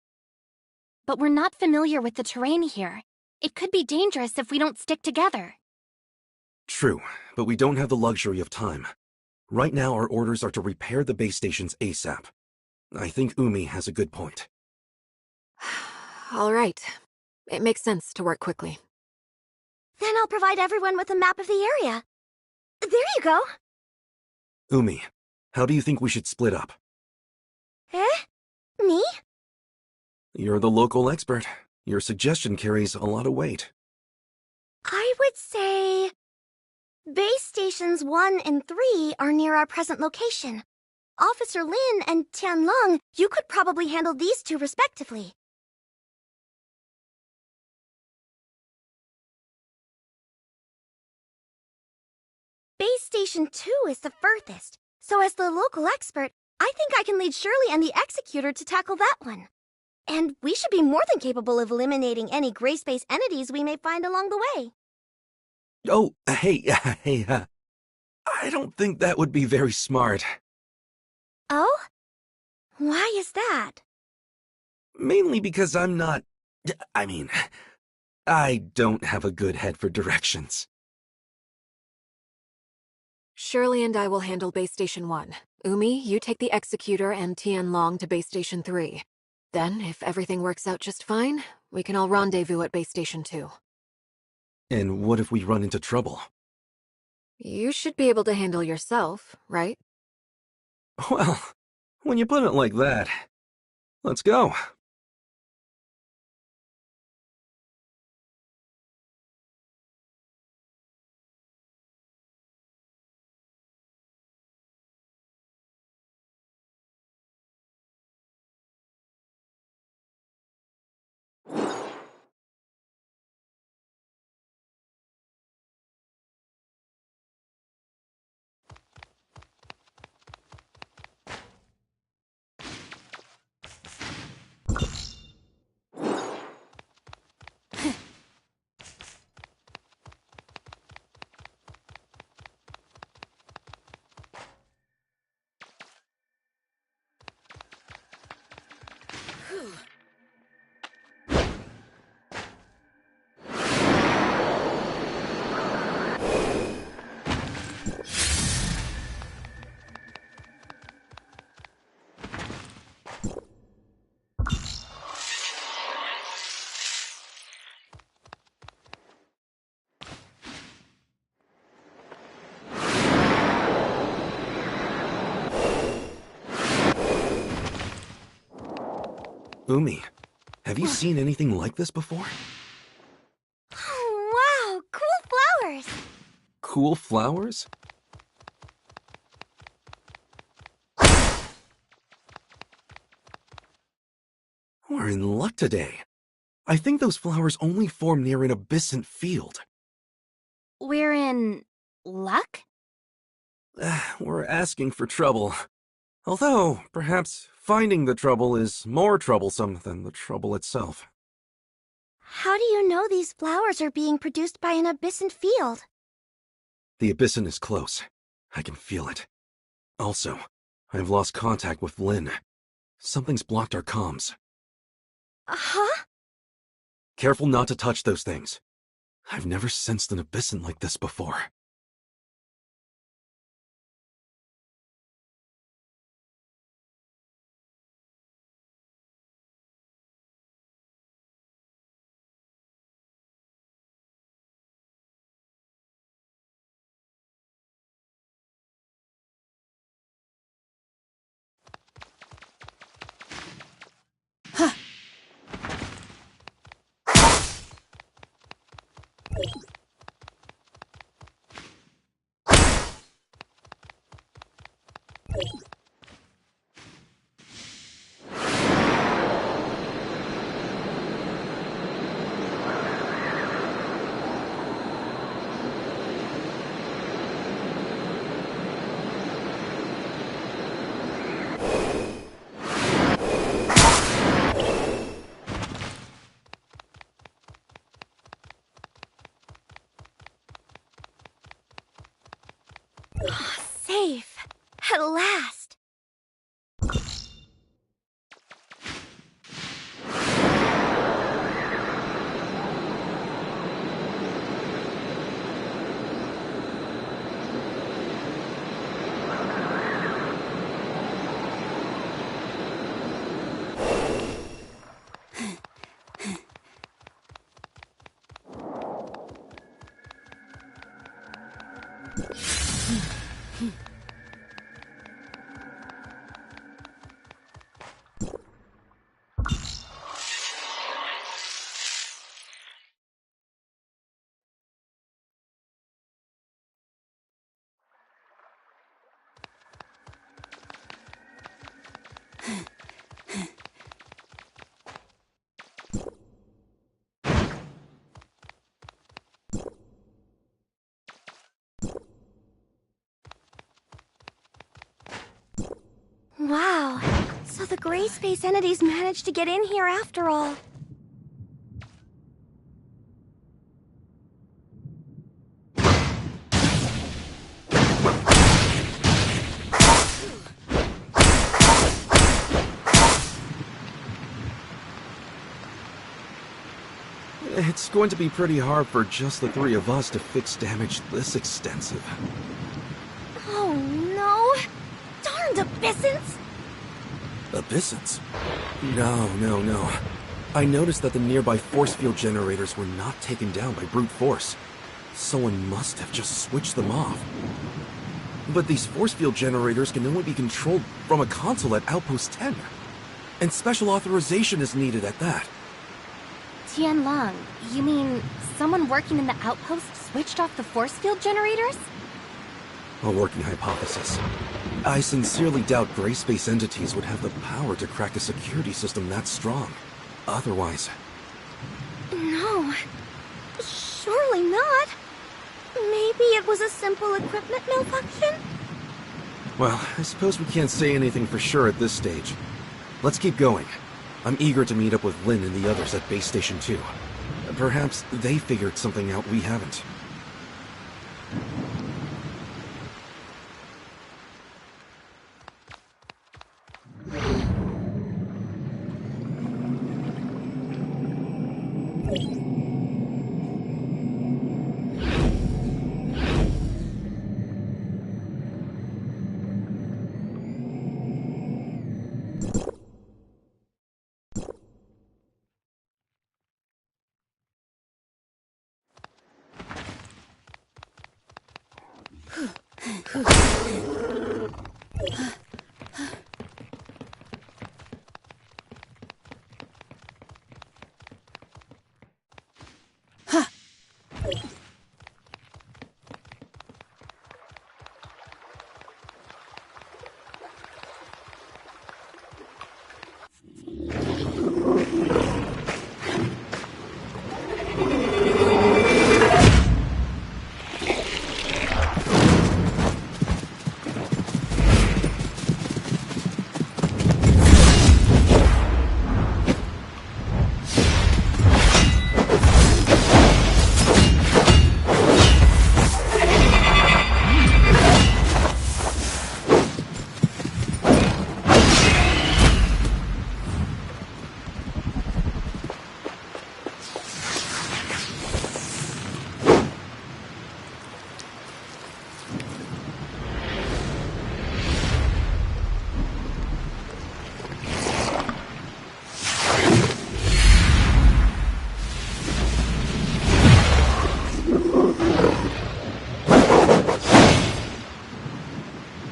But we're not familiar with the terrain here. It could be dangerous if we don't stick together. True, but we don't have the luxury of time. Right now, our orders are to repair the base stations ASAP. I think Umi has a good point. All right. It makes sense to work quickly. Then I'll provide everyone with a map of the area. There you go. Umi, how do you think we should split up? Me? You're the local expert. Your suggestion carries a lot of weight. I would say... Base stations 1 and 3 are near our present location. Officer Lin and Tianlong, you could probably handle these 2 respectively. Base Station 2 is the furthest, so as the local expert, I think I can lead Shirley and the Executor to tackle that one. And we should be more than capable of eliminating any gray space entities we may find along the way. Oh, hey, I don't think that would be very smart. Oh? Why is that? Mainly because I don't have a good head for directions. Shirley and I will handle Base Station 1. Umi, you take the Executor and Tianlong to Base Station 3. Then, if everything works out just fine, we can all rendezvous at Base Station 2. And what if we run into trouble? You should be able to handle yourself, right? Well, when you put it like that, let's go. Umi, have you seen anything like this before? Oh, wow! Cool flowers! Cool flowers? We're in luck today. I think those flowers only form near an abyssant field. We're in... luck? We're asking for trouble. Although, perhaps finding the trouble is more troublesome than the trouble itself. How do you know these flowers are being produced by an abyssant field? The abyssant is close. I can feel it. Also, I've lost contact with Lin. Something's blocked our comms. Huh? Careful not to touch those things. I've never sensed an abyssant like this before. Safe. At last. Wow, so the gray space entities managed to get in here after all. It's going to be pretty hard for just the three of us to fix damage this extensive. Oh no! Darned Abyssins! Abyssins? No. I noticed that the nearby force field generators were not taken down by brute force. Someone must have just switched them off. But these force field generators can only be controlled from a console at Outpost 10. And special authorization is needed at that. Tianlong, you mean someone working in the outpost switched off the force field generators? A working hypothesis. I sincerely doubt gray space entities would have the power to crack a security system that strong. Otherwise... No. Surely not. Maybe it was a simple equipment malfunction? Well, I suppose we can't say anything for sure at this stage. Let's keep going. I'm eager to meet up with Lin and the others at Base Station 2. Perhaps they figured something out we haven't.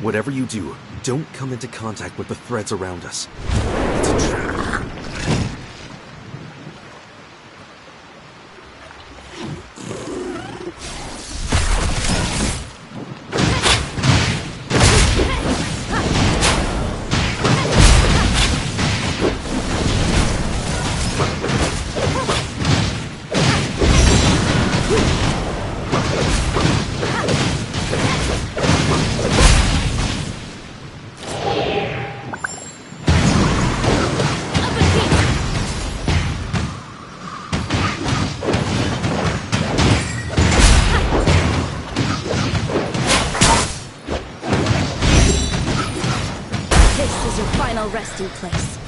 Whatever you do, don't come into contact with the threads around us. It's a trap. our resting place.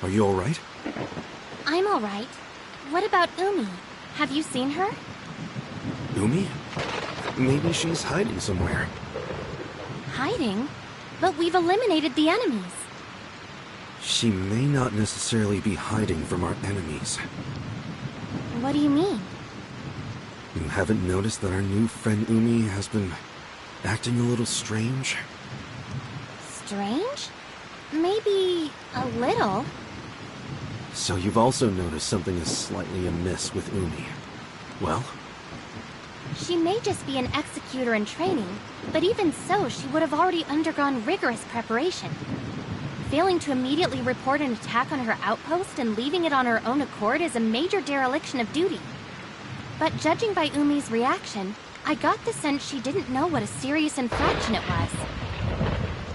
Are you alright? I'm alright. What about Umi? Have you seen her? Umi? Maybe she's hiding somewhere. Hiding? But we've eliminated the enemies. She may not necessarily be hiding from our enemies. What do you mean? You haven't noticed that our new friend Umi has been acting a little strange? Strange? Maybe a little. So you've also noticed something is slightly amiss with Umi. Well? She may just be an executor in training, but even so, she would have already undergone rigorous preparation. Failing to immediately report an attack on her outpost and leaving it on her own accord is a major dereliction of duty. But judging by Umi's reaction, I got the sense she didn't know what a serious infraction it was.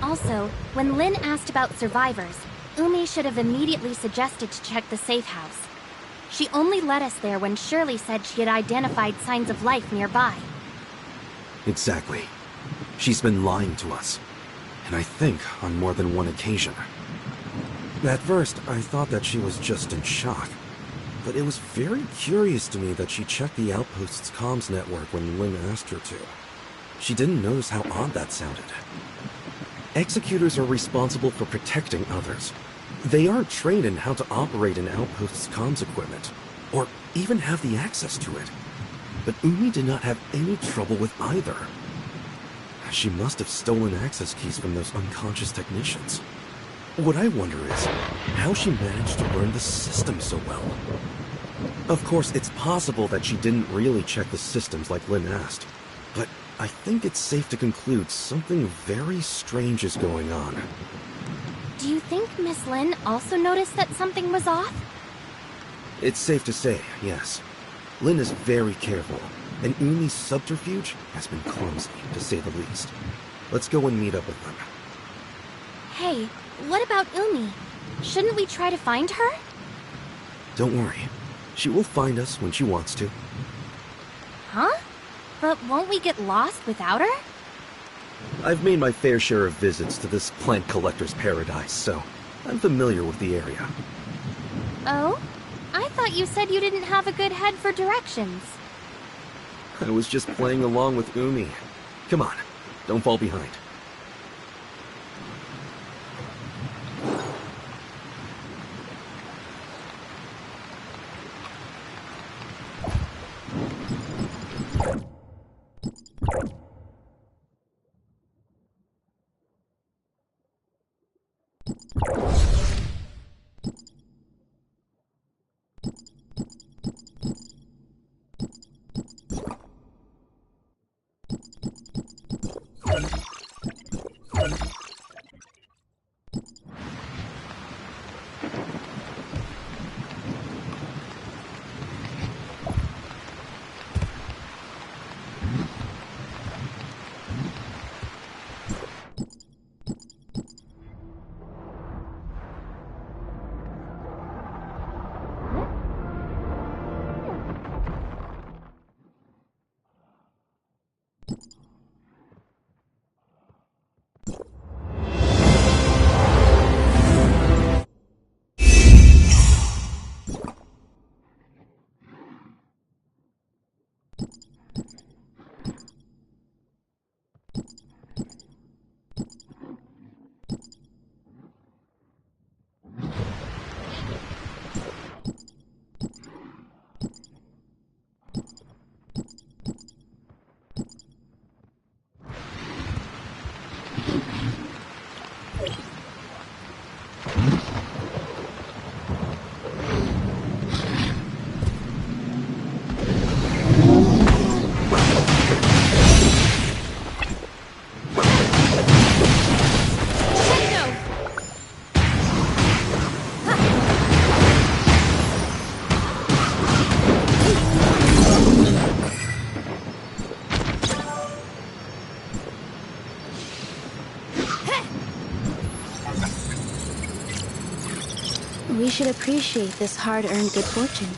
Also, when Lin asked about survivors, Umi should have immediately suggested to check the safe house. She only led us there when Shirley said she had identified signs of life nearby. Exactly. She's been lying to us. And I think on more than one occasion. At first, I thought that she was just in shock. But it was very curious to me that she checked the outpost's comms network when Lin asked her to. She didn't notice how odd that sounded. Executors are responsible for protecting others. They aren't trained in how to operate an outpost's comms equipment, or even have the access to it. But Umi did not have any trouble with either. She must have stolen access keys from those unconscious technicians. What I wonder is, how she managed to learn the system so well. Of course, it's possible that she didn't really check the systems like Lin asked, but I think it's safe to conclude something very strange is going on. Do you think Miss Lin also noticed that something was off? It's safe to say, yes. Lin is very careful, and Umi's subterfuge has been clumsy, to say the least. Let's go and meet up with them. Hey, what about Umi? Shouldn't we try to find her? Don't worry. She will find us when she wants to. Huh? But won't we get lost without her? I've made my fair share of visits to this plant collector's paradise, so I'm familiar with the area. Oh? I thought you said you didn't have a good head for directions. I was just playing along with Umi. Come on, don't fall behind. should appreciate this hard-earned good fortune.